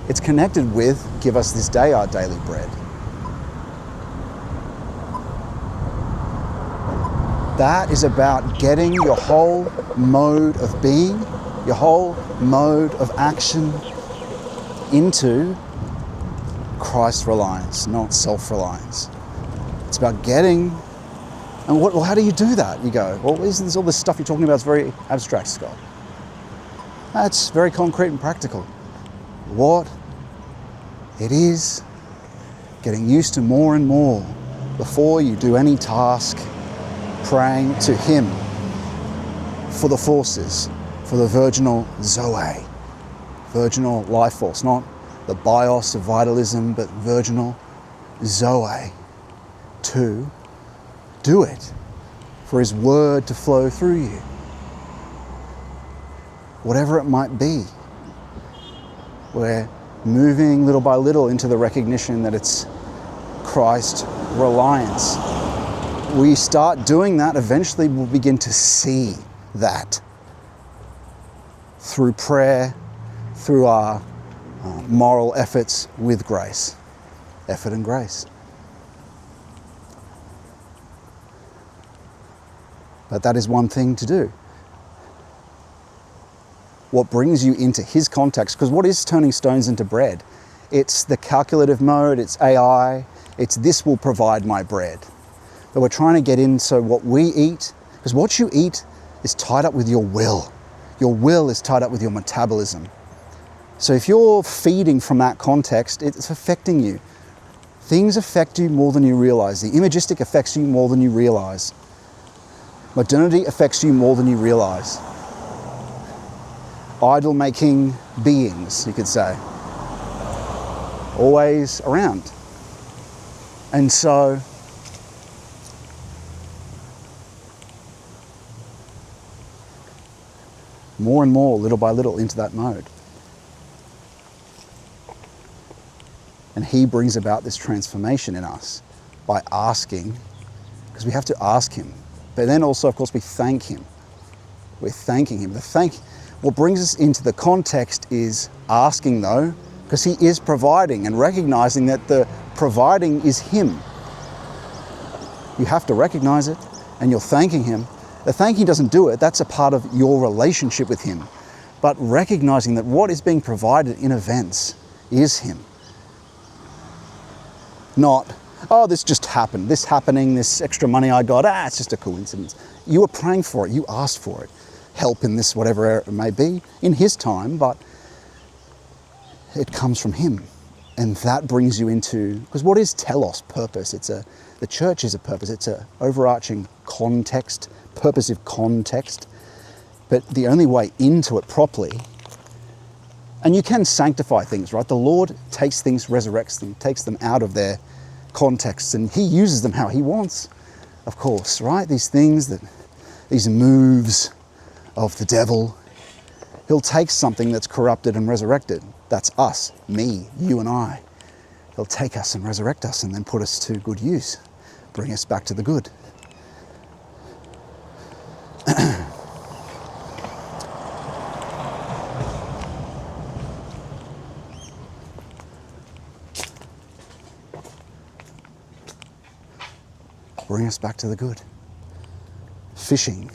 It's connected with, give us this day our daily bread. That is about getting your whole mode of being, your whole mode of action into Christ reliance, not self-reliance. It's about getting, and well, how do you do that? You go, well, isn't this all this stuff you're talking about is very abstract, Scott? That's very concrete and practical. What it is, getting used to more and more before you do any task, praying to Him for the forces, for the virginal Zoe, virginal life force, not the bios of vitalism, but virginal Zoe, to do it, for His word to flow through you. Whatever it might be, we're moving little by little into the recognition that it's Christ reliance. We start doing that, eventually we'll begin to see that through prayer, through our moral efforts with grace. Effort and grace. But that is one thing to do. What brings you into His context, because what is turning stones into bread? It's the calculative mode, it's AI, it's this will provide my bread. But we're trying to get in so what we eat, because what you eat is tied up with your will. Your will is tied up with your metabolism. So if you're feeding from that context, it's affecting you. Things affect you more than you realize. The imagistic affects you more than you realize. Modernity affects you more than you realize. Idol-making beings, you could say. Always around. And so, more and more, little by little, into that mode. And He brings about this transformation in us by asking, because we have to ask Him. But then also, of course, we thank Him. We're thanking Him. What brings us into the context is asking, though, because He is providing, and recognizing that the providing is Him. You have to recognize it, and you're thanking Him. The thanking doesn't do it. That's a part of your relationship with Him. But recognizing that what is being provided in events is Him. Not, oh, this just happened. This happening, this extra money I got, it's just a coincidence. You were praying for it. You asked for it. Help in this, whatever it may be, in His time, but it comes from Him. And that brings you into, because what is telos, purpose? The church is a purpose. It's an overarching context, purposive context. But the only way into it properly, and you can sanctify things, right? The Lord takes things, resurrects them, takes them out of their contexts, and He uses them how He wants, of course, right? These things, these moves of the devil, He'll take something that's corrupted and resurrected. That's us, me, you and I. He'll take us and resurrect us and then put us to good use, bring us back to the good. Bring us back to the good. Fishing.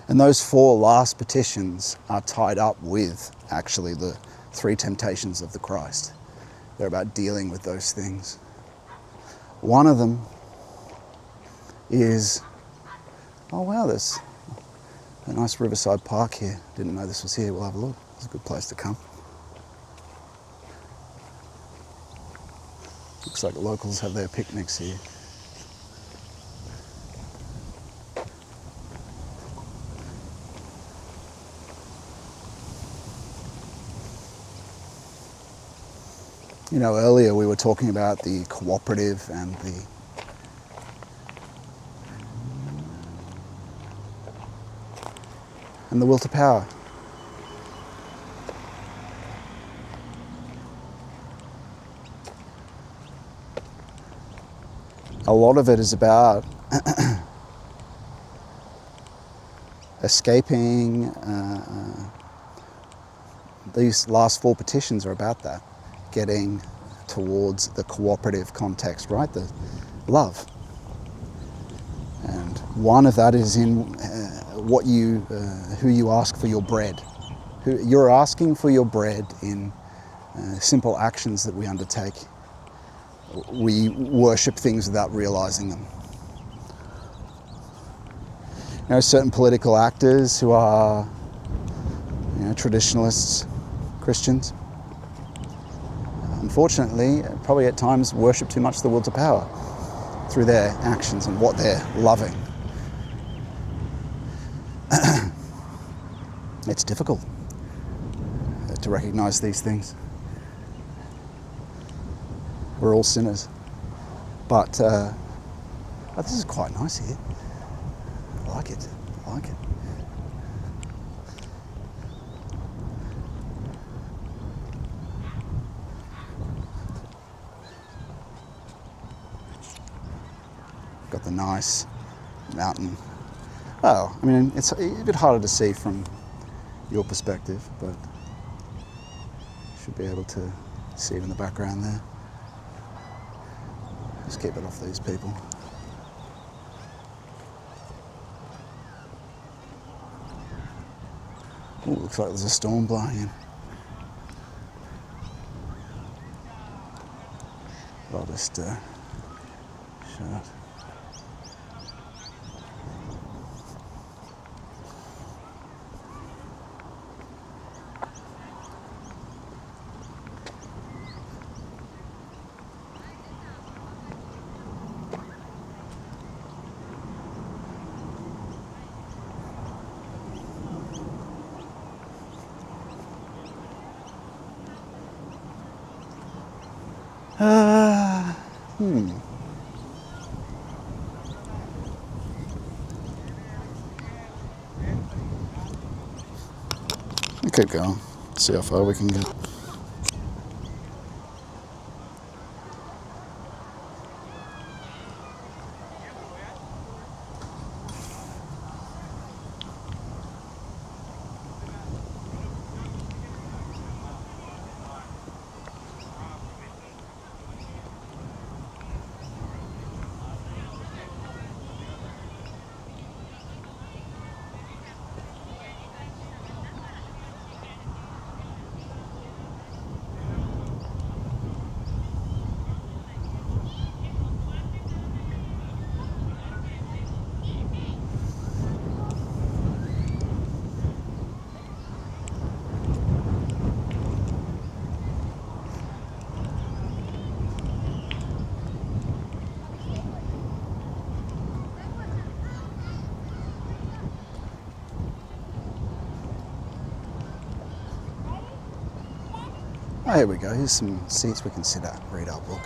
And those 4 last petitions are tied up with, actually, the 3 temptations of the Christ. They're about dealing with those things. One of them is, oh wow, there's a nice riverside park here. Didn't know this was here. We'll have a look. It's a good place to come. Looks like the locals have their picnics here. You know, earlier we were talking about the cooperative and the will to power. A lot of it is about escaping. These last 4 petitions are about that. Getting towards the cooperative context, right? The love. And one of that is in who you ask for your bread. You're asking for your bread in simple actions that we undertake. We worship things without realizing them. You know, certain political actors who are, you know, traditionalists, Christians, unfortunately, probably at times worship too much the will to power through their actions and what they're loving. It's difficult to recognize these things. We're all sinners. But oh, this is quite nice here. I like it. I like it. Got the nice mountain. Oh, I mean, it's a bit harder to see from your perspective, but you should be able to see it in the background there. Just keep it off these people. Ooh, looks like there's a storm blowing in. I'll just shut it. Keep going, see how far we can get. Oh, here we go. Here's some seats we can sit at and read our book.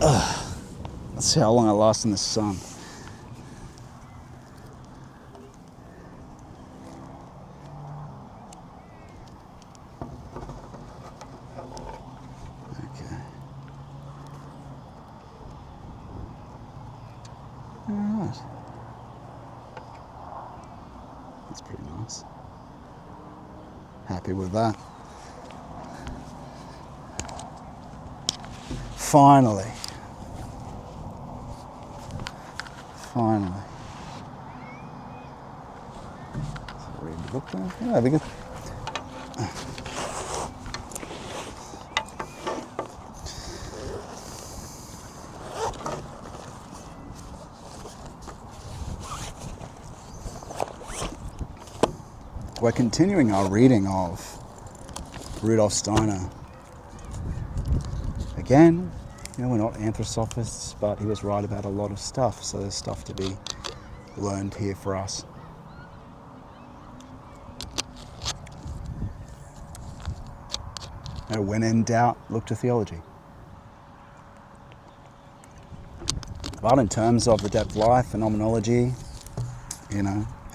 Let's see how long I last in the sun. Okay. All right. That's pretty nice. Happy with that. Finally. Read the book there. Yeah, that'd be good. We're continuing our reading of Rudolf Steiner. Again, we're not anthroposophists, but he was right about a lot of stuff, so there's stuff to be learned here for us. When in doubt, look to theology. But in terms of the depth life, phenomenology,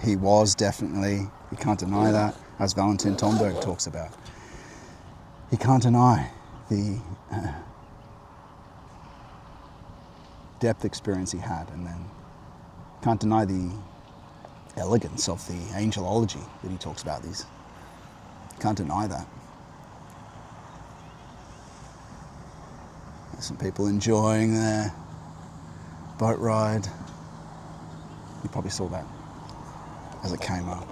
he was definitely, you can't deny that, as Valentin Tomberg talks about. You can't deny the depth experience he had, and then can't deny the elegance of the angelology that he talks about. Can't deny that. There's some people enjoying their boat ride. You probably saw that as it came up.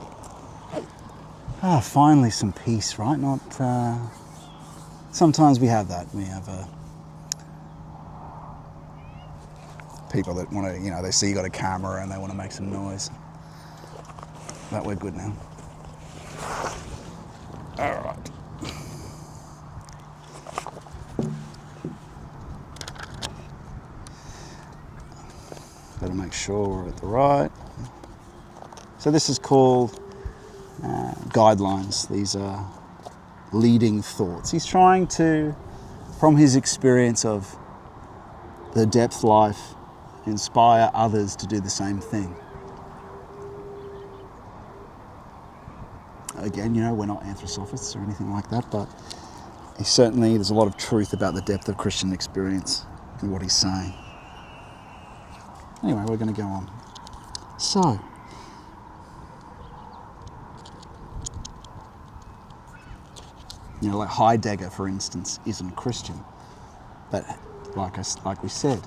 Finally some peace, right? Not. Sometimes we have that. We have people that want to, they see you got a camera and they want to make some noise. But we're good now. All right. Better make sure we're at the right. So this is called guidelines. These are leading thoughts. He's trying to, from his experience of the depth life, inspire others to do the same thing. Again, we're not anthroposophists or anything like that, but there's a lot of truth about the depth of Christian experience in what he's saying. Anyway, we're going to go on. So, like Heidegger, for instance, isn't Christian, but like we said,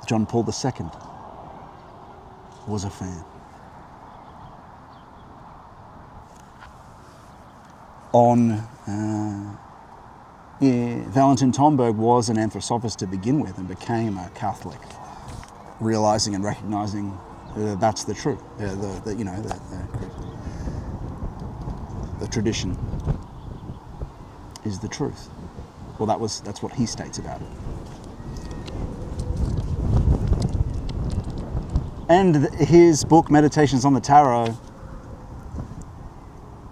John Paul II was a fan. Valentin Tomberg was an anthroposophist to begin with and became a Catholic, realizing and recognizing that's the truth. The tradition is the truth. Well, that's what he states about it. And his book, Meditations on the Tarot,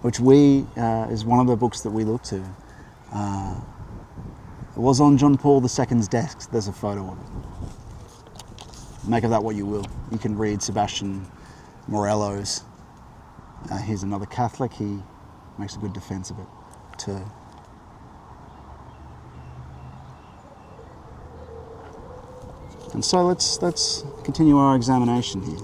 which is one of the books that we look to, was on John Paul II's desk. There's a photo of it. Make of that what you will. You can read Sebastian Morello's. He's another Catholic. He makes a good defense of it too. And so let's continue our examination here.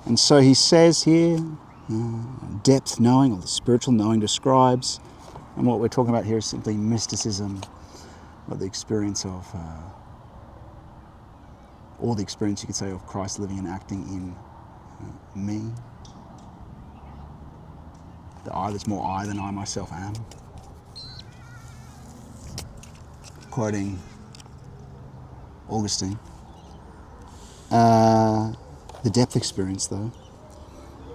And so he says here, depth knowing, or the spiritual knowing, describes, and what we're talking about here is simply mysticism, or the experience of, or the experience you could say of Christ living and acting in me. There's more I than I myself am. Quoting Augustine. The depth experience, though,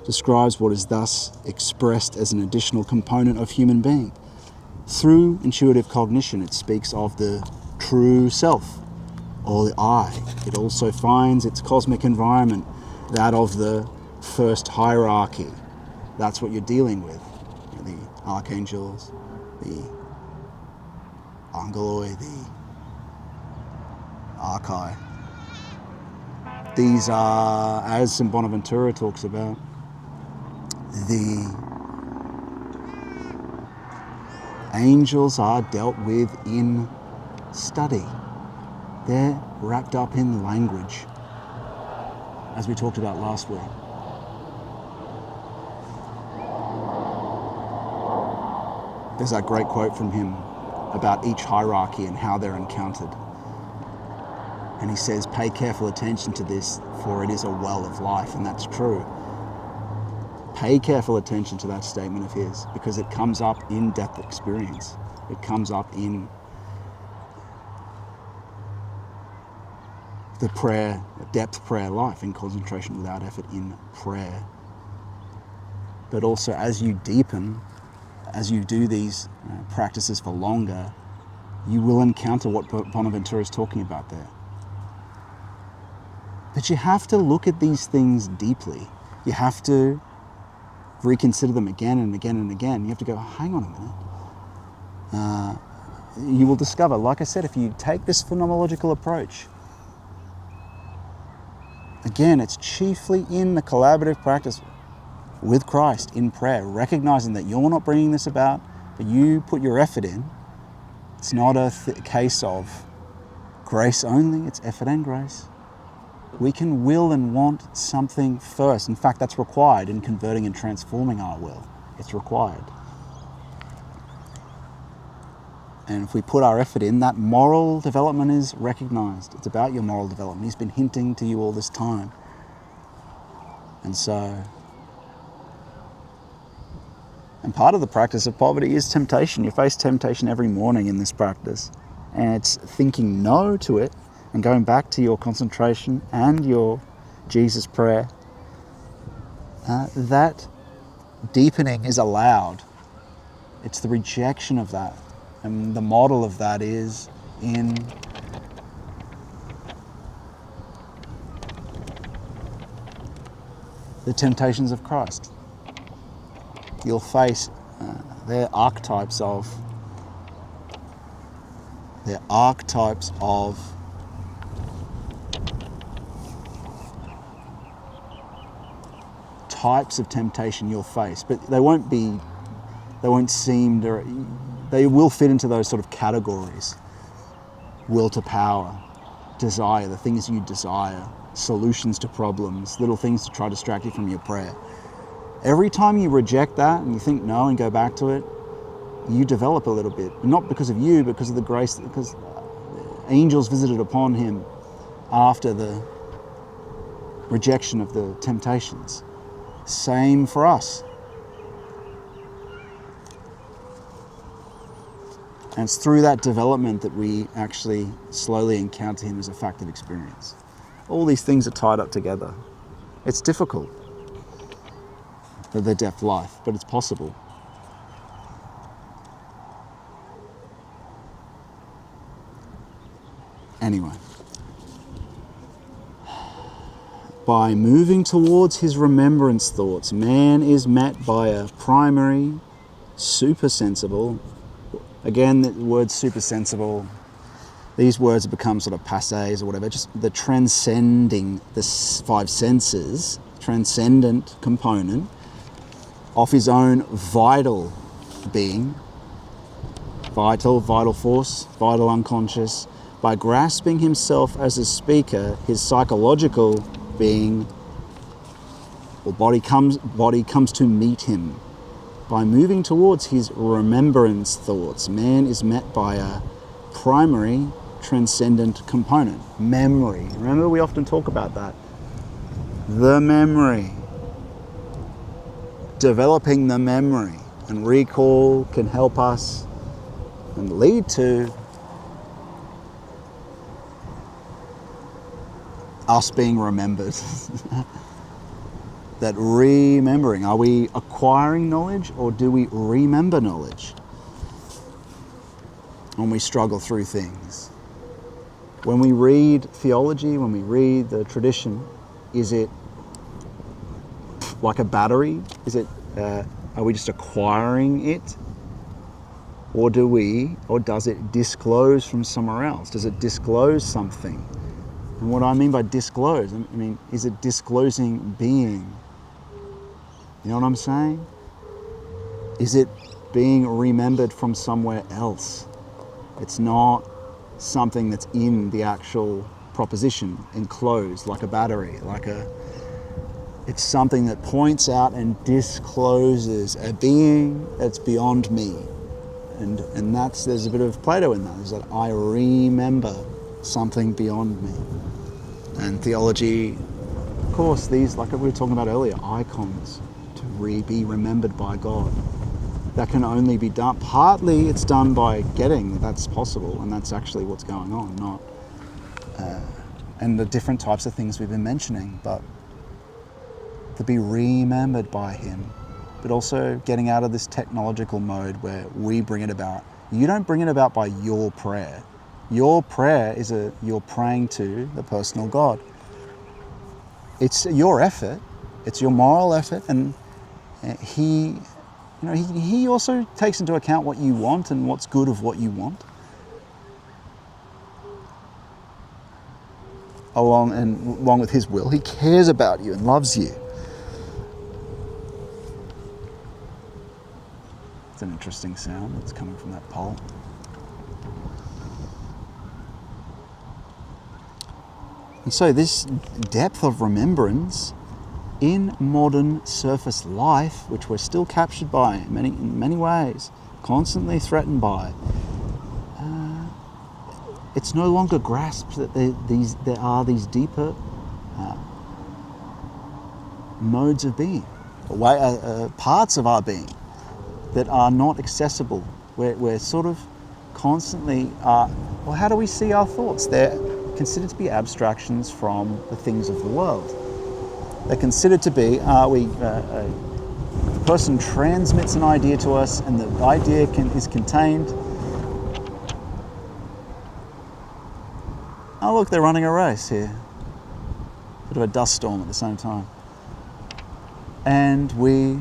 describes what is thus expressed as an additional component of human being. Through intuitive cognition, it speaks of the true self, or the I. It also finds its cosmic environment, that of the first hierarchy. That's what you're dealing with. The archangels, the angeloi, the archai. These are, as St. Bonaventura talks about, the angels are dealt with in study. They're wrapped up in language, as we talked about last week. There's that great quote from him about each hierarchy and how they're encountered. And he says, pay careful attention to this, for it is a well of life, and that's true. Pay careful attention to that statement of his, because it comes up in depth experience. It comes up in the prayer, depth prayer life, in concentration without effort in prayer. But also as you deepen, as you do these practices for longer, you will encounter what Bonaventura is talking about there. But you have to look at these things deeply. You have to reconsider them again and again and again. You have to go, hang on a minute. You will discover, like I said, if you take this phenomenological approach, again, it's chiefly in the collaborative practice with Christ in prayer, recognizing that you're not bringing this about, but you put your effort in. It's not a case of grace only, it's effort and grace. We can will and want something first. In fact, that's required in converting and transforming our will. It's required. And if we put our effort in, that moral development is recognized. It's about your moral development. He's been hinting to you all this time. And part of the practice of poverty is temptation. You face temptation every morning in this practice. And it's thinking no to it and going back to your concentration and your Jesus prayer. That deepening is allowed. It's the rejection of that. And the model of that is in the temptations of Christ. You'll face they're archetypes of types of temptation you'll face, but they will fit into those sort of categories. Will to power, desire, the things you desire, solutions to problems, little things to try to distract you from your prayer. Every time you reject that and you think no and go back to it, you develop a little bit. Not because of you, but because of the grace, because angels visited upon him after the rejection of the temptations. Same for us. And it's through that development that we actually slowly encounter him as a fact of experience. All these things are tied up together. It's difficult, the depth life, but it's possible. Anyway. By moving towards his remembrance thoughts, man is met by a primary, supersensible. Again, the word supersensible, these words have become sort of passés or whatever, just the transcending the five senses, transcendent component of his own vital being, vital force, vital unconscious, by grasping himself as a speaker, his psychological being or body comes to meet him. By moving towards his remembrance thoughts, man is met by a primary transcendent component, memory. Remember, we often talk about that. The memory. Developing the memory and recall can help us and lead to us being remembered. That remembering, are we acquiring knowledge or do we remember knowledge when we struggle through things? When we read theology, when we read the tradition, is it like a battery? Is it, are we just acquiring it? Or does it disclose from somewhere else? Does it disclose something? And what I mean by disclose, I mean, is it disclosing being? You know what I'm saying? Is it being remembered from somewhere else? It's not something that's in the actual proposition, enclosed, like a battery, it's something that points out and discloses a being that's beyond me. And there's a bit of Plato in that, is that I remember something beyond me. And theology, of course, these, like we were talking about earlier, icons to be remembered by God. That can only be done, partly it's done by getting that's possible, and that's actually what's going on, not, and the different types of things we've been mentioning, but to be remembered by Him, but also getting out of this technological mode where we bring it about. You don't bring it about by your prayer. Your prayer is you're praying to the personal God. It's your effort, it's your moral effort, and He also takes into account what you want and what's good of what you want. Along with His will, He cares about you and loves you. It's an interesting sound that's coming from that pole. And so this depth of remembrance in modern surface life, which we're still captured by in many ways, constantly threatened by, it's no longer grasped that there are these deeper modes of being, parts of our being that are not accessible. We're sort of constantly, how do we see our thoughts? They're considered to be abstractions from the things of the world. They're considered to be, a person transmits an idea to us and the idea is contained. Oh look, they're running a race here. Bit of a dust storm at the same time. And that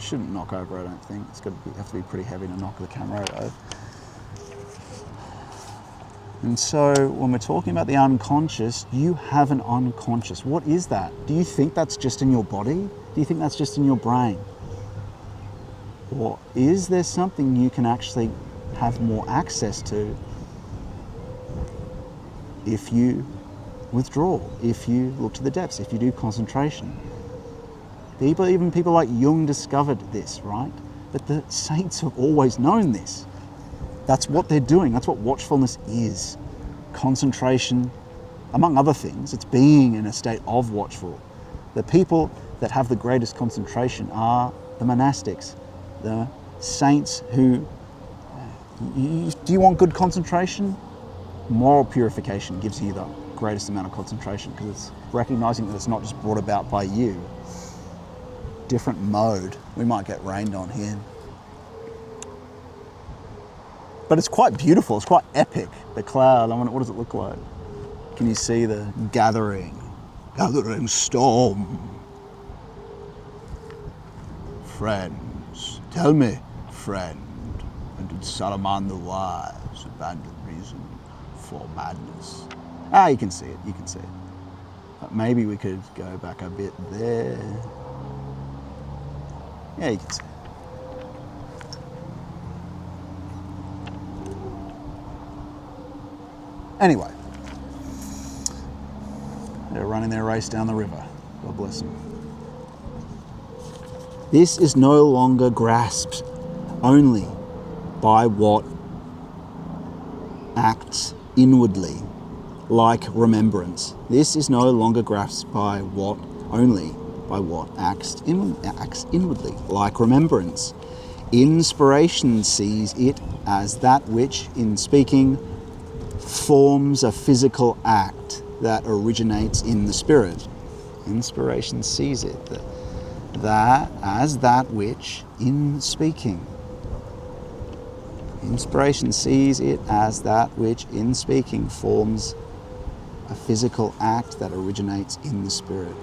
shouldn't knock over, I don't think. It's have to be pretty heavy to knock the camera over. And so when we're talking about the unconscious, you have an unconscious. What is that? Do you think that's just in your body? Do you think that's just in your brain? Or is there something you can actually have more access to if you withdraw, if you look to the depths, if you do concentration? Even people like Jung discovered this, right? But the saints have always known this. That's what they're doing. That's what watchfulness is. Concentration, among other things, it's being in a state of watchful. The people that have the greatest concentration are the monastics, the saints who... do you want good concentration? Moral purification gives you the greatest amount of concentration, because it's recognizing that it's not just brought about by you. Different mode. We might get rained on here. But it's quite beautiful, it's quite epic, the cloud. What does it look like? Can you see the gathering storm? Friends, tell me, friend, and did Solomon the wise abandon reason for madness? You can see it, But maybe we could go back a bit there. Yeah, you can see it. Anyway, they're running their race down the river. God bless them. This is no longer grasped only by what acts inwardly, like remembrance. This is no longer grasped by what acts inwardly, like remembrance. Inspiration sees it as that which, in speaking forms a physical act that originates in the spirit. Inspiration sees it that as that which in speaking. Inspiration sees it as that which in speaking forms a physical act that originates in the spirit.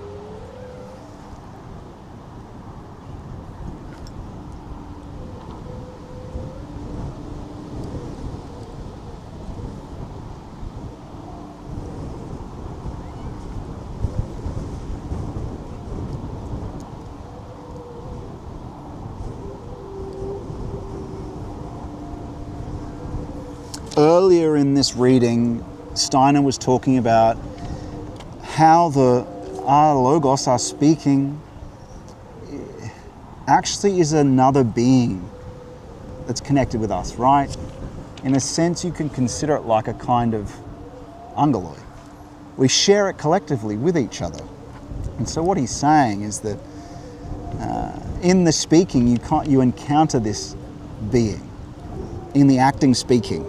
Earlier in this reading, Steiner was talking about how our logos, our speaking, actually is another being that's connected with us, right? In a sense, you can consider it like a kind of angeloi. We share it collectively with each other. And so what he's saying is that in the speaking, you encounter this being. In the acting speaking,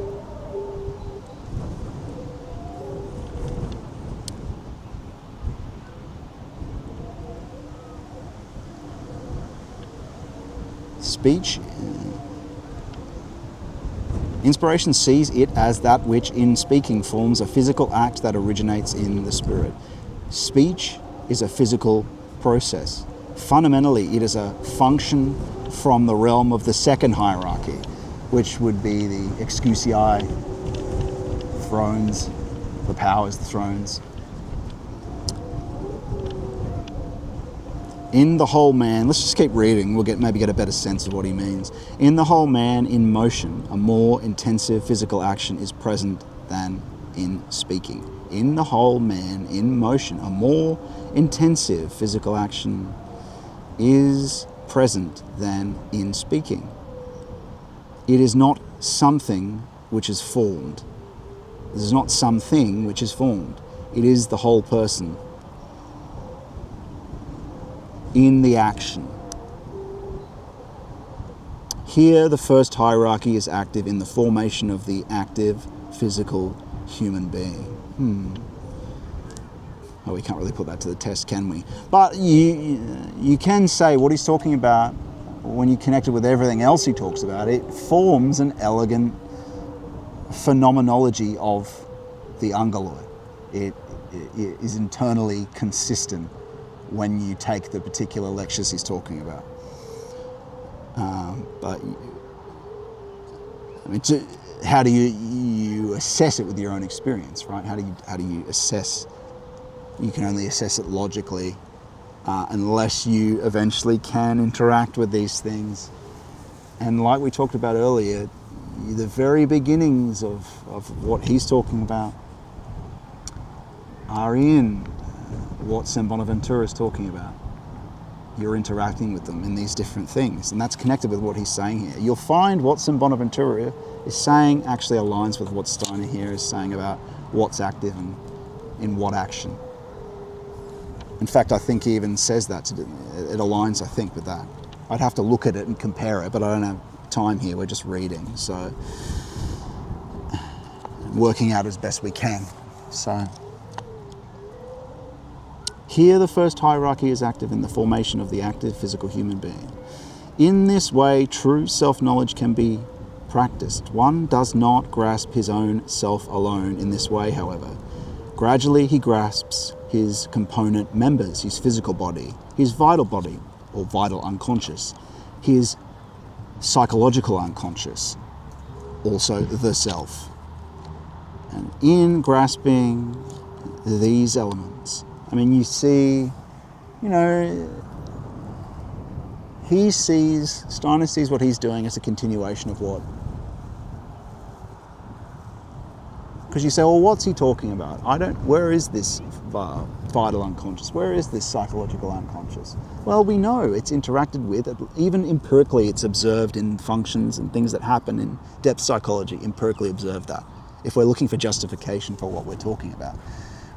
speech, inspiration sees it as that which in speaking forms a physical act that originates in the spirit. Speech is a physical process. Fundamentally, it is a function from the realm of the second hierarchy, which would be the exousiai, thrones, the powers, the thrones. In the whole man, let's just keep reading, we'll maybe get a better sense of what he means. In the whole man, in motion, a more intensive physical action is present than in speaking. In the whole man, in motion, a more intensive physical action is present than in speaking. It is not something which is formed. It is not something which is formed. It is the whole person in the action. Here, the first hierarchy is active in the formation of the active, physical human being. Oh, we can't really put that to the test, can we? But you can say what he's talking about when you connect it with everything else he talks about. It forms an elegant phenomenology of the angeloi. It is internally consistent when you take the particular lectures he's talking about. But I mean, how do you assess it with your own experience, right? How do you assess? You can only assess it logically unless you eventually can interact with these things. And like we talked about earlier, the very beginnings of what he's talking about are in what St. Bonaventura is talking about. You're interacting with them in these different things, and that's connected with what he's saying here. You'll find what St. Bonaventura is saying actually aligns with what Steiner here is saying about what's active and in what action. In fact, I think he even says that. It aligns, I think, with that. I'd have to look at it and compare it, but I don't have time here. We're just reading, so working out as best we can. So here, the first hierarchy is active in the formation of the active physical human being. In this way, true self-knowledge can be practiced. One does not grasp his own self alone in this way, however. Gradually, he grasps his component members, his physical body, his vital body, or vital unconscious, his psychological unconscious, also the self. And in grasping these elements, I mean, you see, Steiner sees what he's doing as a continuation of what? Because you say, well, what's he talking about? Where is this vital unconscious? Where is this psychological unconscious? Well, we know it's interacted with, even empirically, it's observed in functions and things that happen in depth psychology, empirically observed that. If we're looking for justification for what we're talking about.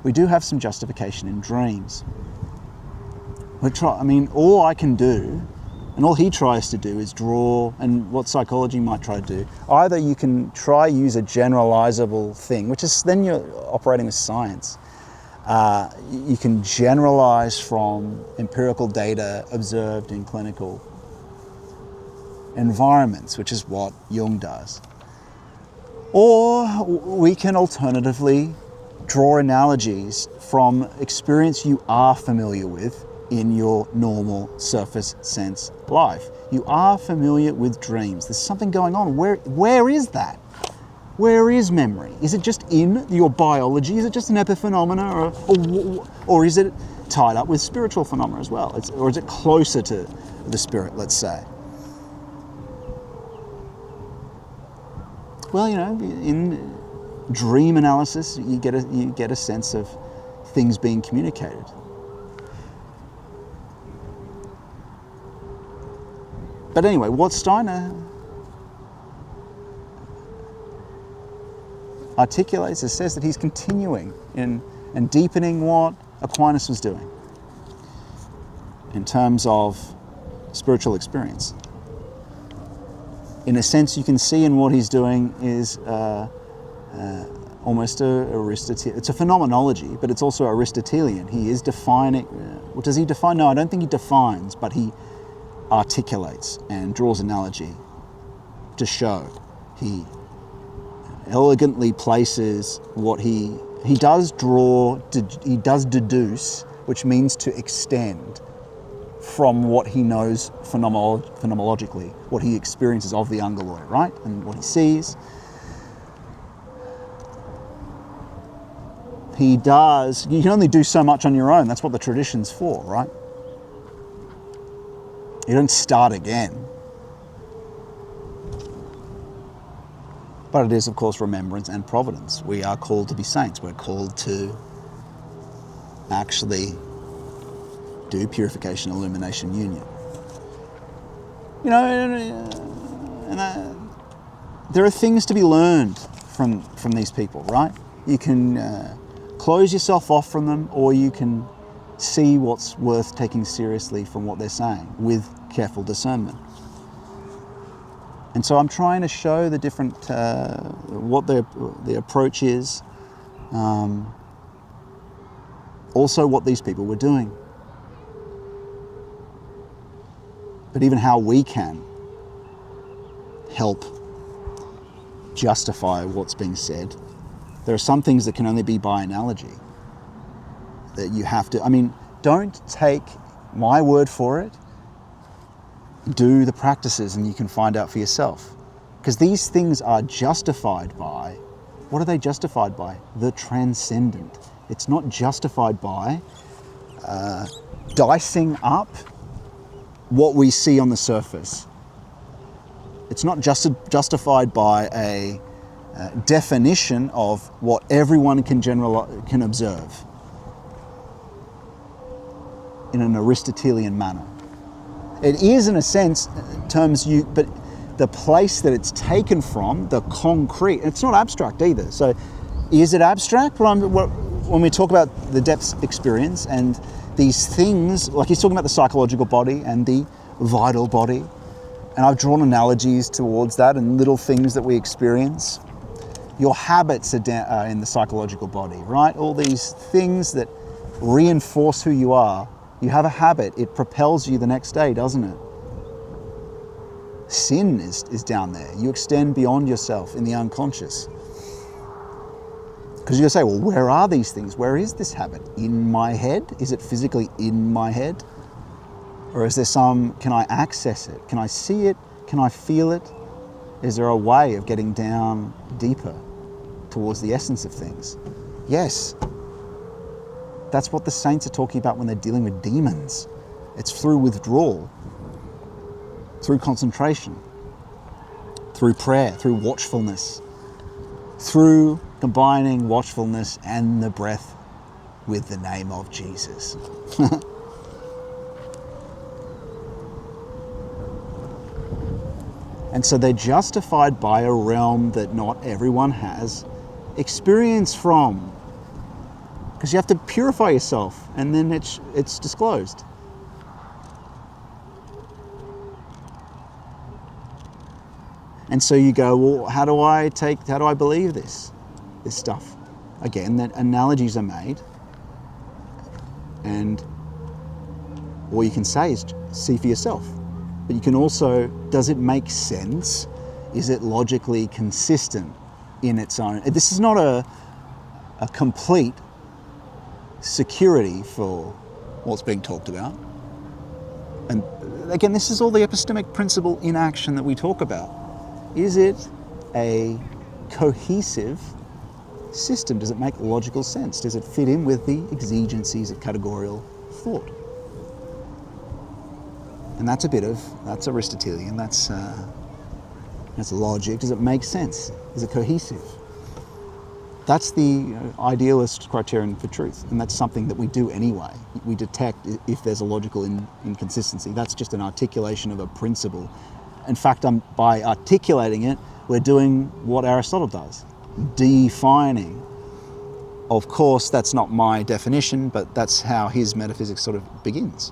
We do have some justification in dreams. All I can do And all he tries to do is draw, and what psychology might try to do, either you can use a generalizable thing, which is then you're operating with science. You can generalize from empirical data observed in clinical environments, which is what Jung does. Or we can alternatively draw analogies from experience you are familiar with in your normal surface sense life. You are familiar with dreams. There's something going on. Where is that? Where is memory? Is it just in your biology? Is it just an epiphenomena, or is it tied up with spiritual phenomena as well? Or is it closer to the spirit, let's say? Well, in dream analysis, you get a sense of things being communicated. But anyway, what Steiner articulates is says that he's continuing and deepening what Aquinas was doing in terms of spiritual experience. In a sense, you can see in what he's doing is almost it's a phenomenology, but it's also Aristotelian. He is defining. What does he define? No, I don't think he defines, but he articulates and draws analogy to show. He elegantly places what he does draw, he does deduce, which means to extend from what he knows phenomenologically, what he experiences of the Ungalloy, right? And what he sees. You can only do so much on your own. That's what the tradition's for, right? You don't start again. But it is, of course, remembrance and providence. We are called to be saints. We're called to actually do purification, illumination, union. There are things to be learned from these people, right? You can close yourself off from them, or you can see what's worth taking seriously from what they're saying with careful discernment. And so I'm trying to show the different, what the approach is, also what these people were doing, but even how we can help justify what's being said. There are some things that can only be by analogy, that you have to, don't take my word for it. Do the practices and you can find out for yourself. Because these things are justified by, what are they justified by? The transcendent. It's not justified by dicing up what we see on the surface. It's not justified by a definition of what everyone can observe in an Aristotelian manner. It is, in a sense, but the place that it's taken from, the concrete, it's not abstract either. So is it abstract? When we talk about the depths experience and these things, like he's talking about the psychological body and the vital body, and I've drawn analogies towards that and little things that we experience. Your habits are in the psychological body, right? All these things that reinforce who you are. You have a habit, it propels you the next day, doesn't it? Sin is down there. You extend beyond yourself in the unconscious. Because you're going to say, well, where are these things? Where is this habit? In my head? Is it physically in my head? Or is there can I access it? Can I see it? Can I feel it? Is there a way of getting down deeper towards the essence of things? Yes. That's what the saints are talking about when they're dealing with demons. It's through withdrawal, through concentration, through prayer, through watchfulness, through combining watchfulness and the breath with the name of Jesus. And so they're justified by a realm that not everyone has experience from. Because you have to purify yourself, and then it's disclosed. And so you go, well, how do I believe this stuff? Again, that analogies are made, and all you can say is see for yourself. But you can also, does it make sense? Is it logically consistent in its own? This is not a complete security for what's being talked about. And again, this is all the epistemic principle in action that we talk about. Is it a cohesive system? Does it make logical sense? Does it fit in with the exigencies of categorical thought? And that's Aristotelian, that's logic. Does it make sense? Is it cohesive? That's the idealist criterion for truth, and that's something that we do anyway. We detect if there's a logical inconsistency. That's just an articulation of a principle. In fact, by articulating it, we're doing what Aristotle does, defining. Of course, that's not my definition, but that's how his metaphysics sort of begins.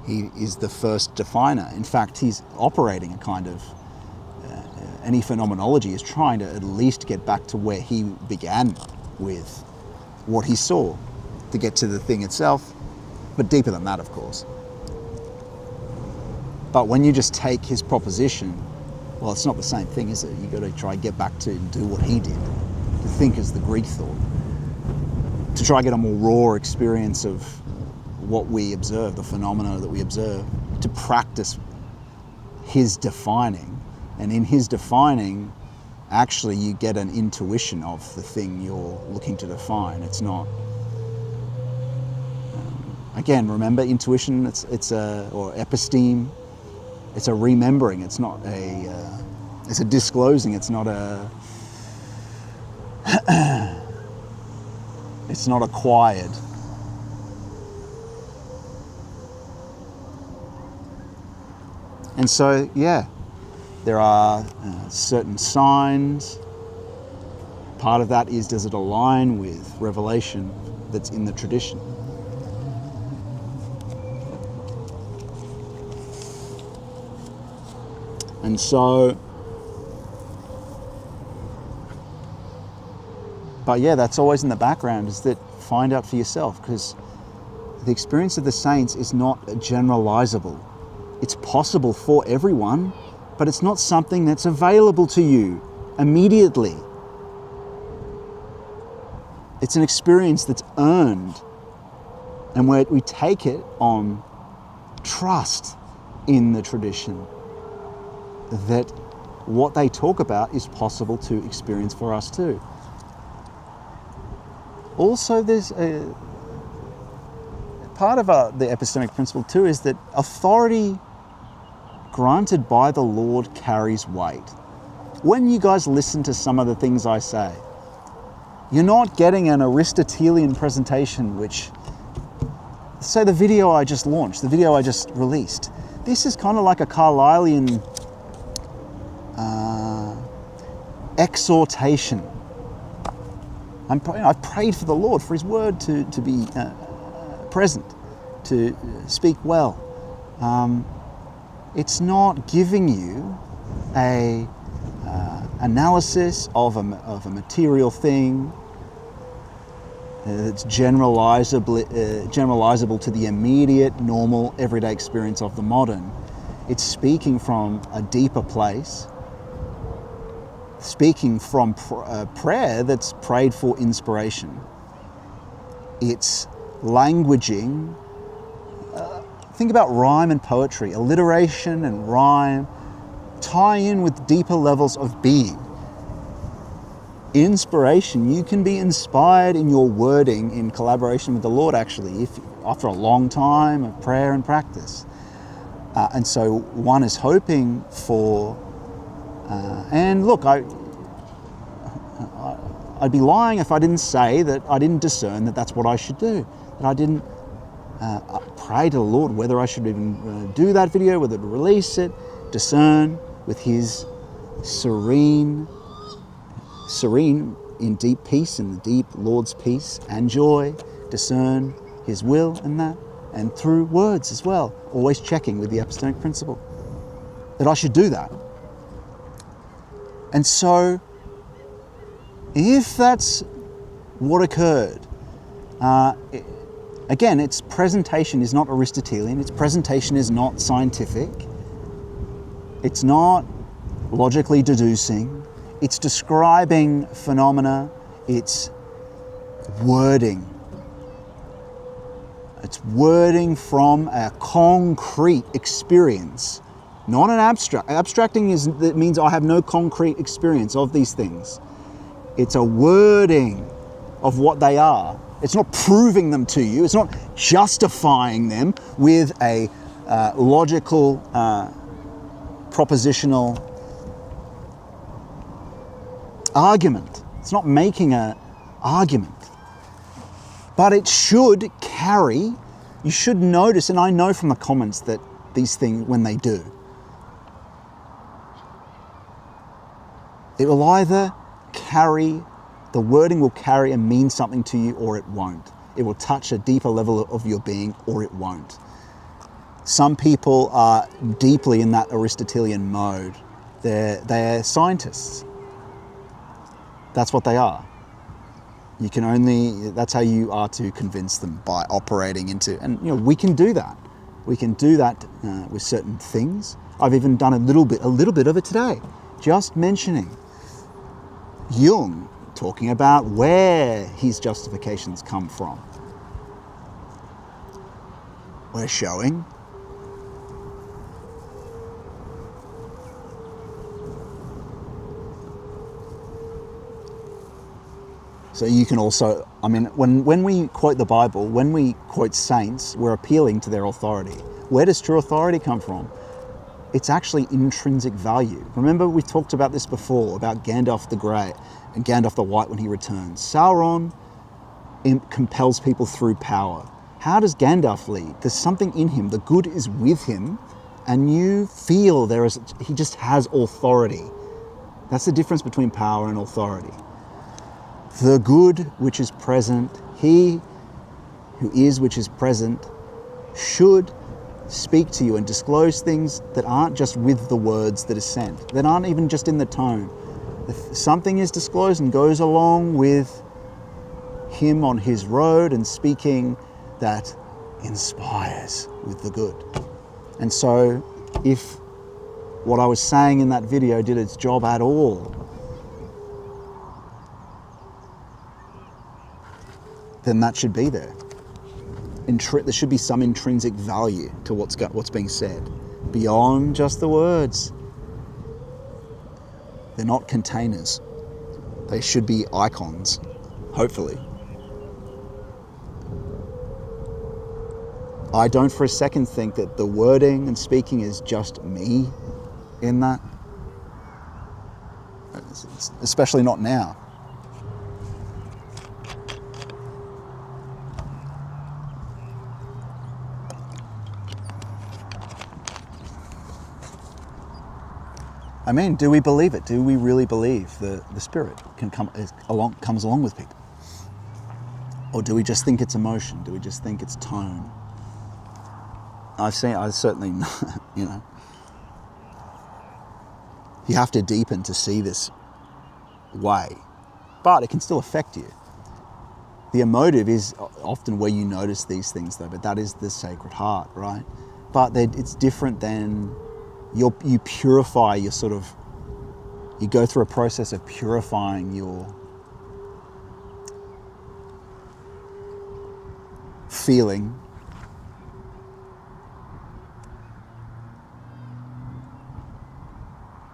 He is the first definer. In fact, he's operating a kind of, any phenomenology is trying to at least get back to where he began with what he saw to get to the thing itself, but deeper than that, of course. But when you just take his proposition, well, it's not the same thing, is it? You've got to try and get back to do what he did, to think as the Greek thought, to try and get a more raw experience of what we observe, the phenomena that we observe, to practice his defining. And in his defining, actually you get an intuition of the thing you're looking to define. It's not, again, remember intuition, or episteme, it's a remembering, it's not it's a disclosing, it's not it's not acquired. And so, yeah, there are certain signs. Part of that is, does it align with revelation that's in the tradition? And so, but yeah, that's always in the background, is that find out for yourself, because the experience of the saints is not generalizable. It's possible for everyone, but it's not something that's available to you immediately. It's an experience that's earned, and where we take it on trust in the tradition, that what they talk about is possible to experience for us too. Also, there's a part of the epistemic principle too, is that authority granted by the Lord carries weight. When you guys listen to some of the things I say, you're not getting an Aristotelian presentation, which, say the video I just launched, the video I just released, this is kind of like a Carlylean exhortation. I've prayed for the Lord, for his word to be present, to speak well. It's not giving you a analysis of a material thing that's generalizable to the immediate, normal, everyday experience of the modern. It's speaking from a deeper place, speaking from prayer that's prayed for inspiration. It's languaging. Think about rhyme and poetry. Alliteration and rhyme tie in with deeper levels of being. Inspiration, you can be inspired in your wording in collaboration with the Lord, actually, if after a long time of prayer and practice. And so one is hoping for, and look, I'd be lying if I didn't say that I didn't discern that that's what I should do, that I didn't pray to the Lord whether I should even do that video, whether to release it, discern with his serene in deep peace, in the deep Lord's peace and joy, discern his will in that, and through words as well, always checking with the epistemic principle that I should do that. And so, if that's what occurred, again, its presentation is not Aristotelian, its presentation is not scientific, it's not logically deducing, it's describing phenomena, it's wording. It's wording from a concrete experience, not an abstract. Abstracting that means I have no concrete experience of these things. It's a wording of what they are. It's not proving them to you. It's not justifying them with a logical, propositional argument. It's not making an argument. But it should carry, you should notice, and I know from the comments that these things, when they do, it will either carry, the wording will carry and mean something to you, or it won't. It will touch a deeper level of your being, or it won't. Some people are deeply in that Aristotelian mode. They're scientists. That's what they are. You can only, that's how you are to convince them, by operating into, and you know, we can do that. We can do that with certain things. I've even done a little bit of it today, just mentioning Jung, talking about where his justifications come from. We're showing so you can also, I mean, when we quote the Bible, when we quote saints, we're appealing to their authority. Where does true authority come from? It's actually intrinsic value. Remember, we talked about this before, about Gandalf the Grey and Gandalf the White when he returns. Sauron compels people through power. How does Gandalf lead? There's something in him. The good is with him, and you feel he just has authority. That's the difference between power and authority. The good which is present, he who is which is present, should speak to you and disclose things that aren't just with the words that are sent, that aren't even just in the tone. If something is disclosed and goes along with him on his road and speaking, that inspires with the good. And so if what I was saying in that video did its job at all, then that should be there. There should be some intrinsic value to what's being said, beyond just the words. They're not containers. They should be icons, hopefully. I don't for a second think that the wording and speaking is just me in that, especially not now. I mean, do we believe it? Do we really believe the spirit comes along with people? Or do we just think it's emotion? Do we just think it's tone? I certainly, you know, you have to deepen to see this way, but it can still affect you. The emotive is often where you notice these things though, but that is the sacred heart, right? But it's different than you purify your you go through a process of purifying your feeling.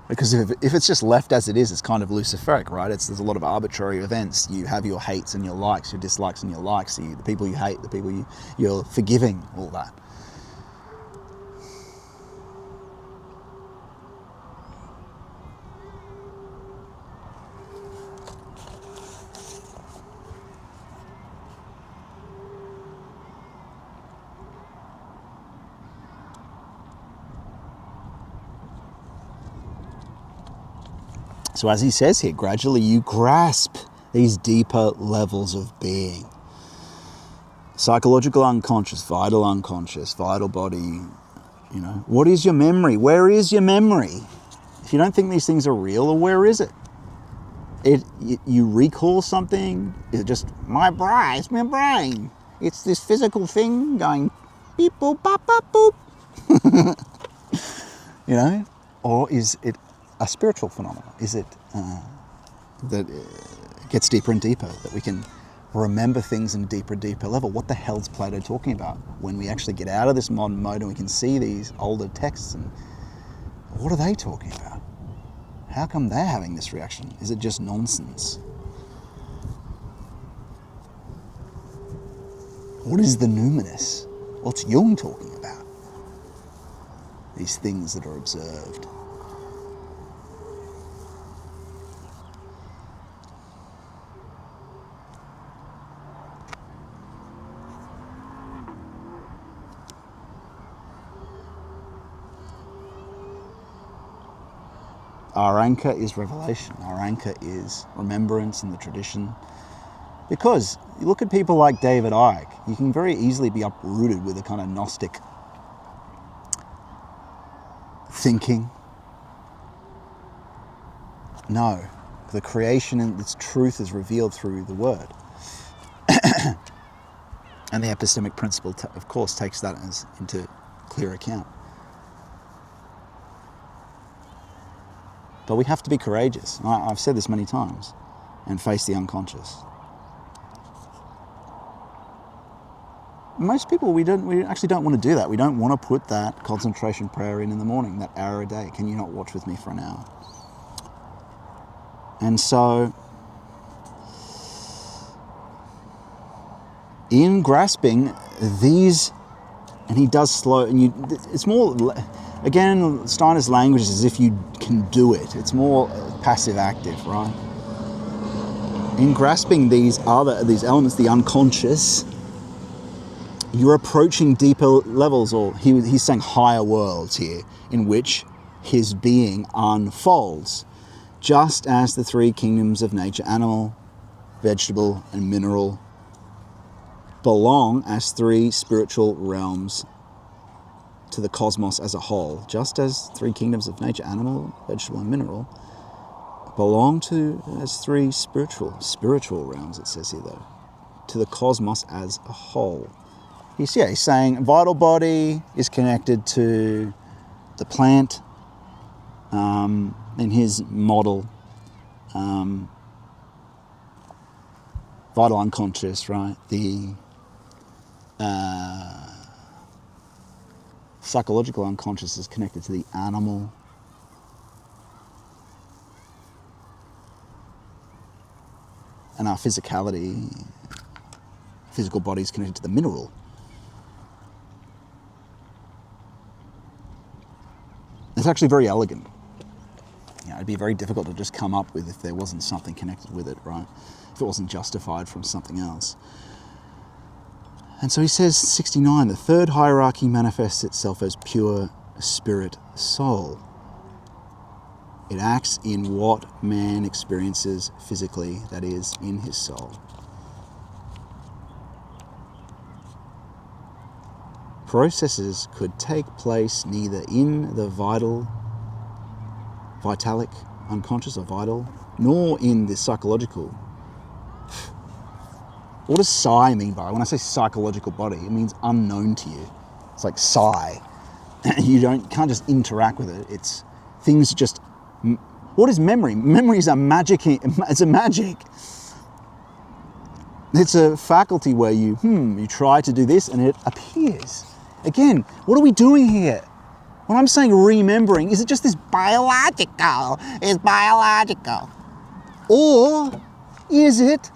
Because if it's just left as it is, it's kind of Luciferic, right? There's a lot of arbitrary events. You have your hates and your likes, your dislikes and your likes, the people you hate, the people you're forgiving, all that. So as he says here, gradually you grasp these deeper levels of being. Psychological unconscious, vital body, you know. What is your memory? Where is your memory? If you don't think these things are real, or where is it? You recall something? Is it just my brain? It's my brain. It's this physical thing going beep boop bop bop boop. You know, or is it a spiritual phenomenon? Is it that gets deeper and deeper, that we can remember things in a deeper and deeper level? What the hell's Plato talking about when we actually get out of this modern mode and we can see these older texts, and what are they talking about? How come they're having this reaction? Is it just nonsense? What is the numinous? What's Jung talking about? These things that are observed. Our anchor is revelation. Our anchor is remembrance and the tradition. Because you look at people like David Icke, you can very easily be uprooted with a kind of Gnostic thinking. No, the creation and its truth is revealed through the word. And the epistemic principle, of course, takes that into clear account. But we have to be courageous. I've said this many times, and face the unconscious. Most people, we actually don't want to do that. We don't want to put that concentration prayer in the morning, that hour a day. Can you not watch with me for an hour? And so, in grasping these, and he does slow, and it's more, again, Steiner's language is as if you can do it. It's more passive active, right? In grasping these elements, the unconscious, you're approaching deeper levels, or he's saying higher worlds here, in which his being unfolds. Just as the three kingdoms of nature, animal, vegetable, and mineral, belong as three spiritual realms to the cosmos as a whole, just as three kingdoms of nature, animal, vegetable, and mineral, belong to as three spiritual realms, it says here though, to the cosmos as a whole. He's saying vital body is connected to the plant, in his model, vital unconscious, right? The psychological unconscious is connected to the animal. And our physicality, physical body is connected to the mineral. It's actually very elegant. It'd be very difficult to just come up with if there wasn't something connected with it, right? If it wasn't justified from something else. And so he says, 69, the third hierarchy manifests itself as pure spirit soul. It acts in what man experiences physically, that is, in his soul. Processes could take place neither in the vitalic, unconscious or vital, nor in the psychological. What does psi mean by it? When I say psychological body, it means unknown to you. It's like psi. You can't just interact with it. It's things just. What is memory? Memory is a magic. It's a magic. It's a faculty where you try to do this and it appears. Again, what are we doing here? When I'm saying remembering, is it just this biological? It's biological. Or is it,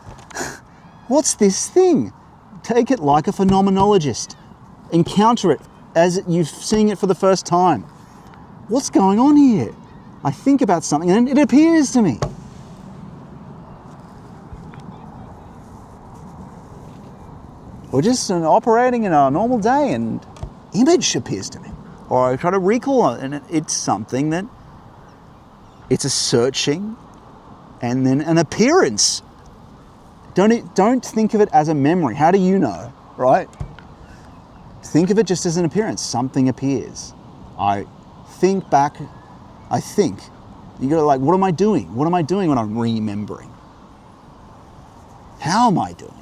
what's this thing? Take it like a phenomenologist. Encounter it as you're seeing it for the first time. What's going on here? I think about something and it appears to me. We're just operating in our normal day and image appears to me. Or I try to recall it and it's something that, it's a searching and then an appearance. Don't think of it as a memory. How do you know, right? Think of it just as an appearance. Something appears. I think You got to like, what am I doing? What am I doing when I'm remembering? How am I doing?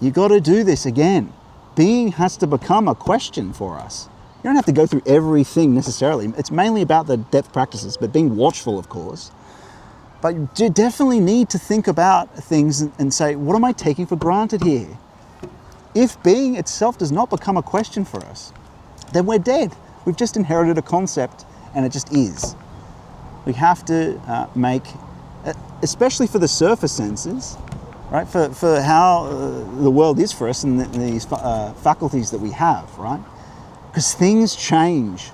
You got to do this again. Being has to become a question for us. You don't have to go through everything necessarily. It's mainly about the depth practices, but being watchful, of course. But you definitely need to think about things and say, what am I taking for granted here? If being itself does not become a question for us, then we're dead. We've just inherited a concept and it just is. We have to make, especially for the surface senses, right? For how the world is for us and these faculties that we have, right? Because things change.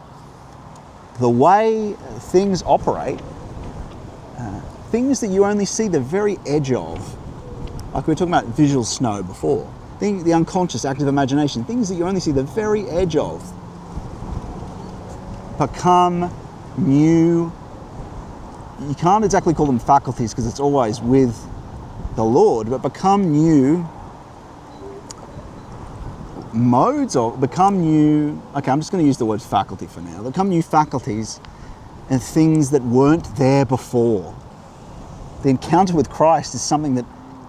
The way things operate, things that you only see the very edge of, like we were talking about visual snow before, the unconscious active imagination, things that you only see the very edge of, become new. You can't exactly call them faculties because it's always with the Lord, but become new modes or become new, okay, I'm just going to use the word faculty for now, become new faculties and things that weren't there before. The encounter with Christ is something that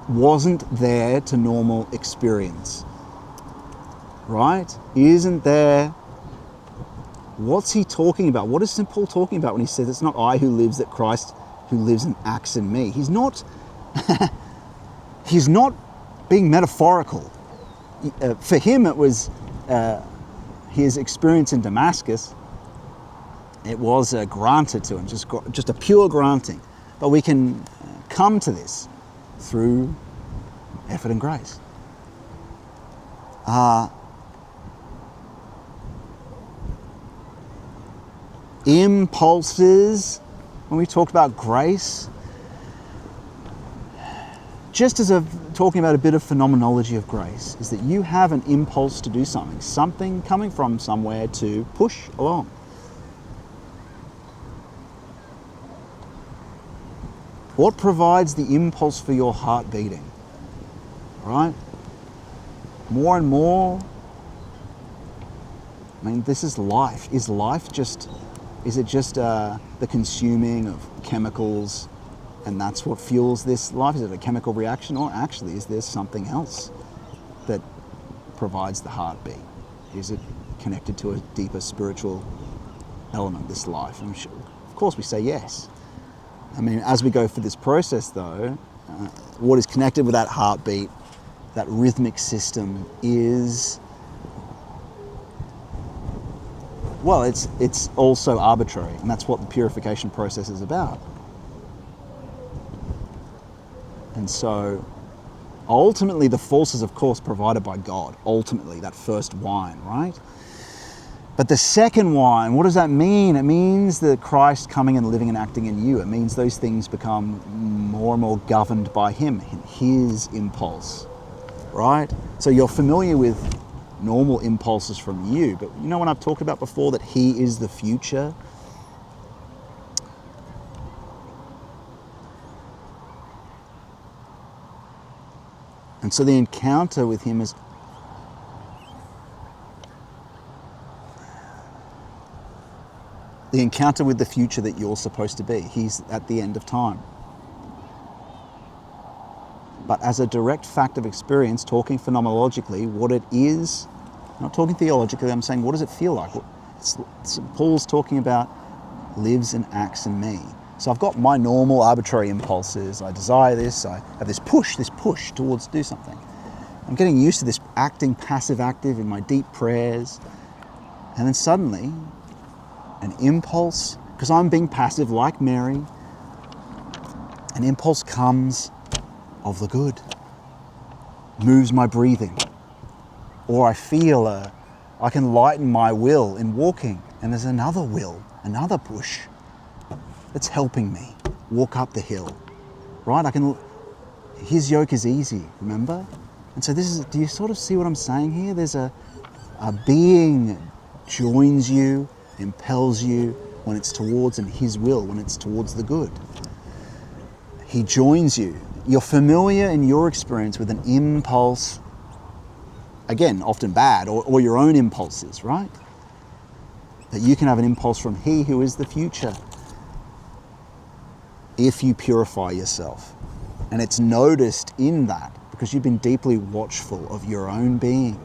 wasn't there to normal experience, right? He isn't there. What's he talking about? What is St. Paul talking about when he says it's not I who lives, that Christ who lives and acts in me? He's not he's not being metaphorical. For him it was his experience in Damascus. It was granted to him, just a pure granting. But we can come to this through effort and grace. Impulses, when we talk about grace, just as talking about a bit of phenomenology of grace, is that you have an impulse to do something coming from somewhere to push along. What provides the impulse for your heart beating? Right? More and more, I mean, this is life. Is life just, is it just the consuming of chemicals and that's what fuels this life? Is it a chemical reaction, or actually is there something else that provides the heartbeat? Is it connected to a deeper spiritual element, this life? And of course we say yes. I mean, as we go through this process though, what is connected with that heartbeat, that rhythmic system is, well, it's also arbitrary, and that's what the purification process is about. And so ultimately the force is of course provided by God, ultimately, that first wine, right? But the second wine, what does that mean? It means that Christ coming and living and acting in you. It means those things become more and more governed by him, his impulse, right? So you're familiar with normal impulses from you, but you know when I've talked about before that he is the future? And so the encounter with him is the encounter with the future that you're supposed to be. He's at the end of time. But as a direct fact of experience, talking phenomenologically, what it is, not talking theologically, I'm saying, what does it feel like? Paul's talking about lives and acts in me. So I've got my normal arbitrary impulses. I desire this, I have this push towards do something. I'm getting used to this acting passive-active in my deep prayers. And then suddenly, an impulse, because I'm being passive like Mary, an impulse comes of the good, moves my breathing. Or I feel I can lighten my will in walking, and there's another will, another push that's helping me walk up the hill, right? His yoke is easy, remember? And so this is, do you sort of see what I'm saying here? There's a being joins you, impels you when it's towards, and his will when it's towards the good. He joins you. You're familiar in your experience with an impulse, again, often bad, or your own impulses, right? that you can have an impulse from He who is the future if you purify yourself. And it's noticed in that because you've been deeply watchful of your own being,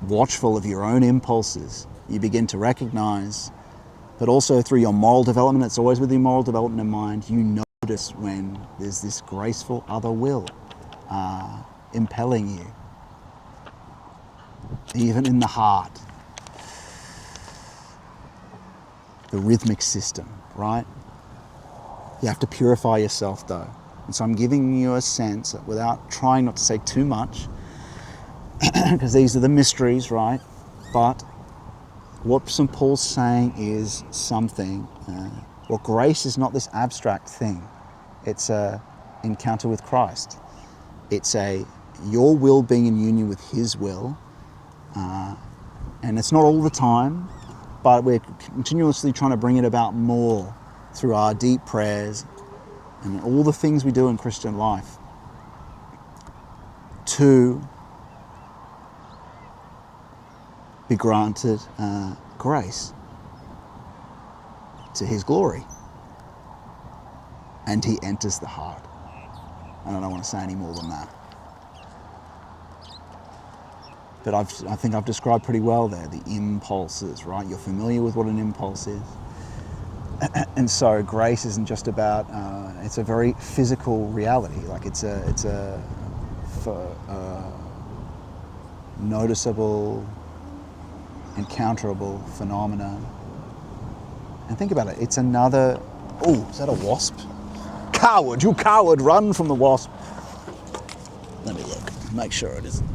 watchful of your own impulses. You begin to recognize, but also through your moral development, it's always with your moral development in mind, you notice when there's this graceful other will impelling you, even in the heart. The rhythmic system, right? You have to purify yourself though. And so I'm giving you a sense, without trying not to say too much, because these are the mysteries, right? But what St. Paul's saying is something. Well, grace is not this abstract thing. It's a encounter with Christ. It's your will being in union with His will. And it's not all the time, but we're continuously trying to bring it about more through our deep prayers and all the things we do in Christian life to be granted grace to His glory. And He enters the heart. And I don't want to say any more than that. But I think I've described pretty well there the impulses, right? You're familiar with what an impulse is. And so grace isn't just about, it's a very physical reality. Like it's a noticeable, encounterable phenomenon. And think about it, it's another, oh, is that a wasp? Coward, you coward, run from the wasp. Let me look, make sure it isn't.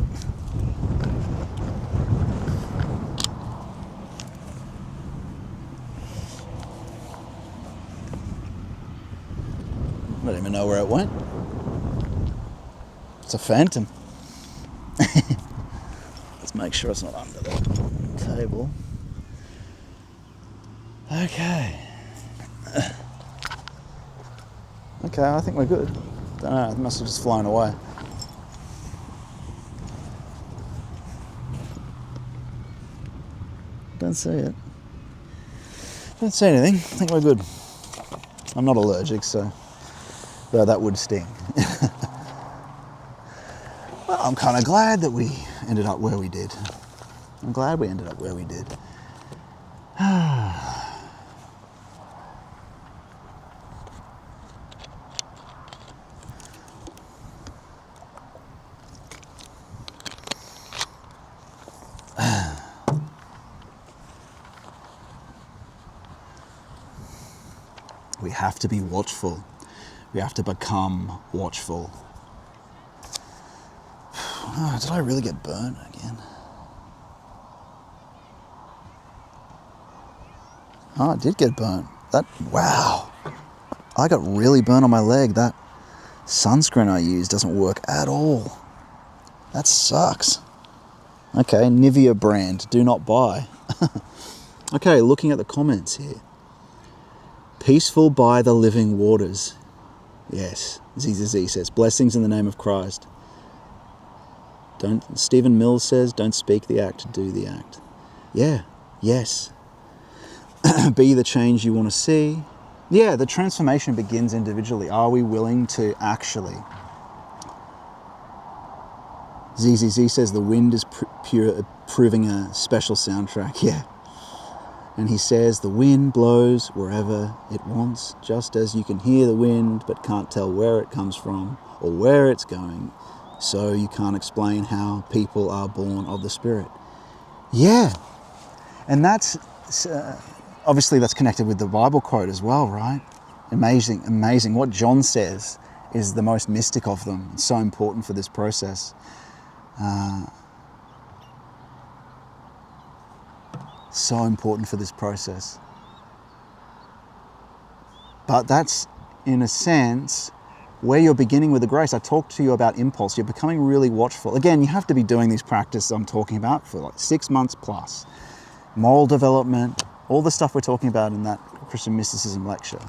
I don't even know where it went. It's a phantom. Let's make sure it's not under the table. Okay. Okay, I think we're good. Don't know, it must have just flown away. Don't see it. Don't see anything. I think we're good. I'm not allergic, so... Though that would sting. Well, I'm kind of glad that we ended up where we did. I'm glad we ended up where we did. We have to be watchful. We have to become watchful. Oh, did I really get burnt again? Oh, I did get burnt. Wow. I got really burnt on my leg. That sunscreen I use doesn't work at all. That sucks. Okay, Nivea brand, do not buy. Okay, looking at the comments here. Peaceful by the living waters. Yes, ZZZ says, blessings in the name of Christ. Stephen Mills says, don't speak the act, do the act. Yeah, yes. Be the change you want to see. Yeah, the transformation begins individually. Are we willing to actually? ZZZ says, the wind is proving a special soundtrack. Yeah. And he says, the wind blows wherever it wants, just as you can hear the wind but can't tell where it comes from or where it's going. So you can't explain how people are born of the Spirit. Yeah. And that's, obviously that's connected with the Bible quote as well, right? Amazing, amazing. What John says is the most mystic of them. It's so important for this process. So important for this process. But that's, in a sense, where you're beginning with the grace. I talked to you about impulse. You're becoming really watchful. Again, you have to be doing these practices I'm talking about for like 6 months plus. Moral development, all the stuff we're talking about in that Christian mysticism lecture.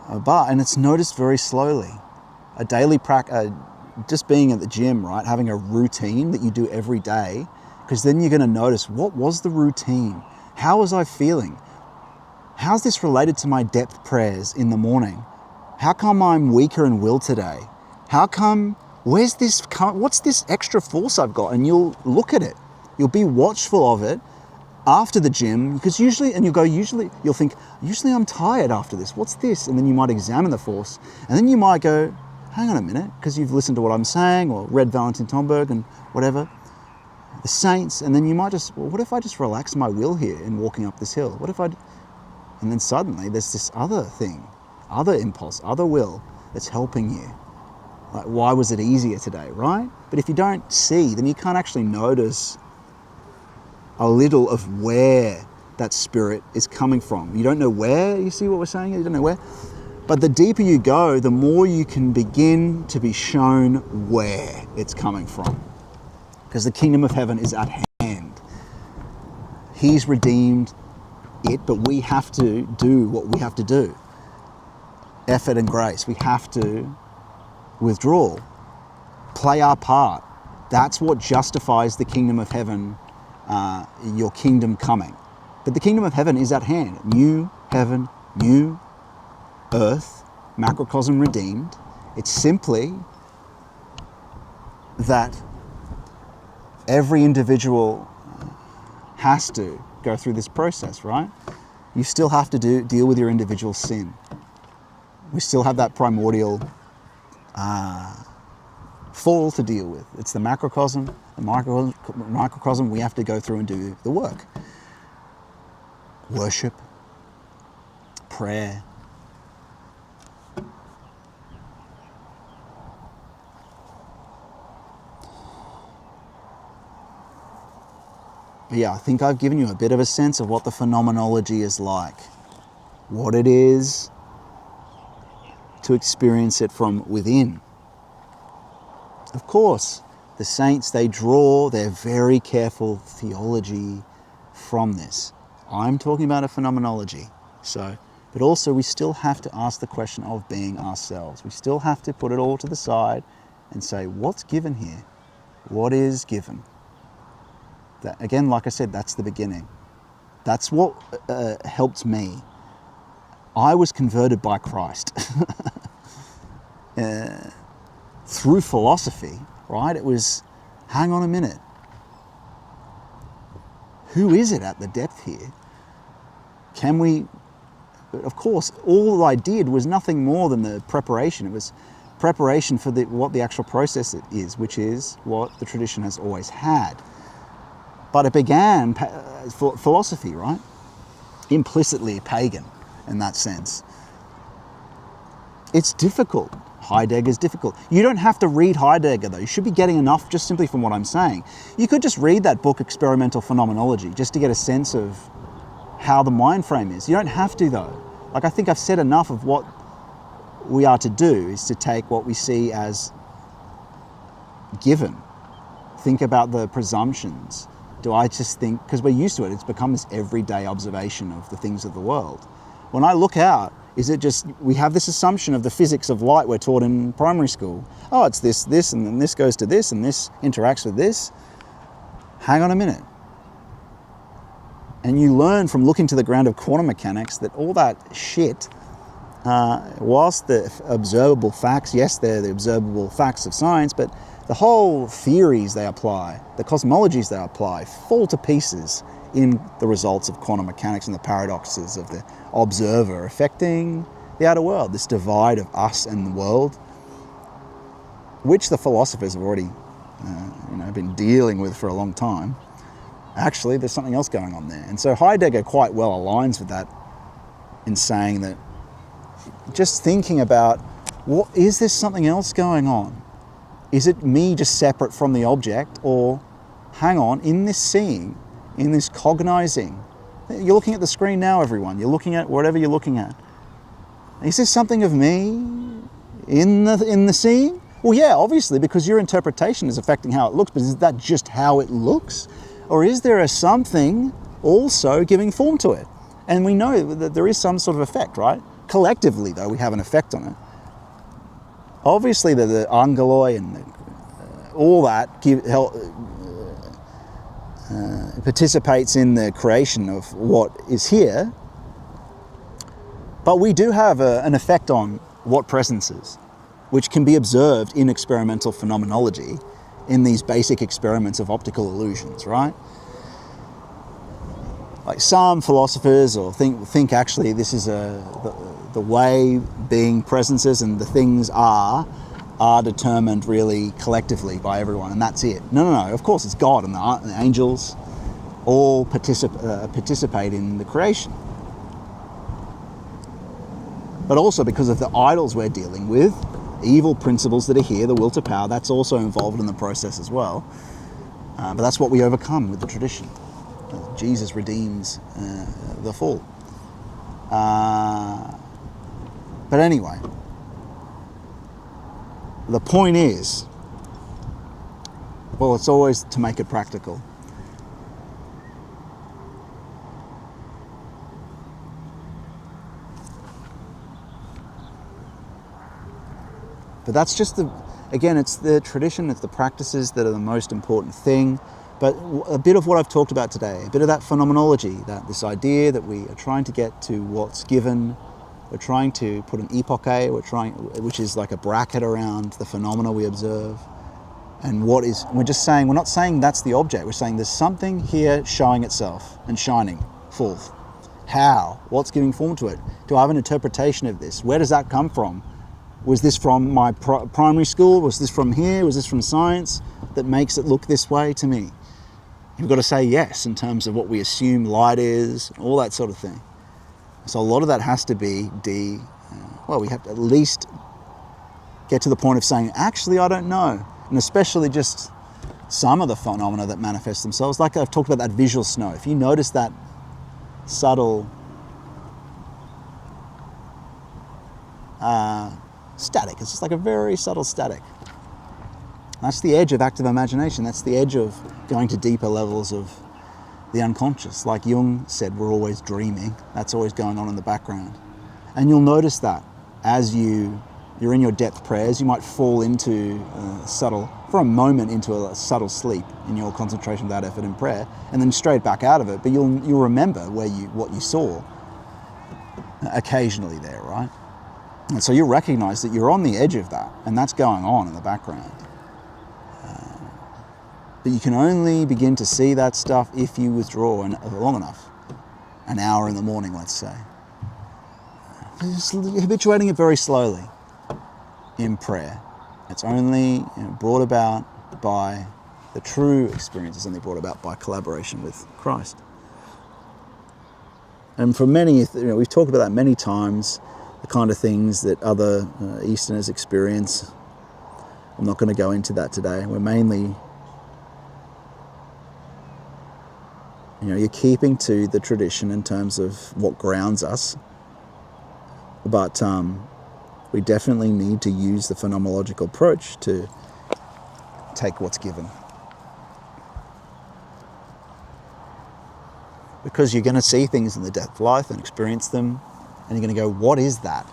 And it's noticed very slowly. A daily practice, just being at the gym, right? Having a routine that you do every day Because then you're going to notice, what was the routine? How was I feeling? How's this related to my depth prayers in the morning? How come I'm weaker in will today? How come, what's this extra force I've got? And you'll look at it. You'll be watchful of it after the gym, because you'll think, usually I'm tired after this. What's this? And then you might examine the force. And then you might go, hang on a minute, because you've listened to what I'm saying or read Valentin Tomberg and whatever, the saints. And then you might just, well, what if I just relax my will here in walking up this hill? What if and then suddenly there's this other thing, other impulse, other will that's helping you. Like, why was it easier today, right? But if you don't see, then you can't actually notice a little of where that spirit is coming from. You don't know where, you see what we're saying? You don't know where. But the deeper you go, the more you can begin to be shown where it's coming from. Because the kingdom of heaven is at hand. He's redeemed it, but we have to do what we have to do. Effort and grace. We have to withdraw, play our part. That's what justifies the kingdom of heaven, your kingdom coming. But the kingdom of heaven is at hand. New heaven, new earth, macrocosm redeemed. It's simply that every individual has to go through this process, right? You still have to deal with your individual sin. We still have that primordial fall to deal with. It's the macrocosm, the microcosm. We have to go through and do the work. Worship, prayer. Yeah, I think I've given you a bit of a sense of what the phenomenology is like, what it is to experience it from within. Of course, the saints, they draw their very careful theology from this. I'm talking about a phenomenology. But also we still have to ask the question of being ourselves. We still have to put it all to the side and say, what's given here? What is given? That, again, like I said, that's the beginning. That's what helped me. I was converted by Christ through philosophy, right? It was, hang on a minute. Who is it at the depth here? Can we, of course, all I did was nothing more than the preparation. It was preparation for what the actual process is, which is what the tradition has always had. But it began philosophy, right? Implicitly pagan in that sense. It's difficult. Heidegger's difficult. You don't have to read Heidegger though. You should be getting enough just simply from what I'm saying. You could just read that book, Experimental Phenomenology, just to get a sense of how the mind frame is. You don't have to though. Like, I think I've said enough of what we are to do is to take what we see as given. Think about the presumptions. Do I just think, because we're used to it, it's become this everyday observation of the things of the world. When I look out, is it just, we have this assumption of the physics of light we're taught in primary school. Oh, it's this, and then this goes to this, and this interacts with this. Hang on a minute. And you learn from looking to the ground of quantum mechanics that all that shit, whilst the observable facts, yes, they're the observable facts of science, but the whole theories they apply, the cosmologies they apply, fall to pieces in the results of quantum mechanics and the paradoxes of the observer affecting the outer world, this divide of us and the world, which the philosophers have already been dealing with for a long time. Actually, there's something else going on there. And so Heidegger quite well aligns with that in saying that just thinking about, what is there something else going on? Is it me just separate from the object, or hang on, in this seeing, in this cognizing, you're looking at the screen now, everyone, you're looking at whatever you're looking at. Is there something of me in the seeing? Well, yeah, obviously, because your interpretation is affecting how it looks, but is that just how it looks? Or is there a something also giving form to it? And we know that there is some sort of effect, right? Collectively, though, we have an effect on it. Obviously, the angeloi and all that participates in the creation of what is here, but we do have an effect on what presence is, which can be observed in experimental phenomenology in these basic experiments of optical illusions, right? Like some philosophers or think actually this is the way being presences and the things are determined really collectively by everyone, and that's it. No, of course it's God and the angels all participate in the creation. But also because of the idols we're dealing with, evil principles that are here, the will to power, that's also involved in the process as well. But that's what we overcome with the tradition. Jesus redeems the fall. But anyway, the point is, well, it's always to make it practical. But that's just it's the tradition, it's the practices that are the most important thing. But a bit of what I've talked about today, a bit of that phenomenology, this idea that we are trying to get to what's given, we're trying to put an epoche, which is like a bracket around the phenomena we observe. And we're not saying that's the object, we're saying there's something here showing itself and shining forth. How? What's giving form to it? Do I have an interpretation of this? Where does that come from? Was this from my primary school? Was this from here? Was this from science that makes it look this way to me? You've got to say yes in terms of what we assume light is, all that sort of thing. So a lot of that has to be we have to at least get to the point of saying, actually, I don't know. And especially just some of the phenomena that manifest themselves. Like I've talked about that visual snow. If you notice that subtle static, it's just like a very subtle static. That's the edge of active imagination. That's the edge of going to deeper levels of the unconscious. Like Jung said, we're always dreaming. That's always going on in the background. And you'll notice that as you're in your depth prayers, you might fall into for a moment into a subtle sleep in your concentration without effort in prayer, and then straight back out of it. But you'll remember what you saw occasionally there, right? And so you recognize that you're on the edge of that, and that's going on in the background. But you can only begin to see that stuff if you withdraw long enough. An hour in the morning, let's say. Just habituating it very slowly in prayer. It's only brought about by the true experience, is only brought about by collaboration with Christ. And for many, we've talked about that many times, the kind of things that other Easterners experience. I'm not going to go into that today. We're mainly, you're keeping to the tradition in terms of what grounds us, but we definitely need to use the phenomenological approach to take what's given. Because you're going to see things in the depth of life and experience them, and you're going to go, what is that?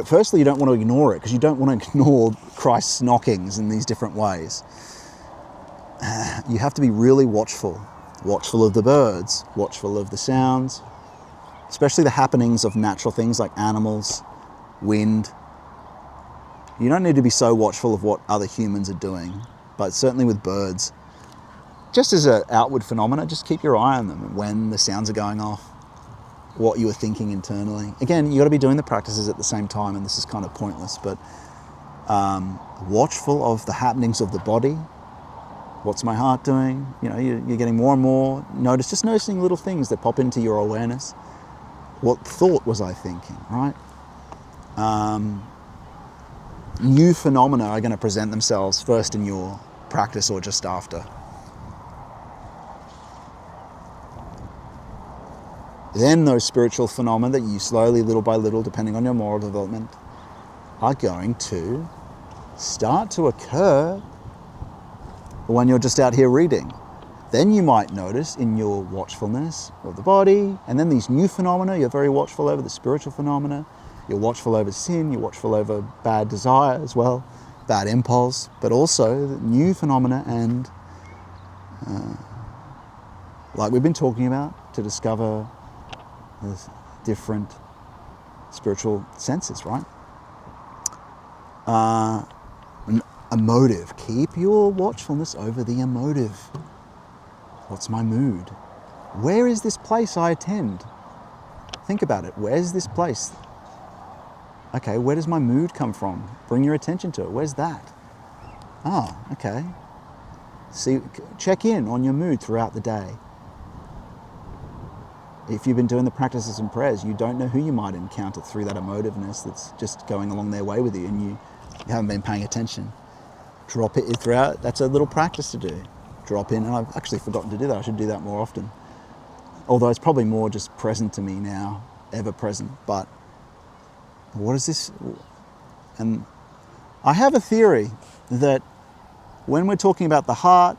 Firstly, you don't want to ignore it, because you don't want to ignore Christ's knockings in these different ways. You have to be really watchful of the birds, watchful of the sounds, especially the happenings of natural things like animals, wind. You don't need to be so watchful of what other humans are doing, but certainly with birds. Just as an outward phenomena, just keep your eye on them when the sounds are going off, what you were thinking internally. Again, you got to be doing the practices at the same time, and this is kind of pointless, but watchful of the happenings of the body. What's my heart doing? You're getting more and more noticing little things that pop into your awareness. What thought was I thinking, right? New phenomena are going to present themselves first in your practice or just after. Then those spiritual phenomena that you slowly, little by little, depending on your moral development, are going to start to occur when you're just out here reading. Then you might notice in your watchfulness of the body, and then these new phenomena, you're very watchful over the spiritual phenomena, you're watchful over sin, you're watchful over bad desire as well, bad impulse, but also new phenomena and like we've been talking about, to discover the different spiritual senses, right? A motive. Keep your watchfulness over the emotive. What's my mood? Where is this place I attend? Think about it. Where's this place? Okay, where does my mood come from? Bring your attention to it. Where's that? Ah, okay. See, check in on your mood throughout the day. If you've been doing the practices and prayers, you don't know who you might encounter through that emotiveness that's just going along their way with you, and you haven't been paying attention. Drop it throughout. That's a little practice to do. Drop in, and I've actually forgotten to do that. I should do that more often. Although it's probably more just present to me now, ever present. But what is this? And I have a theory that when we're talking about the heart,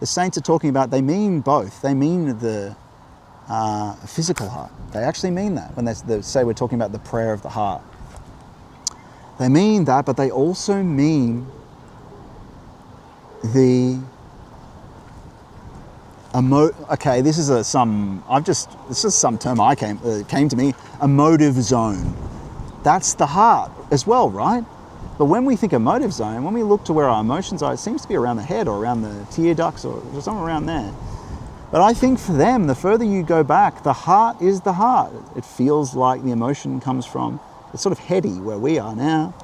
the saints are talking about, they mean both. They mean the physical heart. They actually mean that when they say we're talking about the prayer of the heart. They mean that, but they also mean the okay, this is some term came to me, emotive zone. That's the heart as well, right? But when we think emotive zone, when we look to where our emotions are, it seems to be around the head or around the tear ducts or somewhere around there. But I think for them, the further you go back, the heart is the heart. It feels like the emotion comes from, it's sort of heady where we are now.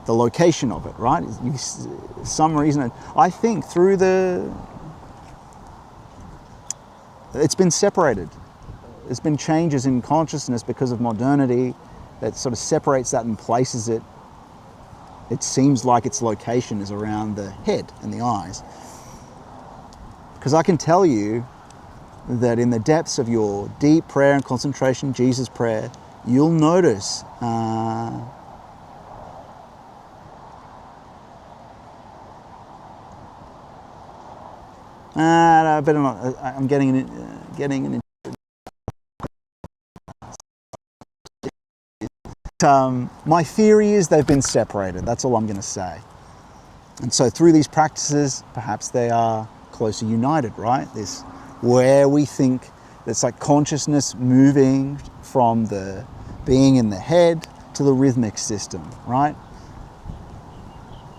The location of it, right? Some reason, I think through it's been separated. There's been changes in consciousness because of modernity that sort of separates that and places it. It seems like its location is around the head and the eyes. Because I can tell you that in the depths of your deep prayer and concentration, Jesus prayer, you'll notice I better not. I'm getting an. My theory is they've been separated. That's all I'm going to say. And so through these practices, perhaps they are closer united, right? This where we think it's like consciousness moving from the being in the head to the rhythmic system, right?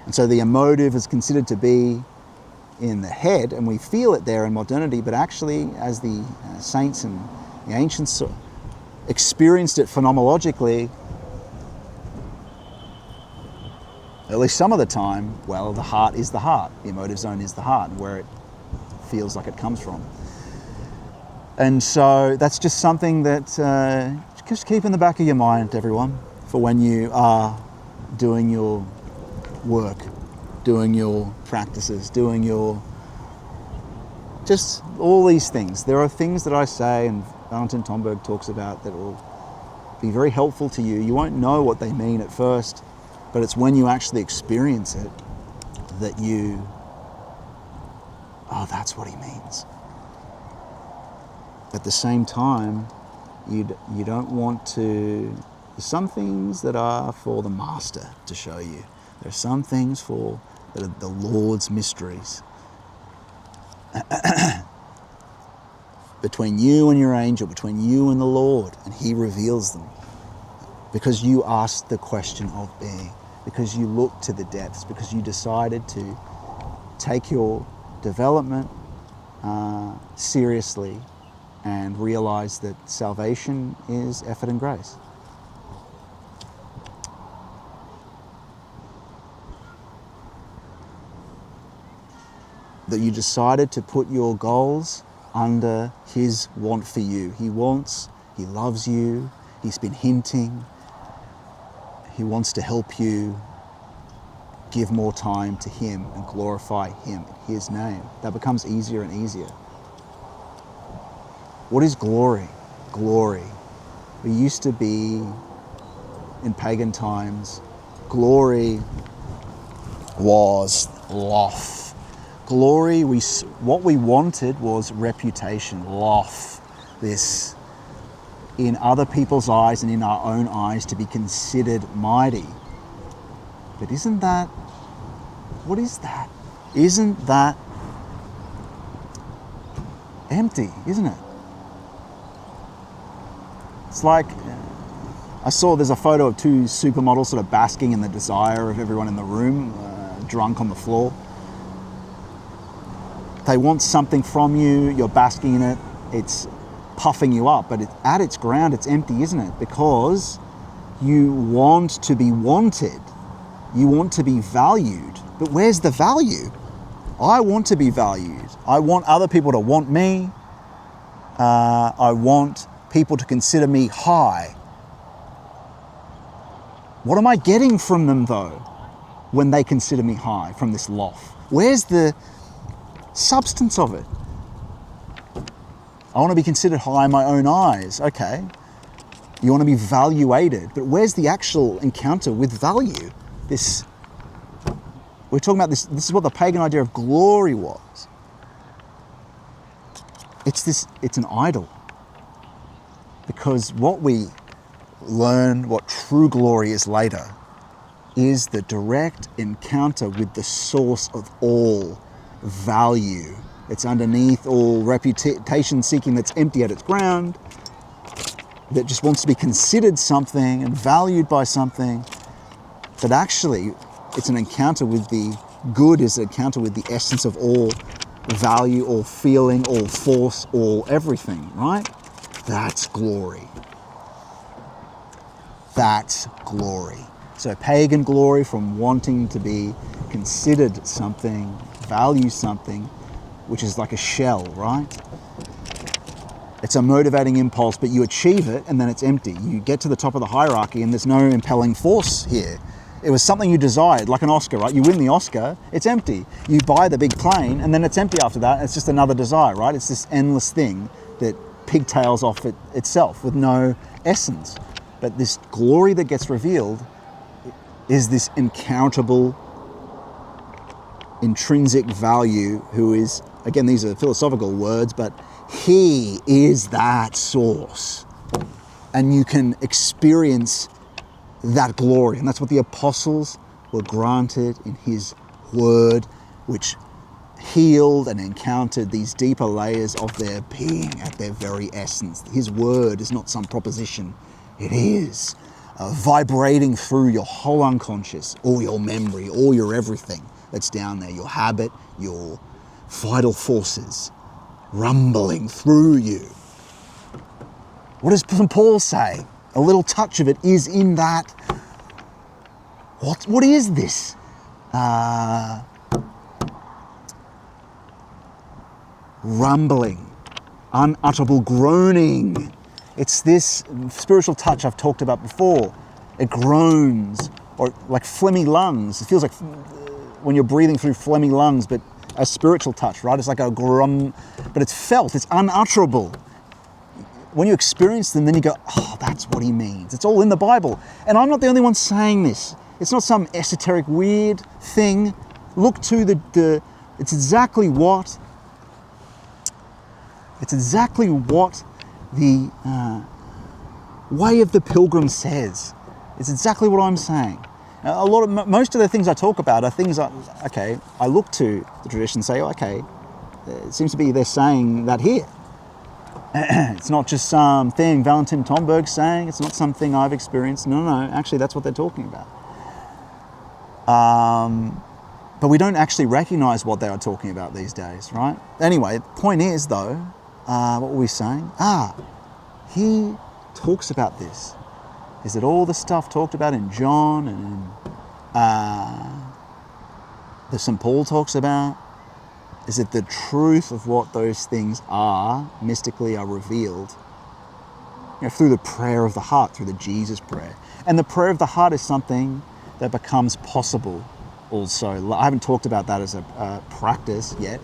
And so the emotive is considered to be in the head, and we feel it there in modernity, but actually as the saints and the ancients experienced it phenomenologically, at least some of the time, well, the heart is the heart, the emotive zone is the heart, where it feels like it comes from. And so that's just something that just keep in the back of your mind, everyone, for when you are doing your work, doing your practices, doing your, just all these things. There are things that I say, and Valentin Tomberg talks about, that will be very helpful to you. You won't know what they mean at first, but it's when you actually experience it that you, oh, that's what he means. At the same time, you don't want to, there's some things that are for the master to show you. There are some things that are the Lord's mysteries. Between you and your angel, between you and the Lord, and he reveals them. Because you asked the question of being, because you looked to the depths, because you decided to take your development seriously and realize that salvation is effort and grace. That you decided to put your goals under his want for you. He wants, he loves you, he's been hinting, he wants to help you give more time to him and glorify him, his name. That becomes easier and easier. What is glory? Glory. We used to be, in pagan times, glory was loth. Glory, what we wanted was reputation, loth. This, in other people's eyes and in our own eyes, to be considered mighty. But isn't that, what is that? Isn't that empty, isn't it? It's like, I saw there's a photo of two supermodels sort of basking in the desire of everyone in the room, drunk on the floor. They want something from you, you're basking in it, it's puffing you up, but at its ground, it's empty, isn't it? Because you want to be wanted, you want to be valued, but where's the value? I want to be valued. I want other people to want me. I want people to consider me high. What am I getting from them though, when they consider me high from this loft? Where's the substance of it? I want to be considered high in my own eyes. Okay. You want to be valuated, but where's the actual encounter with value? We're talking about this is what the pagan idea of glory was. It's an idol. Because what we learn, what true glory is later, is the direct encounter with the source of all value. It's underneath all reputation seeking that's empty at its ground, that just wants to be considered something and valued by something, that actually it's an encounter with the good, is an encounter with the essence of all value, all feeling, all force, all everything, right? That's glory. That's glory. So pagan glory, from wanting to be considered something, value something, which is like a shell, right? It's a motivating impulse, but you achieve it and then it's empty. You get to the top of the hierarchy and there's no impelling force here. It was something you desired, like an Oscar, right? You win the Oscar, it's empty. You buy the big plane and then it's empty after that. It's just another desire, right? It's this endless thing that pigtails off itself with no essence. But this glory that gets revealed is this incountable, intrinsic value who is, again, these are philosophical words, but he is that source. And you can experience that glory. And that's what the apostles were granted in his word, which healed and encountered these deeper layers of their being at their very essence. His word is not some proposition. It is vibrating through your whole unconscious, all your memory, all your everything that's down there, your habit, your vital forces, rumbling through you. What does Paul say? A little touch of it is in that. What is this? Rumbling, unutterable groaning. It's this spiritual touch I've talked about before. It groans, or like phlegmy lungs. It feels like when you're breathing through phlegmy lungs, but a spiritual touch, right? It's like a grum, but it's felt, it's unutterable. When you experience them, then you go, oh, that's what he means. It's all in the Bible. And I'm not the only one saying this. It's not some esoteric weird thing. Look to it's exactly what the Way of the Pilgrim says. It's exactly what I'm saying. Most of the things I talk about are things I look to the tradition and say, okay, it seems to be they're saying that here. It's not just something Valentin Tomberg's saying, it's not something I've experienced. No, actually that's what they're talking about. But we don't actually recognize what they are talking about these days, right? Anyway, the point is though, what were we saying? He talks about this. Is it all the stuff talked about in John and in, that St. Paul talks about? Is it the truth of what those things are, mystically are revealed, through the prayer of the heart, through the Jesus prayer? And the prayer of the heart is something that becomes possible also. I haven't talked about that as a practice yet.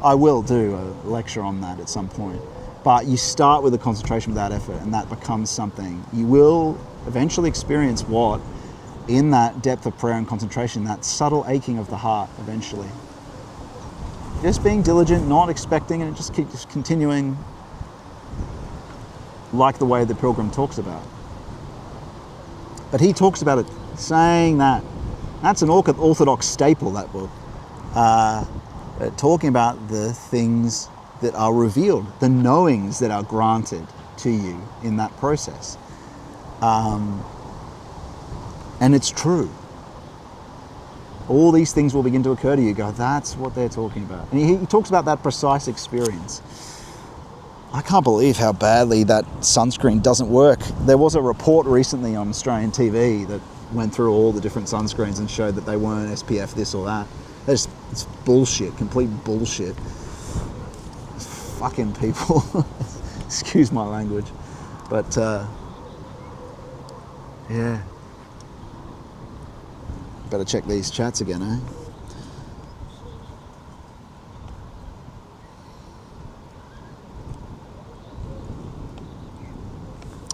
I will do a lecture on that at some point. But you start with a concentration without effort, and that becomes something. You will eventually experience what, in that depth of prayer and concentration, that subtle aching of the heart eventually. Just being diligent, not expecting, and just keep continuing like the way the Pilgrim talks about. But he talks about it, saying that. That's an Orthodox staple, that book. Talking about the things that are revealed, the knowings that are granted to you in that process. And it's true. All these things will begin to occur to you. Go, that's what they're talking about. And he talks about that precise experience. I can't believe how badly that sunscreen doesn't work. There was a report recently on Australian TV that went through all the different sunscreens and showed that they weren't SPF this or that. It's bullshit, complete bullshit. Fucking people. Excuse my language. But, yeah. Better check these chats again, eh?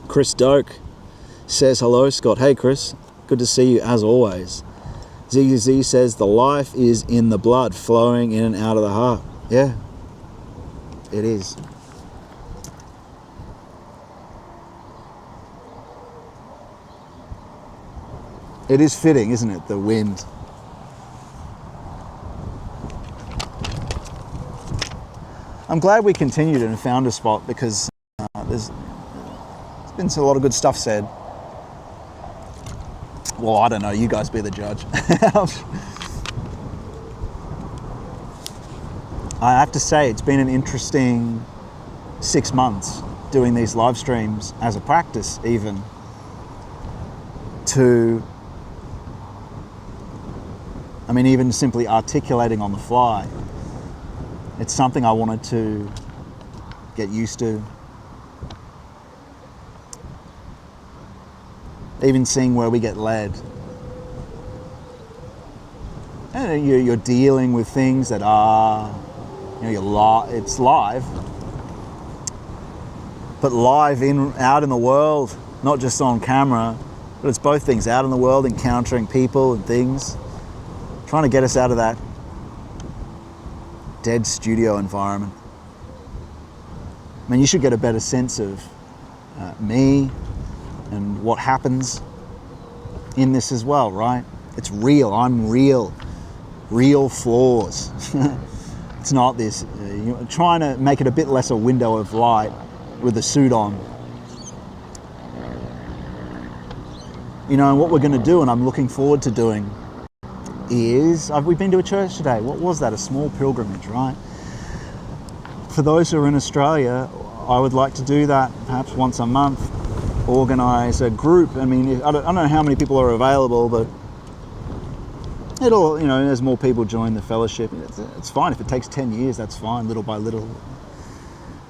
Chris Doak says, hello, Scott. Hey, Chris. Good to see you as always. ZZ says, the life is in the blood, flowing in and out of the heart. Yeah, it is. It is fitting, isn't it? The wind. I'm glad we continued and found a spot because there's been a lot of good stuff said. Well, I don't know. You guys be the judge. I have to say, it's been an interesting 6 months doing these live streams as a practice, even to, even simply articulating on the fly. It's something I wanted to get used to. Even seeing where we get led. And you're dealing with things that are, it's live, but live out in the world, not just on camera, but it's both things, out in the world, encountering people and things, trying to get us out of that dead studio environment. You should get a better sense of me and what happens in this as well, right? It's real, I'm real flaws. It's not this, you're trying to make it a bit less a window of light with a suit on. And what we're gonna do, and I'm looking forward to doing, is, we've been to a church today. What was that? A small pilgrimage, right? For those who are in Australia, I would like to do that perhaps once a month, organise a group. I don't know how many people are available, but it'll, as more people join the fellowship, it's fine. If it takes 10 years, that's fine, little by little.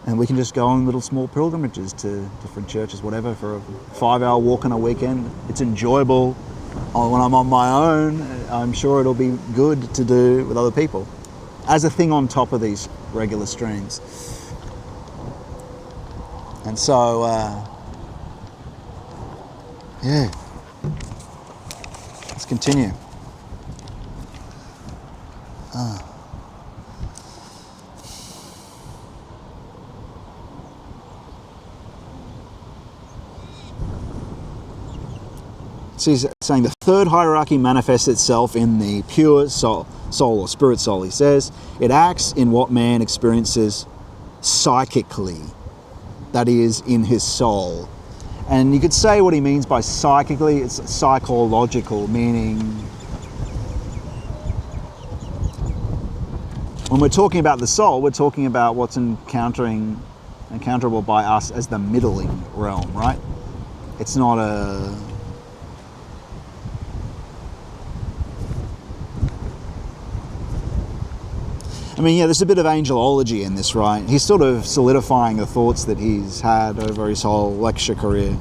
And we can just go on little small pilgrimages to different churches, whatever, for a 5-hour walk on a weekend. It's enjoyable. When I'm on my own, I'm sure it'll be good to do with other people as a thing on top of these regular streams. And so, yeah, let's continue. So he's saying the third hierarchy manifests itself in the pure soul or spirit soul. He says it acts in what man experiences psychically, that is, in his soul. And you could say what he means by psychically, it's psychological, meaning when we're talking about the soul, we're talking about what's encounterable by us as the middling realm, right? It's not a... there's a bit of angelology in this, right? He's sort of solidifying the thoughts that he's had over his whole lecture career.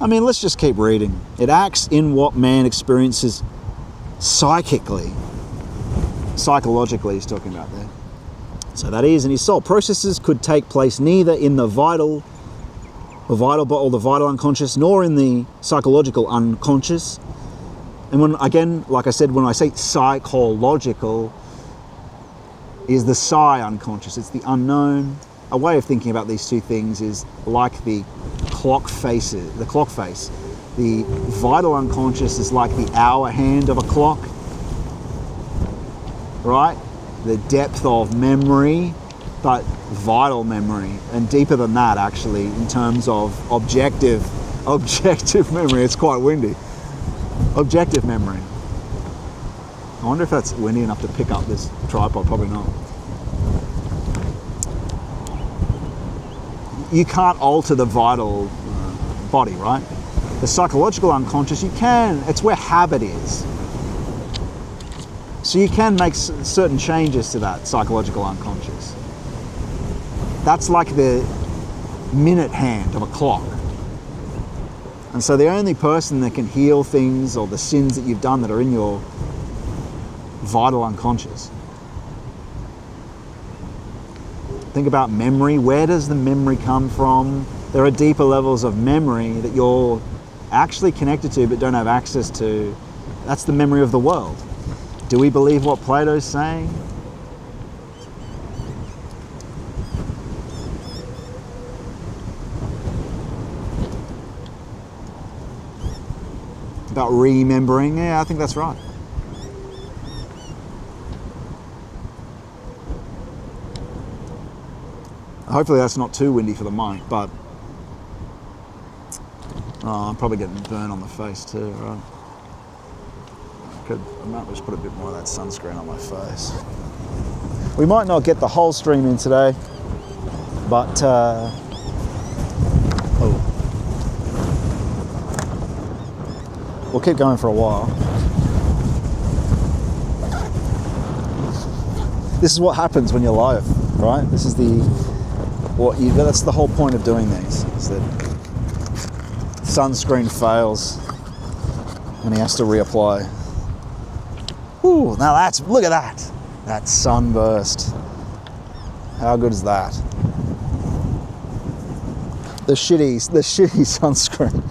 Let's just keep reading. It acts in what man experiences psychically. Psychologically, he's talking about there. So that is in his soul. Processes could take place neither in the vital unconscious, nor in the psychological unconscious. And when, again, like I said, when I say psychological, is the psi unconscious, it's the unknown. A way of thinking about these two things is like the clock face. The vital unconscious is like the hour hand of a clock, right? The depth of memory but vital memory, and deeper than that actually in terms of objective memory. It's quite windy. Objective memory. I wonder if that's windy enough to pick up this tripod. Probably not. You can't alter the vital body, right? The psychological unconscious, you can. It's where habit is. So you can make certain changes to that psychological unconscious. That's like the minute hand of a clock. And so the only person that can heal things or the sins that you've done that are in your vital unconscious. Think about memory. Where does the memory come from? There are deeper levels of memory that you're actually connected to but don't have access to. That's the memory of the world. Do we believe what Plato's saying? About remembering? Yeah, I think that's right. Hopefully that's not too windy for the mic, but I'm probably getting burnt on the face too, right? I might just put a bit more of that sunscreen on my face. We might not get the whole stream in today, but we'll keep going for a while. This is what happens when you're live, right? This is that's the whole point of doing these, is that sunscreen fails and he has to reapply. Ooh, now look at that. That sunburst. How good is that? The shitty sunscreen.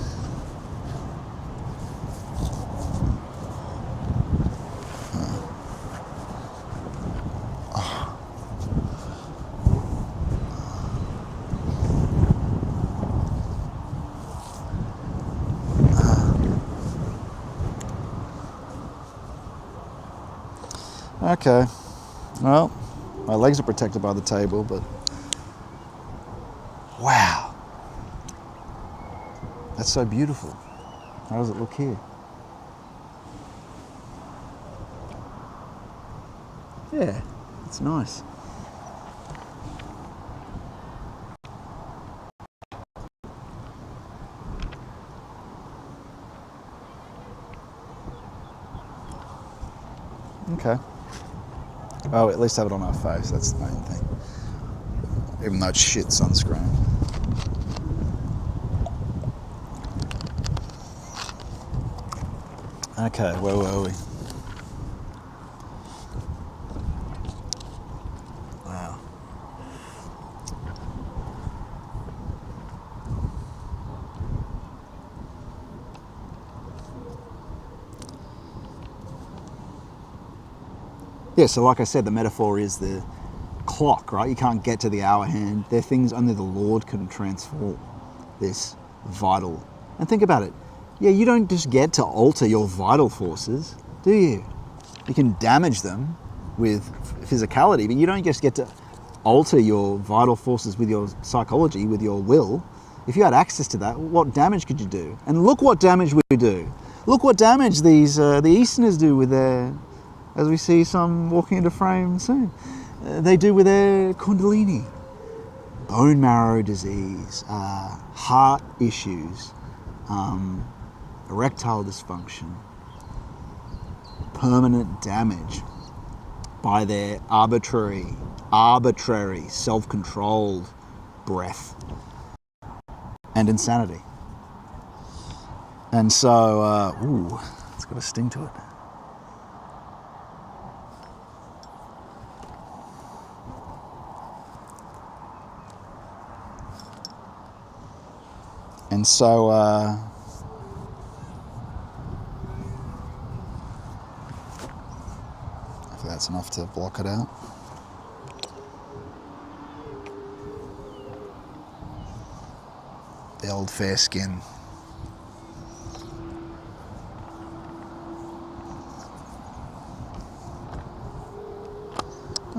Okay, well, my legs are protected by the table, but wow, that's so beautiful. How does it look here? Yeah, it's nice. Okay. Oh, at least have it on our face, that's the main thing. Even though it's shit sunscreen. Okay, where were we? Wow. Yeah, so like I said, the metaphor is the clock, right? You can't get to the hour hand. They're things only the Lord can transform, this vital. And think about it. Yeah, you don't just get to alter your vital forces, do you? You can damage them with physicality, but you don't just get to alter your vital forces with your psychology, with your will. If you had access to that, what damage could you do? And look what damage we do. Look what damage the Easterners do with their, as we see some walking into frame soon, they do with their kundalini. Bone marrow disease, heart issues, erectile dysfunction, permanent damage by their arbitrary, self-controlled breath and insanity. And so, ooh, it's got a sting to it. And so, if that's enough to block it out. The old fair skin.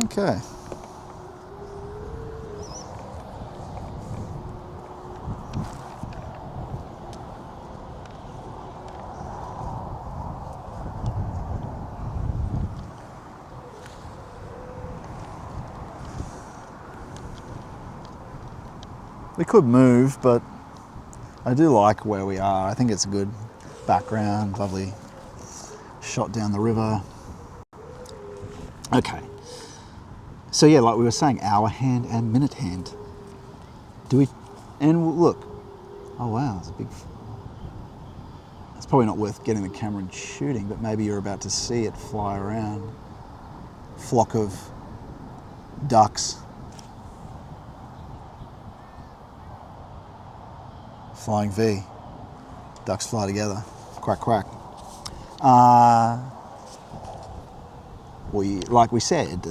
Okay. We could move, but I do like where we are. I think it's a good background, lovely shot down the river. Okay. So yeah, like we were saying, hour hand and minute hand. And look, oh wow, it's a big, it's probably not worth getting the camera and shooting, but maybe you're about to see it fly around. Flock of ducks flying V. Ducks fly together. Quack, quack. Like we said,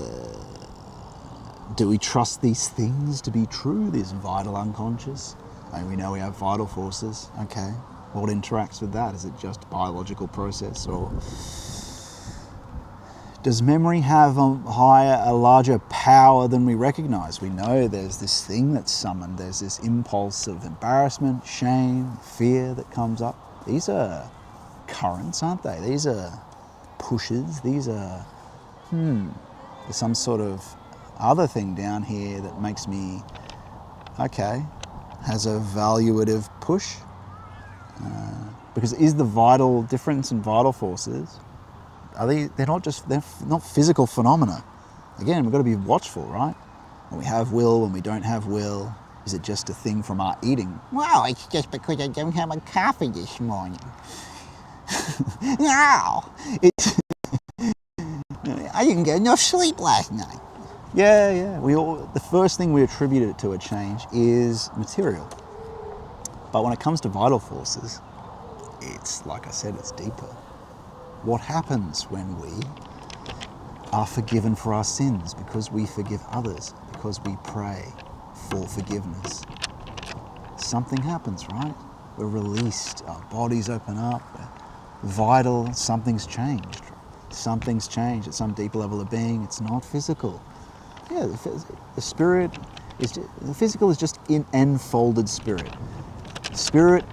do we trust these things to be true, this vital unconscious? I mean, we know we have vital forces, okay. What interacts with that? Is it just a biological process, or does memory have a larger power than we recognize? We know there's this thing that's summoned, there's this impulse of embarrassment, shame, fear that comes up. These are currents, aren't they? These are pushes, these are, there's some sort of other thing down here that makes me, okay, has a valuative push. Because is the vital difference in vital forces, they're not physical phenomena. Again, we've got to be watchful, right? When we have will, when we don't have will, is it just a thing from our eating? Well, it's just because I don't have a coffee this morning. No! I didn't get enough sleep last night. Yeah. The first thing we attribute it to a change is material. But when it comes to vital forces, it's, like I said, it's deeper. What happens when we are forgiven for our sins because we forgive others, because we pray for forgiveness? Something happens, right? We're released, our bodies open up, we're vital, something's changed. Something's changed at some deep level of being. It's not physical. Yeah, the spirit is the physical is just an enfolded spirit. Spirit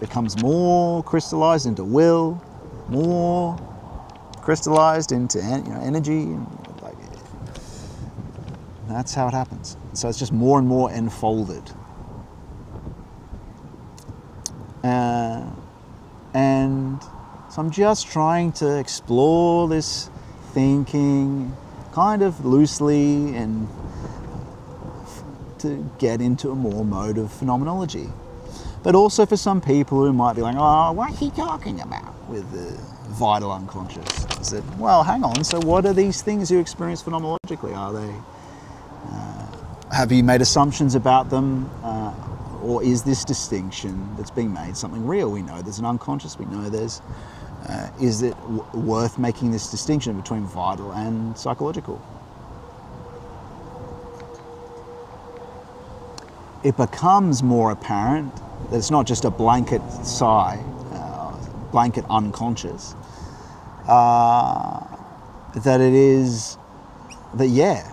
becomes more crystallized into will, more crystallized into energy. Like, that's how it happens. So it's just more and more enfolded. And so I'm just trying to explore this thinking kind of loosely and to get into a more mode of phenomenology. But also for some people who might be like, oh, what's he talking about with the vital unconscious? I said, well, hang on, so what are these things you experience phenomenologically? Are they, have you made assumptions about them? Or is this distinction that's being made something real? We know there's an unconscious, we know there's, is it worth making this distinction between vital and psychological? It becomes more apparent that it's not just a blanket blanket unconscious, that it is, that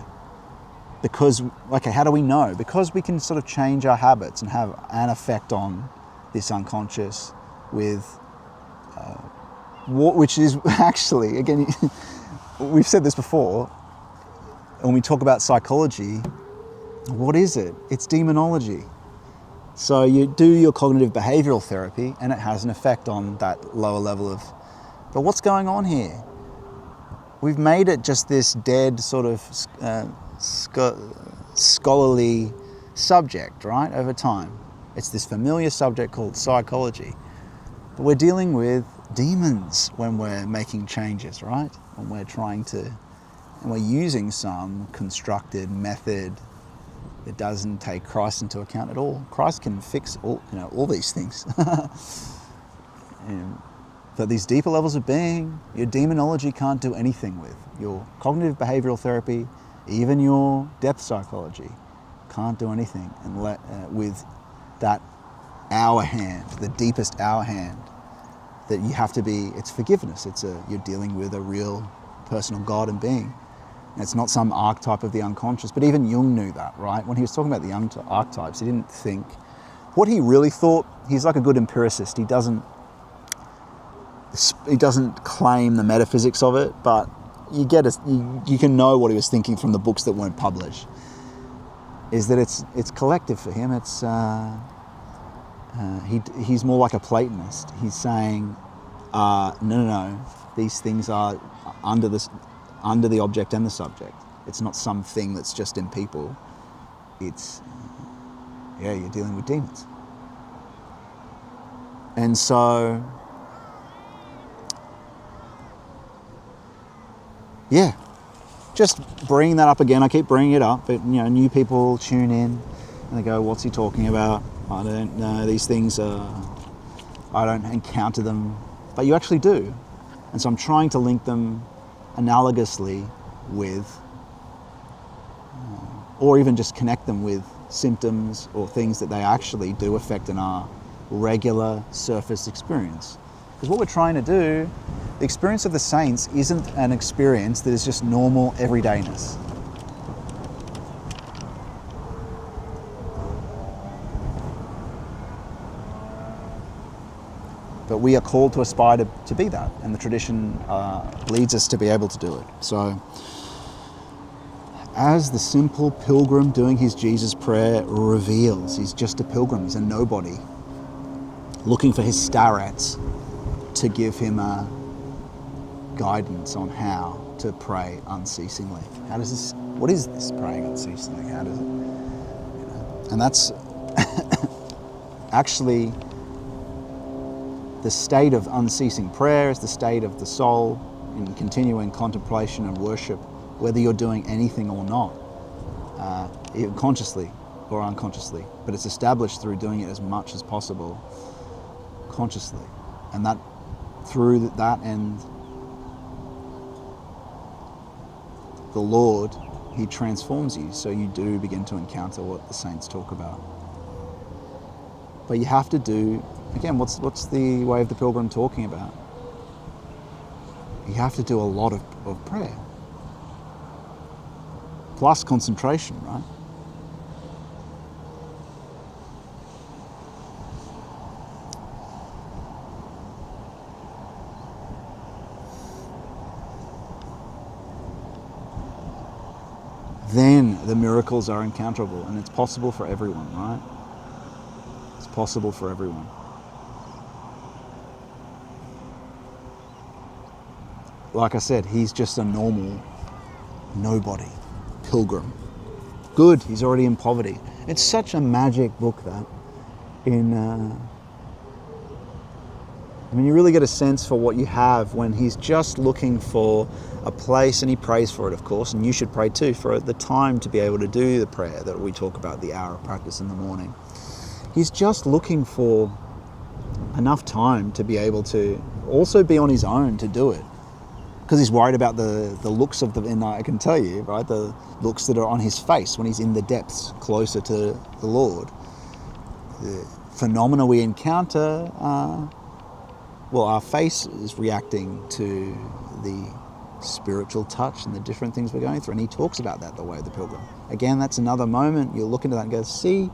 because, okay, how do we know? Because we can sort of change our habits and have an effect on this unconscious with, which is actually, again, we've said this before, when we talk about psychology, what is it? It's demonology. So you do your cognitive behavioral therapy and it has an effect on that lower level of, but what's going on here? We've made it just this dead sort of scholarly subject, right, over time. It's this familiar subject called psychology. But we're dealing with demons when we're making changes, right? When we're trying to, and we're using some constructed method that doesn't take Christ into account at all. Christ can fix all these things. But these deeper levels of being, your demonology can't do anything with. Your cognitive behavioral therapy, even your depth psychology, can't do anything with that hour hand, the deepest hour hand, that you have to be, it's forgiveness. You're dealing with a real personal God and being. And it's not some archetype of the unconscious, but even Jung knew that, right? When he was talking about the archetypes, he didn't think, what he really thought, he's like a good empiricist. He doesn't claim the metaphysics of it, but you can know what he was thinking from the books that weren't published. is that it's collective for him. It's he's more like a Platonist. He's saying, no, these things are under the object and the subject. It's not something that's just in people. It's, you're dealing with demons. And so, just bringing that up again. I keep bringing it up, but new people tune in and they go, what's he talking about? I don't know, these things I don't encounter them, but you actually do. And so I'm trying to link them analogously with, or even just connect them with symptoms or things that they actually do affect in our regular surface experience. Because what we're trying to do, the experience of the saints isn't an experience that is just normal everydayness. But we are called to aspire to be that, and the tradition leads us to be able to do it. So, as the simple pilgrim doing his Jesus prayer reveals, he's just a pilgrim, he's a nobody, looking for his starets to give him a guidance on how to pray unceasingly. What is this praying unceasingly? How does it, and that's actually the state of unceasing prayer is the state of the soul in continuing contemplation and worship, whether you're doing anything or not, even consciously or unconsciously. But it's established through doing it as much as possible consciously. And that through that and the Lord, he transforms you, so you do begin to encounter what the saints talk about. But you have to do, again, what's the way of the pilgrim talking about? You have to do a lot of prayer. Plus concentration, right? Then the miracles are encounterable, and it's possible for everyone, right? It's possible for everyone. Like I said, he's just a normal nobody, pilgrim. Good, he's already in poverty. It's such a magic book that you really get a sense for what you have when he's just looking for a place, and he prays for it, of course, and you should pray too, for the time to be able to do the prayer that we talk about, the hour of practice in the morning. He's just looking for enough time to be able to also be on his own to do it. Because he's worried about the looks of and I can tell you, right, the looks that are on his face when he's in the depths closer to the Lord. The phenomena we encounter, our face is reacting to the spiritual touch and the different things we're going through. And he talks about that, the way of the pilgrim. Again, that's another moment you'll look into that and go, see,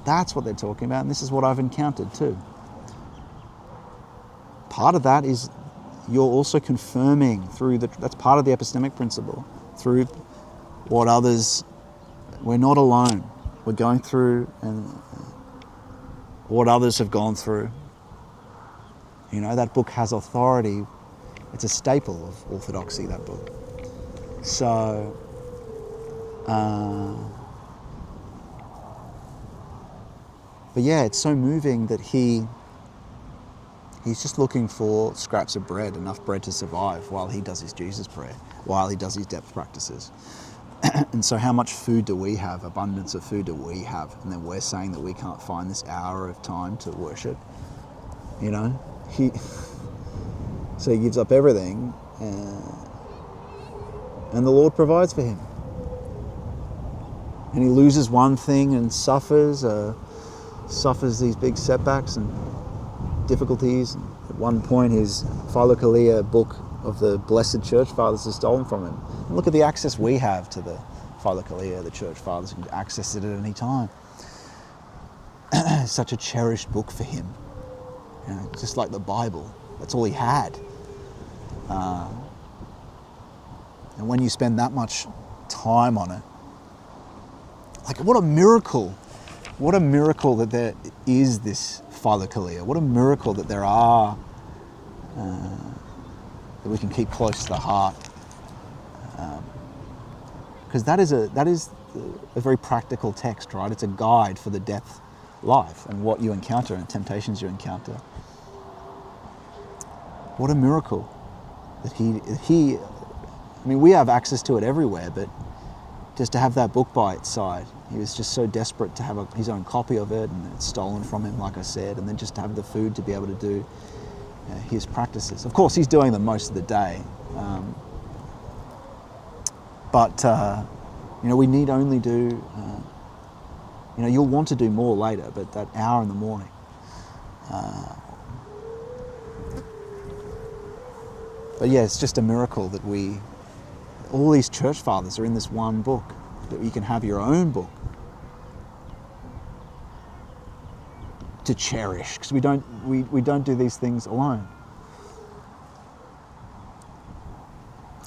that's what they're talking about, and this is what I've encountered too. Part of that is you're also confirming that's part of the epistemic principle, through what others, we're not alone. We're going through and what others have gone through. That book has authority. It's a staple of orthodoxy, that book. So, but yeah, it's so moving that he's just looking for scraps of bread, enough bread to survive while he does his Jesus prayer, while he does his depth practices. And so how much food do we have, abundance of food do we have? And then we're saying that we can't find this hour of time to worship. So he gives up everything, and the Lord provides for him. And he loses one thing and suffers these big setbacks and difficulties. At one point, his Philokalia book of the Blessed Church Fathers is stolen from him. And look at the access we have to the Philokalia, the Church Fathers can access it at any time. Such a cherished book for him. Just like the Bible. That's all he had. And when you spend that much time on it, Like, what a miracle that there is this philokalia. What a miracle that there are, that we can keep close to the heart. Because that is a very practical text, right? It's a guide for the depth life and what you encounter and temptations you encounter. What a miracle that he, I mean, we have access to it everywhere, but just to have that book by its side, he was just so desperate to have his own copy of it, and it's stolen from him, like I said, and then just to have the food to be able to do his practices. Of course, he's doing them most of the day, but we need only do, you'll want to do more later, but that hour in the morning. But yeah, it's just a miracle that all these church fathers are in this one book, that you can have your own book to cherish, because we don't do these things alone.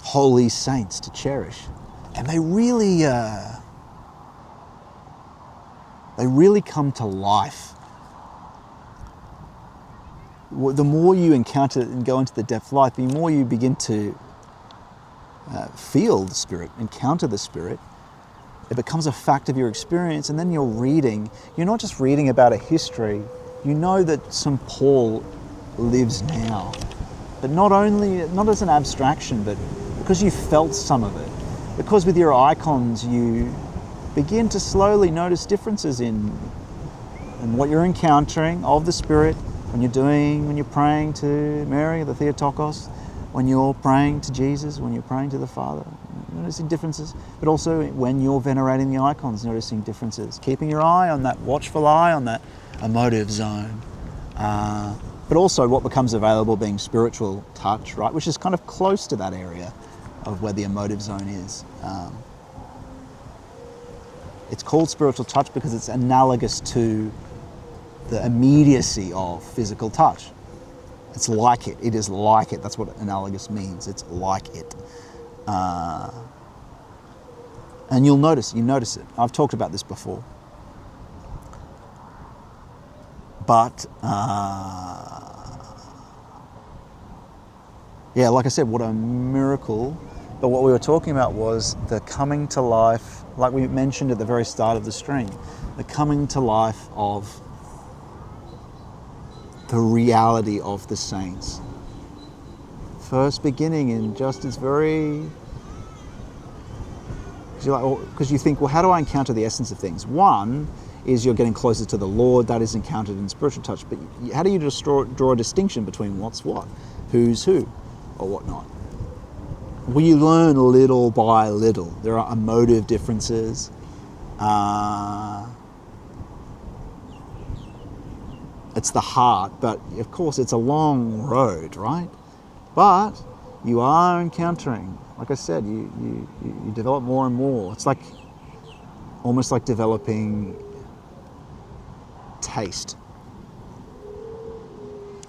Holy saints to cherish, and they really come to life. The more you encounter and go into the depth of life, the more you begin to feel the Spirit, encounter the Spirit. It becomes a fact of your experience, and then you're not just reading about a history, you know that St. Paul lives now. But not as an abstraction, but because you felt some of it. Because with your icons you begin to slowly notice differences in what you're encountering of the Spirit, when you're praying to Mary, the Theotokos, when you're praying to Jesus, when you're praying to the Father, noticing differences, but also when you're venerating the icons, noticing differences, keeping your eye on that watchful eye, on that emotive zone. But also what becomes available being spiritual touch, right, which is kind of close to that area of where the emotive zone is. It's called spiritual touch because it's analogous to the immediacy of physical touch. It's like it. It is like it. That's what analogous means. It's like it. And you notice it. I've talked about this before. But, like I said, what a miracle. But what we were talking about was the coming to life, like we mentioned at the very start of the stream, the coming to life of the reality of the saints. First beginning in just its very... Because you think, well, how do I encounter the essence of things? One is you're getting closer to the Lord, that is encountered in spiritual touch, but how do you just draw a distinction between what's what, who's who, or whatnot? Well, you learn little by little. There are emotive differences. It's the heart, but of course it's a long road, right? But you are encountering, like I said, you develop more and more. It's almost like developing taste.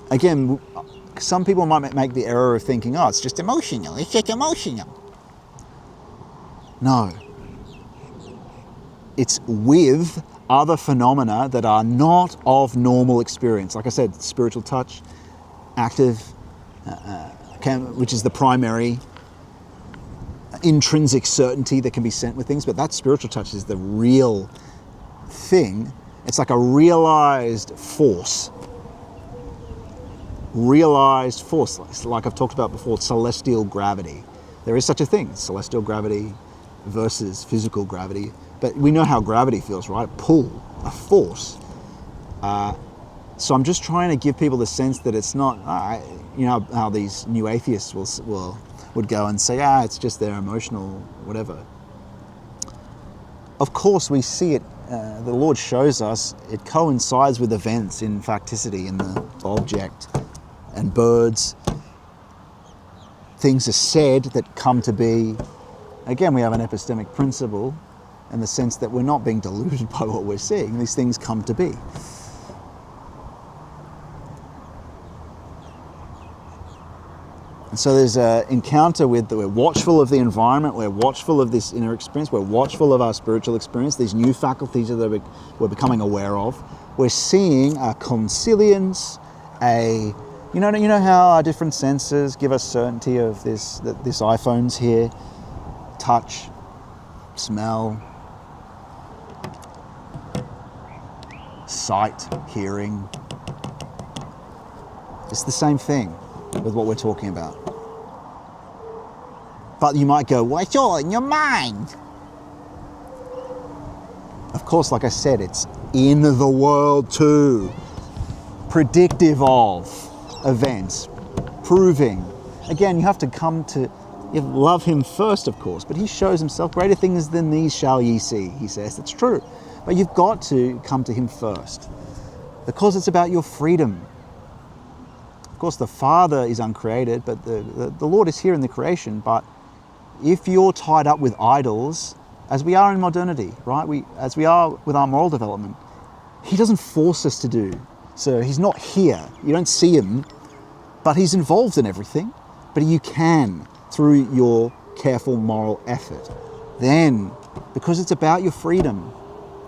Again, some people might make the error of thinking, it's just emotional. No. It's with other phenomena that are not of normal experience. Like I said, spiritual touch, active, which is the primary intrinsic certainty that can be sent with things, but that spiritual touch is the real thing. It's like a realized force. Like I've talked about before, celestial gravity. There is such a thing, celestial gravity versus physical gravity. But we know how gravity feels, right? Pull, a force. So I'm just trying to give people the sense that it's not, how these new atheists would go and say, it's just their emotional whatever. Of course we see it, the Lord shows us, it coincides with events in facticity in the object and birds. Things are said that come to be. Again, we have an epistemic principle in the sense that we're not being deluded by what we're seeing. These things come to be. And so there's an encounter with we're watchful of the environment, we're watchful of this inner experience, we're watchful of our spiritual experience, these new faculties that we're becoming aware of. We're seeing a consilience, you know how our different senses give us certainty of this, that this iPhone's here, touch, smell, sight, hearing. It's the same thing with what we're talking about. But you might go, well, it's all in your mind. Of course, like I said, it's in the world too. Predictive of events, proving. Again, you have to come to love him first, of course, but he shows himself, greater things than these shall ye see, he says. It's true. But you've got to come to him first because it's about your freedom. Of course, the Father is uncreated, but the Lord is here in the creation. But if you're tied up with idols, as we are in modernity, right? As we are with our moral development, he doesn't force us to do. So he's not here. You don't see him, but he's involved in everything. But you can through your careful moral effort. Then, because it's about your freedom,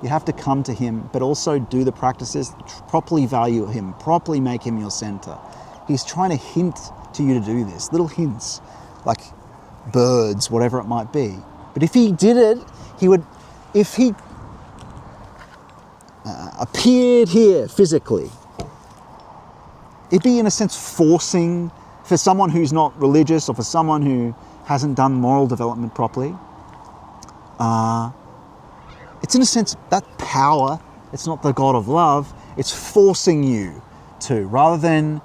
you have to come to him, but also do the practices, properly value him, properly make him your center. He's trying to hint to you to do this, little hints, like birds, whatever it might be. But if he did it, if he appeared here physically, it'd be in a sense forcing for someone who's not religious or for someone who hasn't done moral development properly. It's in a sense that power, it's not the God of love, it's forcing you to, rather than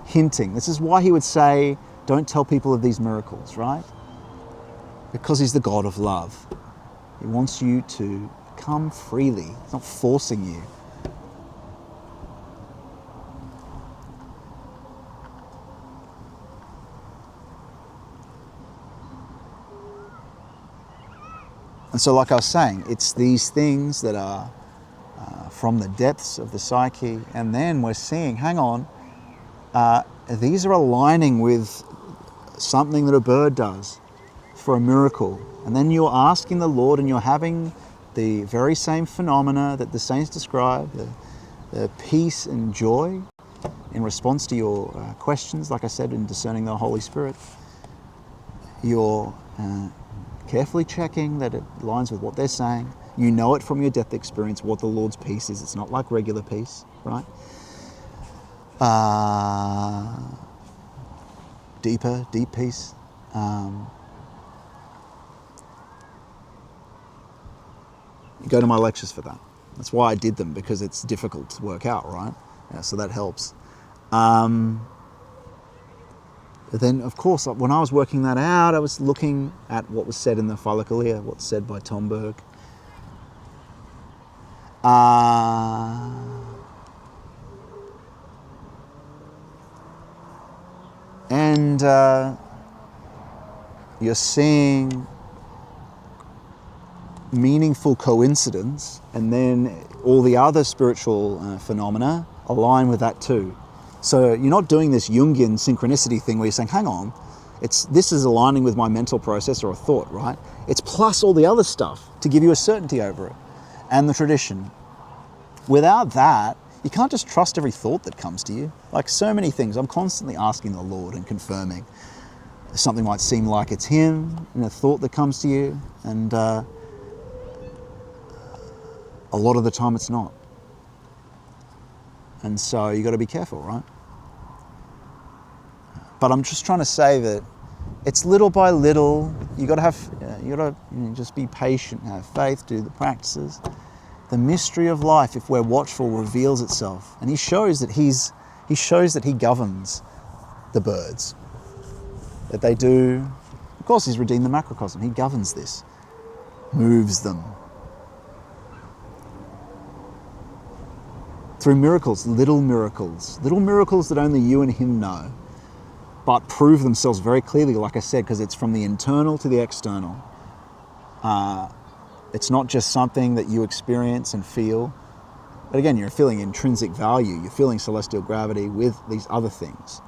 hinting. This is why he would say, don't tell people of these miracles, right? Because he's the God of love. He wants you to come freely. He's not forcing you. And so, like I was saying, it's these things that are from the depths of the psyche, and then we're seeing, hang on, these are aligning with something that a bird does for a miracle. And then you're asking the Lord and you're having the very same phenomena that the saints describe, the peace and joy in response to your questions, like I said, in discerning the Holy Spirit. You're carefully checking that it aligns with what they're saying. You know it from your death experience what the Lord's peace is. It's not like regular peace, right? Deep peace. You go to my lectures for that. That's why I did them, because it's difficult to work out, right? Yeah, so that helps. Then, of course, when I was working that out, I was looking at what was said in the Phylokalia, what's said by Tomberg. And you're seeing meaningful coincidence, and then all the other spiritual phenomena align with that too. So you're not doing this Jungian synchronicity thing where you're saying, hang on, this is aligning with my mental process or a thought, right? It's plus all the other stuff to give you a certainty over it, and the tradition. Without that, you can't just trust every thought that comes to you. Like so many things, I'm constantly asking the Lord and confirming. Something might seem like it's him in a thought that comes to you, and a lot of the time it's not. And so you got to be careful, right? But I'm just trying to say that it's little by little. You got to just be patient, have faith, do the practices. The mystery of life, if we're watchful, reveals itself, and he shows that he governs the birds. That they do. Of course, he's redeemed the macrocosm. He governs this, moves them. Through miracles that only you and him know, but prove themselves very clearly, like I said, because it's from the internal to the external. It's not just something that you experience and feel, but again, you're feeling intrinsic value, you're feeling celestial gravity with these other things.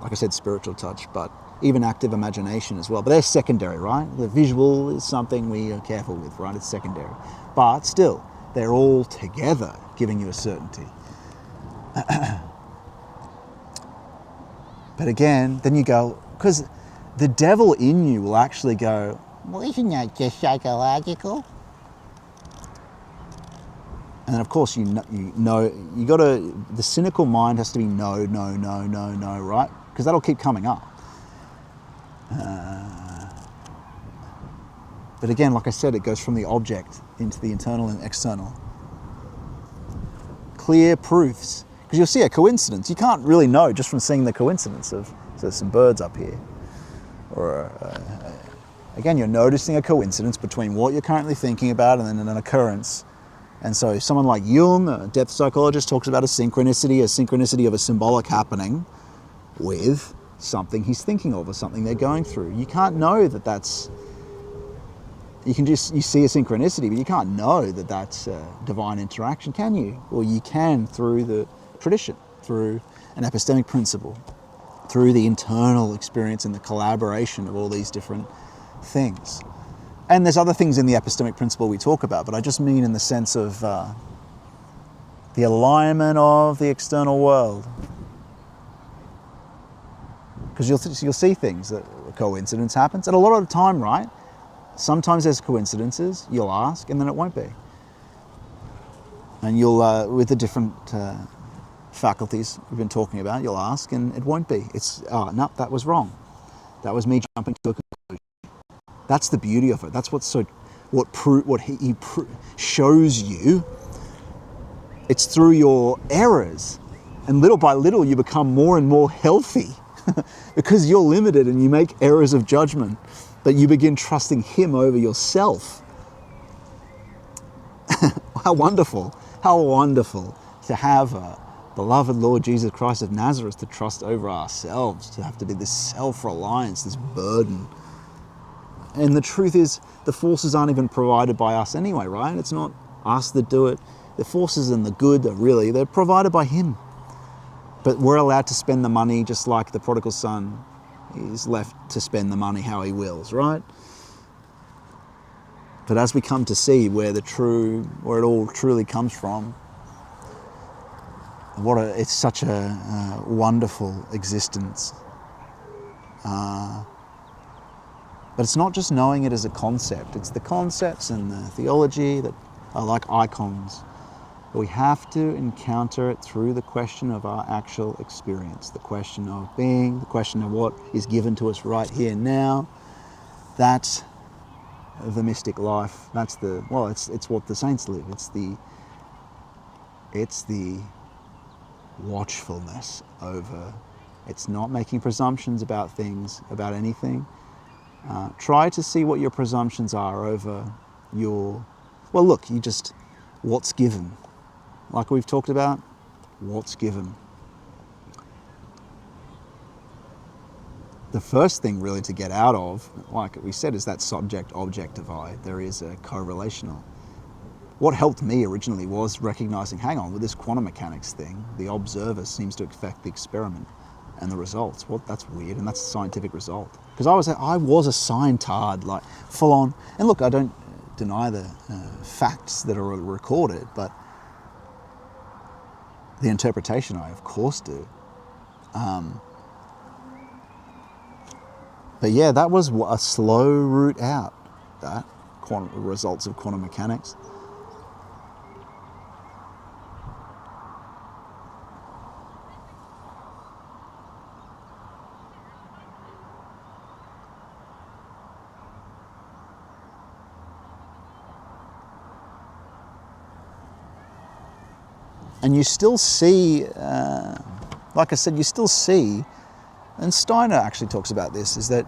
like I said, spiritual touch, but even active imagination as well. But they're secondary, right? The visual is something we are careful with, right? It's secondary. But still, they're all together giving you a certainty. But again, then you go, because the devil in you will actually go, well, isn't that just psychological? And then of course you gotta, the cynical mind has to be no, right? Because that'll keep coming up. But again, like I said, it goes from the object into the internal and external. Clear proofs. Because you'll see a coincidence. You can't really know just from seeing the coincidence of, so there's some birds up here. Or again, you're noticing a coincidence between what you're currently thinking about and then an occurrence. And so someone like Jung, a depth psychologist, talks about a synchronicity of a symbolic happening with something he's thinking of or something they're going through. You can't know that that's, you see a synchronicity, but you can't know that that's a divine interaction, can you? Well, you can through the tradition, through an epistemic principle, through the internal experience and the collaboration of all these different things. And there's other things in the epistemic principle we talk about, but I just mean in the sense of the alignment of the external world. Because you'll see things that a coincidence happens, and a lot of the time, right? Sometimes there's coincidences, you'll ask, and then it won't be. And you'll, with the different faculties we've been talking about, you'll ask, and it won't be. It's, oh, no, that was wrong. That was me jumping to a conclusion. That's the beauty of it. That's what's so, what he shows you. It's through your errors, and little by little you become more and more healthy because you're limited and you make errors of judgment, that you begin trusting him over yourself. How wonderful to have a beloved Lord Jesus Christ of Nazareth to trust over ourselves, to have to be this self-reliance, this burden. And the truth is, the forces aren't even provided by us anyway, right? It's not us that do it. The forces and the good, they're provided by him. But we're allowed to spend the money just like the prodigal son is left to spend the money how he wills, right? But as we come to see where it all truly comes from, it's such a wonderful existence. But it's not just knowing it as a concept. It's the concepts and the theology that are like icons. But we have to encounter it through the question of our actual experience, the question of being, the question of what is given to us right here and now. That's the mystic life. That's it's what the saints live. It's the watchfulness over. It's not making presumptions about things, about anything. Try to see what your presumptions are over what's given. Like we've talked about, what's given. The first thing really to get out of, like we said, is that subject-object divide. There is a correlational. What helped me originally was recognizing, hang on, with this quantum mechanics thing, the observer seems to affect the experiment and the results. Well, that's weird, and that's a scientific result. Because I was a scientard, like full on. And look, I don't deny the facts that are recorded, but the interpretation I of course do. But yeah, that was a slow route out, that results of quantum mechanics. And you still see, like I said, and Steiner actually talks about this, is that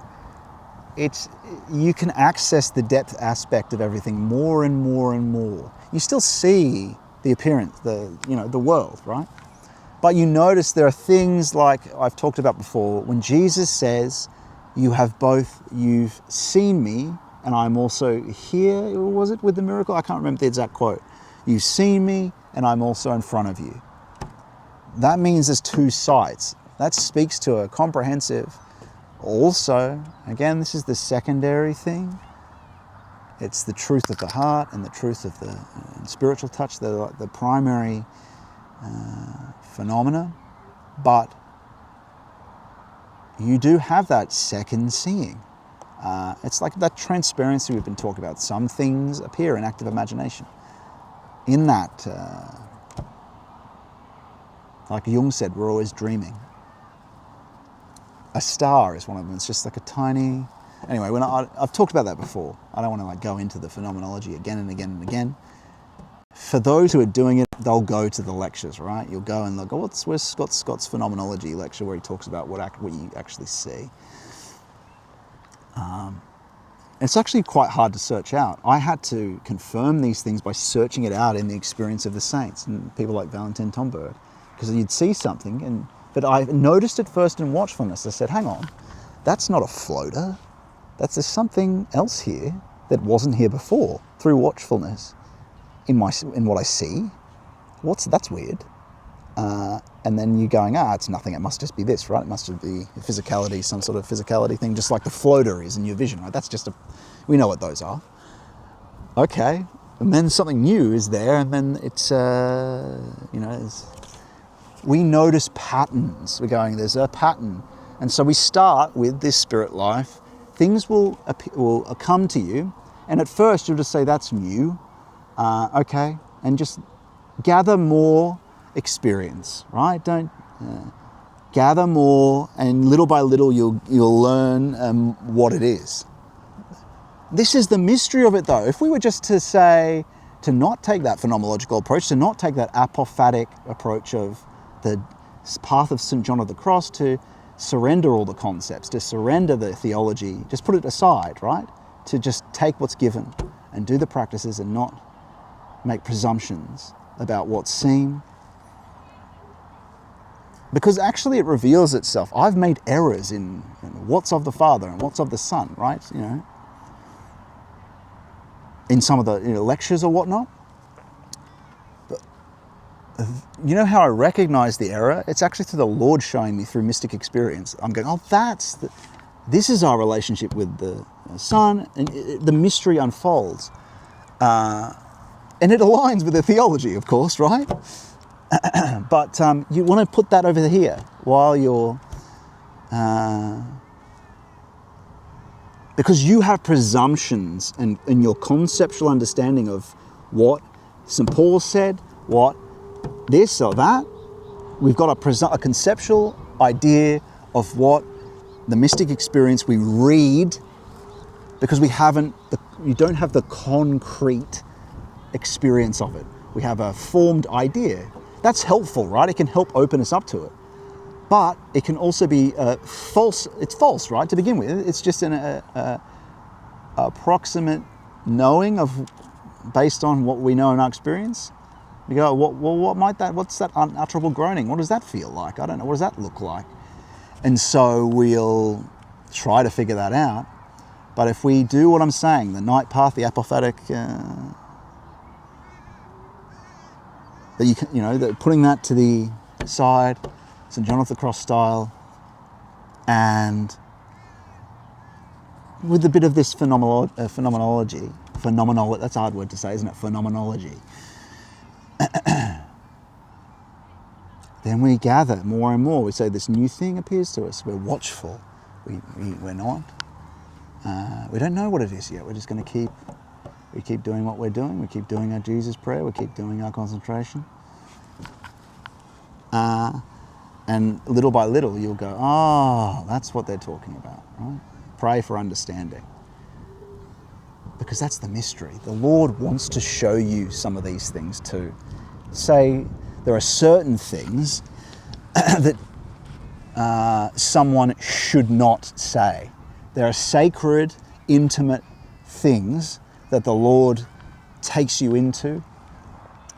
you can access the depth aspect of everything more and more and more. You still see the appearance, the world, right? But you notice there are things like I've talked about before, when Jesus says, you've seen me and I'm also here, was it with the miracle? I can't remember the exact quote. You've seen me and I'm also in front of you. That means there's two sides. That speaks to a comprehensive. Also, again, this is the secondary thing. It's the truth of the heart and the truth of the spiritual touch, the primary phenomena. But you do have that second seeing. It's like that transparency we've been talking about. Some things appear in active imagination. In that, like Jung said, we're always dreaming. A star is one of them. It's just like a tiny... Anyway, I've talked about that before. I don't want to go into the phenomenology again and again and again. For those who are doing it, they'll go to the lectures, right? You'll go and they'll go, where's Scott's phenomenology lecture where he talks about what you actually see. It's actually quite hard to search out. I had to confirm these things by searching it out in the experience of the saints and people like Valentin Tomberg, because you'd see something, but I noticed it first in watchfulness. I said, hang on, that's not a floater. There's something else here that wasn't here before through watchfulness in what I see. That's weird. And then you're going, it's nothing. It must just be this, right? It must be physicality, some sort of physicality thing, just like the floater is in your vision, right? That's just we know what those are. Okay. And then something new is there, and then it's, we notice patterns. We're going, there's a pattern. And so we start with this spirit life. Things will come to you, and at first you'll just say, that's new, okay, and just gather more experience, right? Don't gather more, and little by little you'll learn what it is. This is the mystery of it, though. If we were just to not take that phenomenological approach, to not take that apophatic approach of the path of St. John of the Cross, to surrender all the concepts, to surrender the theology, just put it aside, right? To just take what's given and do the practices and not make presumptions about what's seen. Because actually it reveals itself. I've made errors in what's of the Father and what's of the Son, right? In some of the lectures or whatnot. But you know how I recognize the error? It's actually through the Lord showing me through mystic experience. I'm going, this is our relationship with the Son, and the mystery unfolds. And it aligns with the theology, of course, right? But you want to put that over here while you're... because you have presumptions in your conceptual understanding of what St. Paul said, what this or that. We've got a conceptual idea of what the mystic experience we read, because you don't have the concrete experience of it. We have a formed idea. That's helpful, right? It can help open us up to it. But it can also be false. It's false, right, to begin with. It's just an approximate knowing based on what we know in our experience. You go, what's that unutterable groaning? What does that feel like? I don't know. What does that look like? And so we'll try to figure that out. But if we do what I'm saying, the night path, the apophatic, putting that to the side, St. John of the Cross style, and with a bit of this phenomenology, that's a hard word to say, isn't it? Phenomenology. Then we gather more and more. We say this new thing appears to us. We're watchful. We're not. We don't know what it is yet. We're just going to keep doing what we're doing. We keep doing our Jesus prayer. We keep doing our concentration. And little by little, you'll go, that's what they're talking about, right? Pray for understanding. Because that's the mystery. The Lord wants to show you some of these things too. Say, there are certain things that someone should not say. There are sacred, intimate things that the Lord takes you into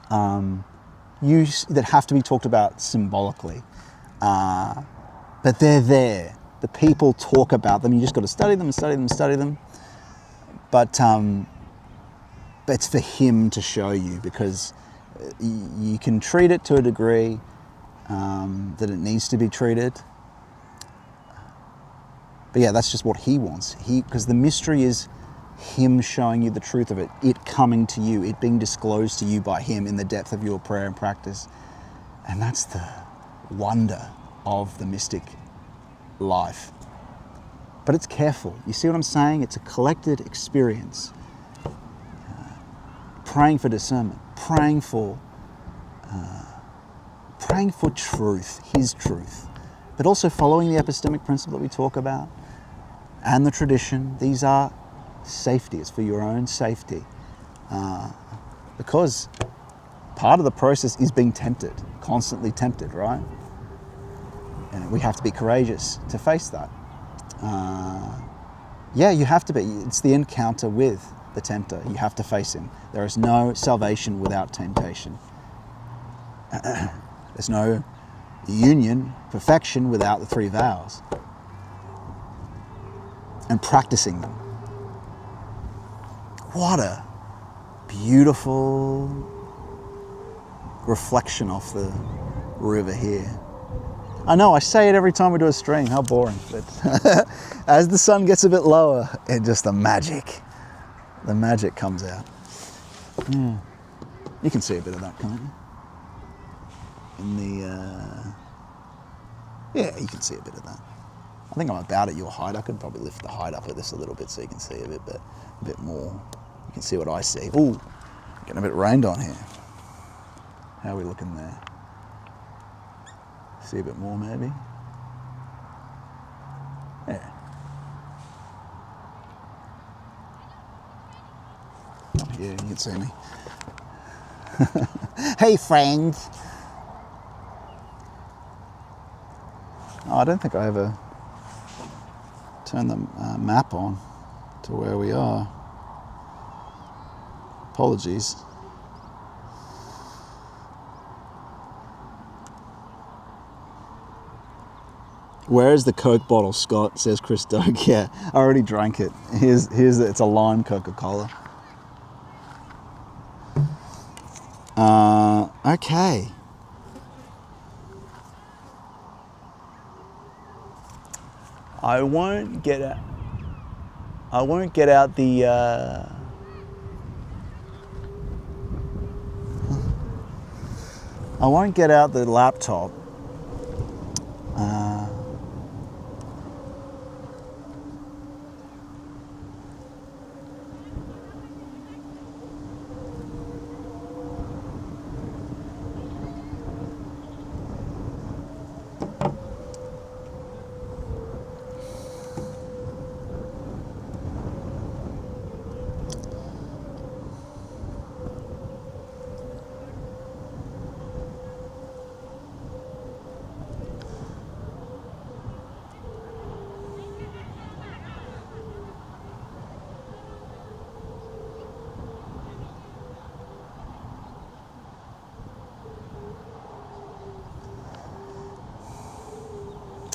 that have to be talked about symbolically. But they're there. The people talk about them. You just got to study them. But it's for Him to show you, because you can treat it to a degree, that it needs to be treated. But yeah, that's just what he wants. Because the mystery is him showing you the truth of it, it coming to you, it being disclosed to you by him in the depth of your prayer and practice. And that's the wonder of the mystic life. But it's careful. You see what I'm saying? It's a collected experience. Praying for discernment, praying for truth, his truth, but also following the epistemic principle that we talk about and the tradition. These are safety. It's for your own safety, because part of the process is being tempted, constantly tempted, right? And we have to be courageous to face that. Yeah, you have to be. It's the encounter with the tempter. You have to face him. There is no salvation without temptation. There's no union, perfection without the 3 vows and practicing them. What a beautiful reflection off the river here. I know, I say it every time we do a stream, how boring, but as the sun gets a bit lower, the magic comes out. Yeah. You can see a bit of that, can't you? Yeah, you can see a bit of that. I think I'm about at your height. I could probably lift the height up of this a little bit so you can see a bit more. You can see what I see. Ooh, getting a bit rained on here. How are we looking there? See a bit more maybe? Yeah. Up here, you can see me. Hey friends! Oh, I don't think I ever turned the map on to where we are. Apologies. Where is the Coke bottle, Scott? Says Chris Doug. Yeah, I already drank it. It's a lime Coca-Cola. Okay. I won't get out the laptop.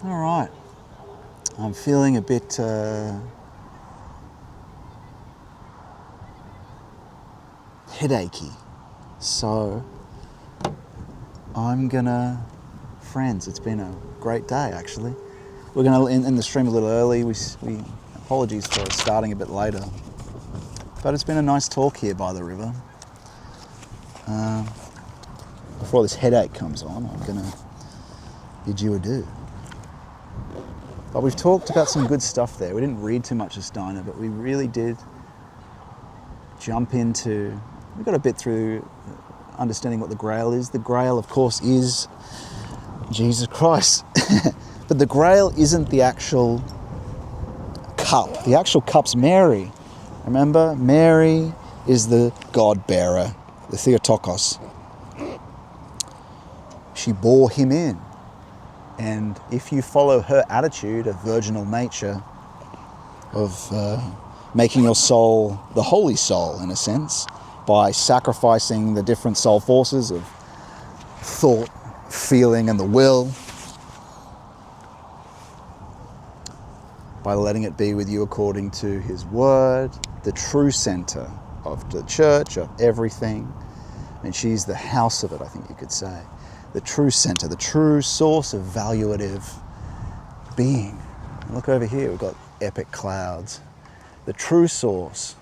All right, I'm feeling a bit headachy, so I'm gonna, friends, it's been a great day actually. We're gonna end the stream a little early. We apologies for starting a bit later, but it's been a nice talk here by the river. Before this headache comes on, I'm gonna bid you adieu. But we've talked about some good stuff there. We didn't read too much of Steiner, but we really did jump into, we got a bit through understanding what the Grail is. The Grail, of course, is Jesus Christ. But the Grail isn't the actual cup. The actual cup's Mary. Remember, Mary is the God-bearer, the Theotokos. She bore him in. And if you follow her attitude of virginal nature, of making your soul the holy soul, in a sense, by sacrificing the different soul forces of thought, feeling, and the will, by letting it be with you according to his word, the true center of the church, of everything, and she's the house of it, I think you could say, the true center, the true source of valuative being. And look over here, we've got epic clouds. The true source.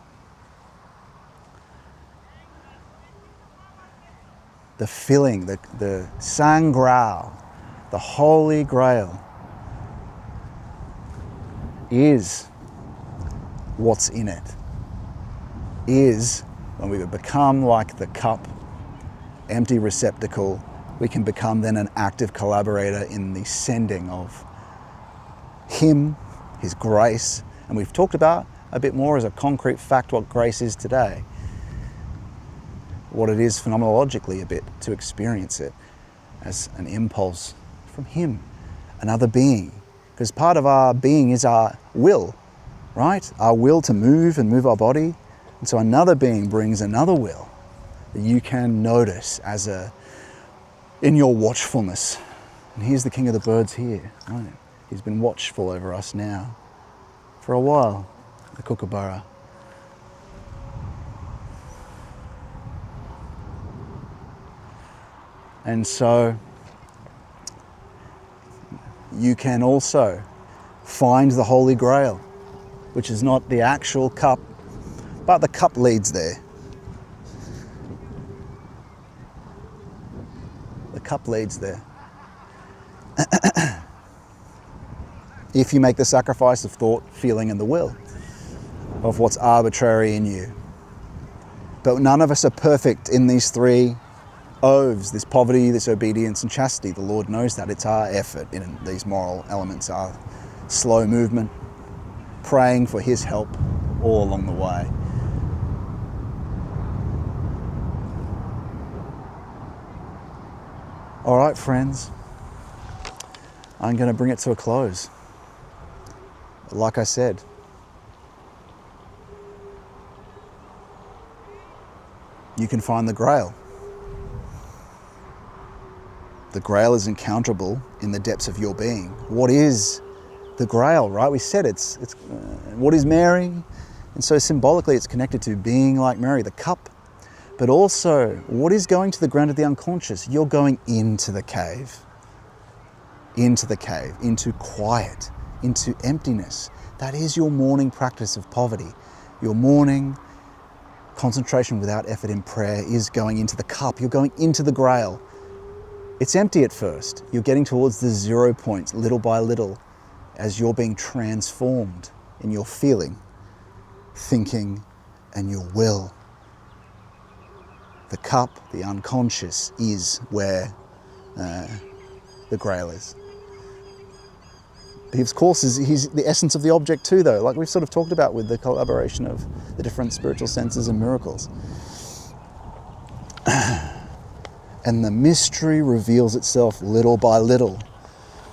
The filling, the Sang Grail, the Holy Grail is what's in it. Is when we become like the cup, empty receptacle, we can become then an active collaborator in the sending of Him, His grace. And we've talked about a bit more as a concrete fact what grace is today. What it is phenomenologically a bit, to experience it as an impulse from Him, another being. Because part of our being is our will, right? Our will to move and move our body. And so another being brings another will that you can notice in your watchfulness. And here's the king of the birds here, right? He's been watchful over us now for a while, the kookaburra. And so you can also find the Holy Grail, which is not the actual cup, but the cup leads there. The cup leads there. If you make the sacrifice of thought, feeling, and the will, of what's arbitrary in you. But none of us are perfect in these three oaths, this poverty, this obedience, and chastity. The Lord knows that. It's our effort in these moral elements, our slow movement, praying for His help all along the way. All right, friends, I'm going to bring it to a close. Like I said, you can find the Grail. The Grail is encounterable in the depths of your being. What is the Grail, right? We said it's what is Mary? And so symbolically it's connected to being like Mary, the cup. But also, what is going to the ground of the unconscious? You're going into the cave, into quiet, into emptiness. That is your morning practice of poverty. Your morning concentration without effort in prayer is going into the cup. You're going into the Grail. It's empty at first. You're getting towards the 0 points, little by little, as you're being transformed in your feeling, thinking, and your will. The cup, the unconscious, is where the Grail is. Of course, he's the essence of the object too, though, like we've sort of talked about with the collaboration of the different spiritual senses and miracles. And the mystery reveals itself little by little.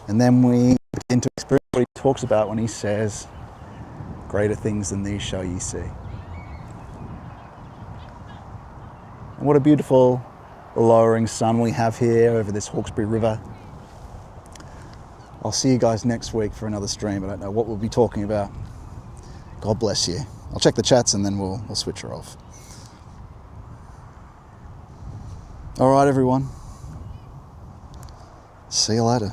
And then we begin to experience what he talks about when he says, greater things than these shall ye see. And what a beautiful lowering sun we have here over this Hawkesbury River. I'll see you guys next week for another stream. I don't know what we'll be talking about. God bless you. I'll check the chats and then we'll switch her off. All right, everyone. See you later.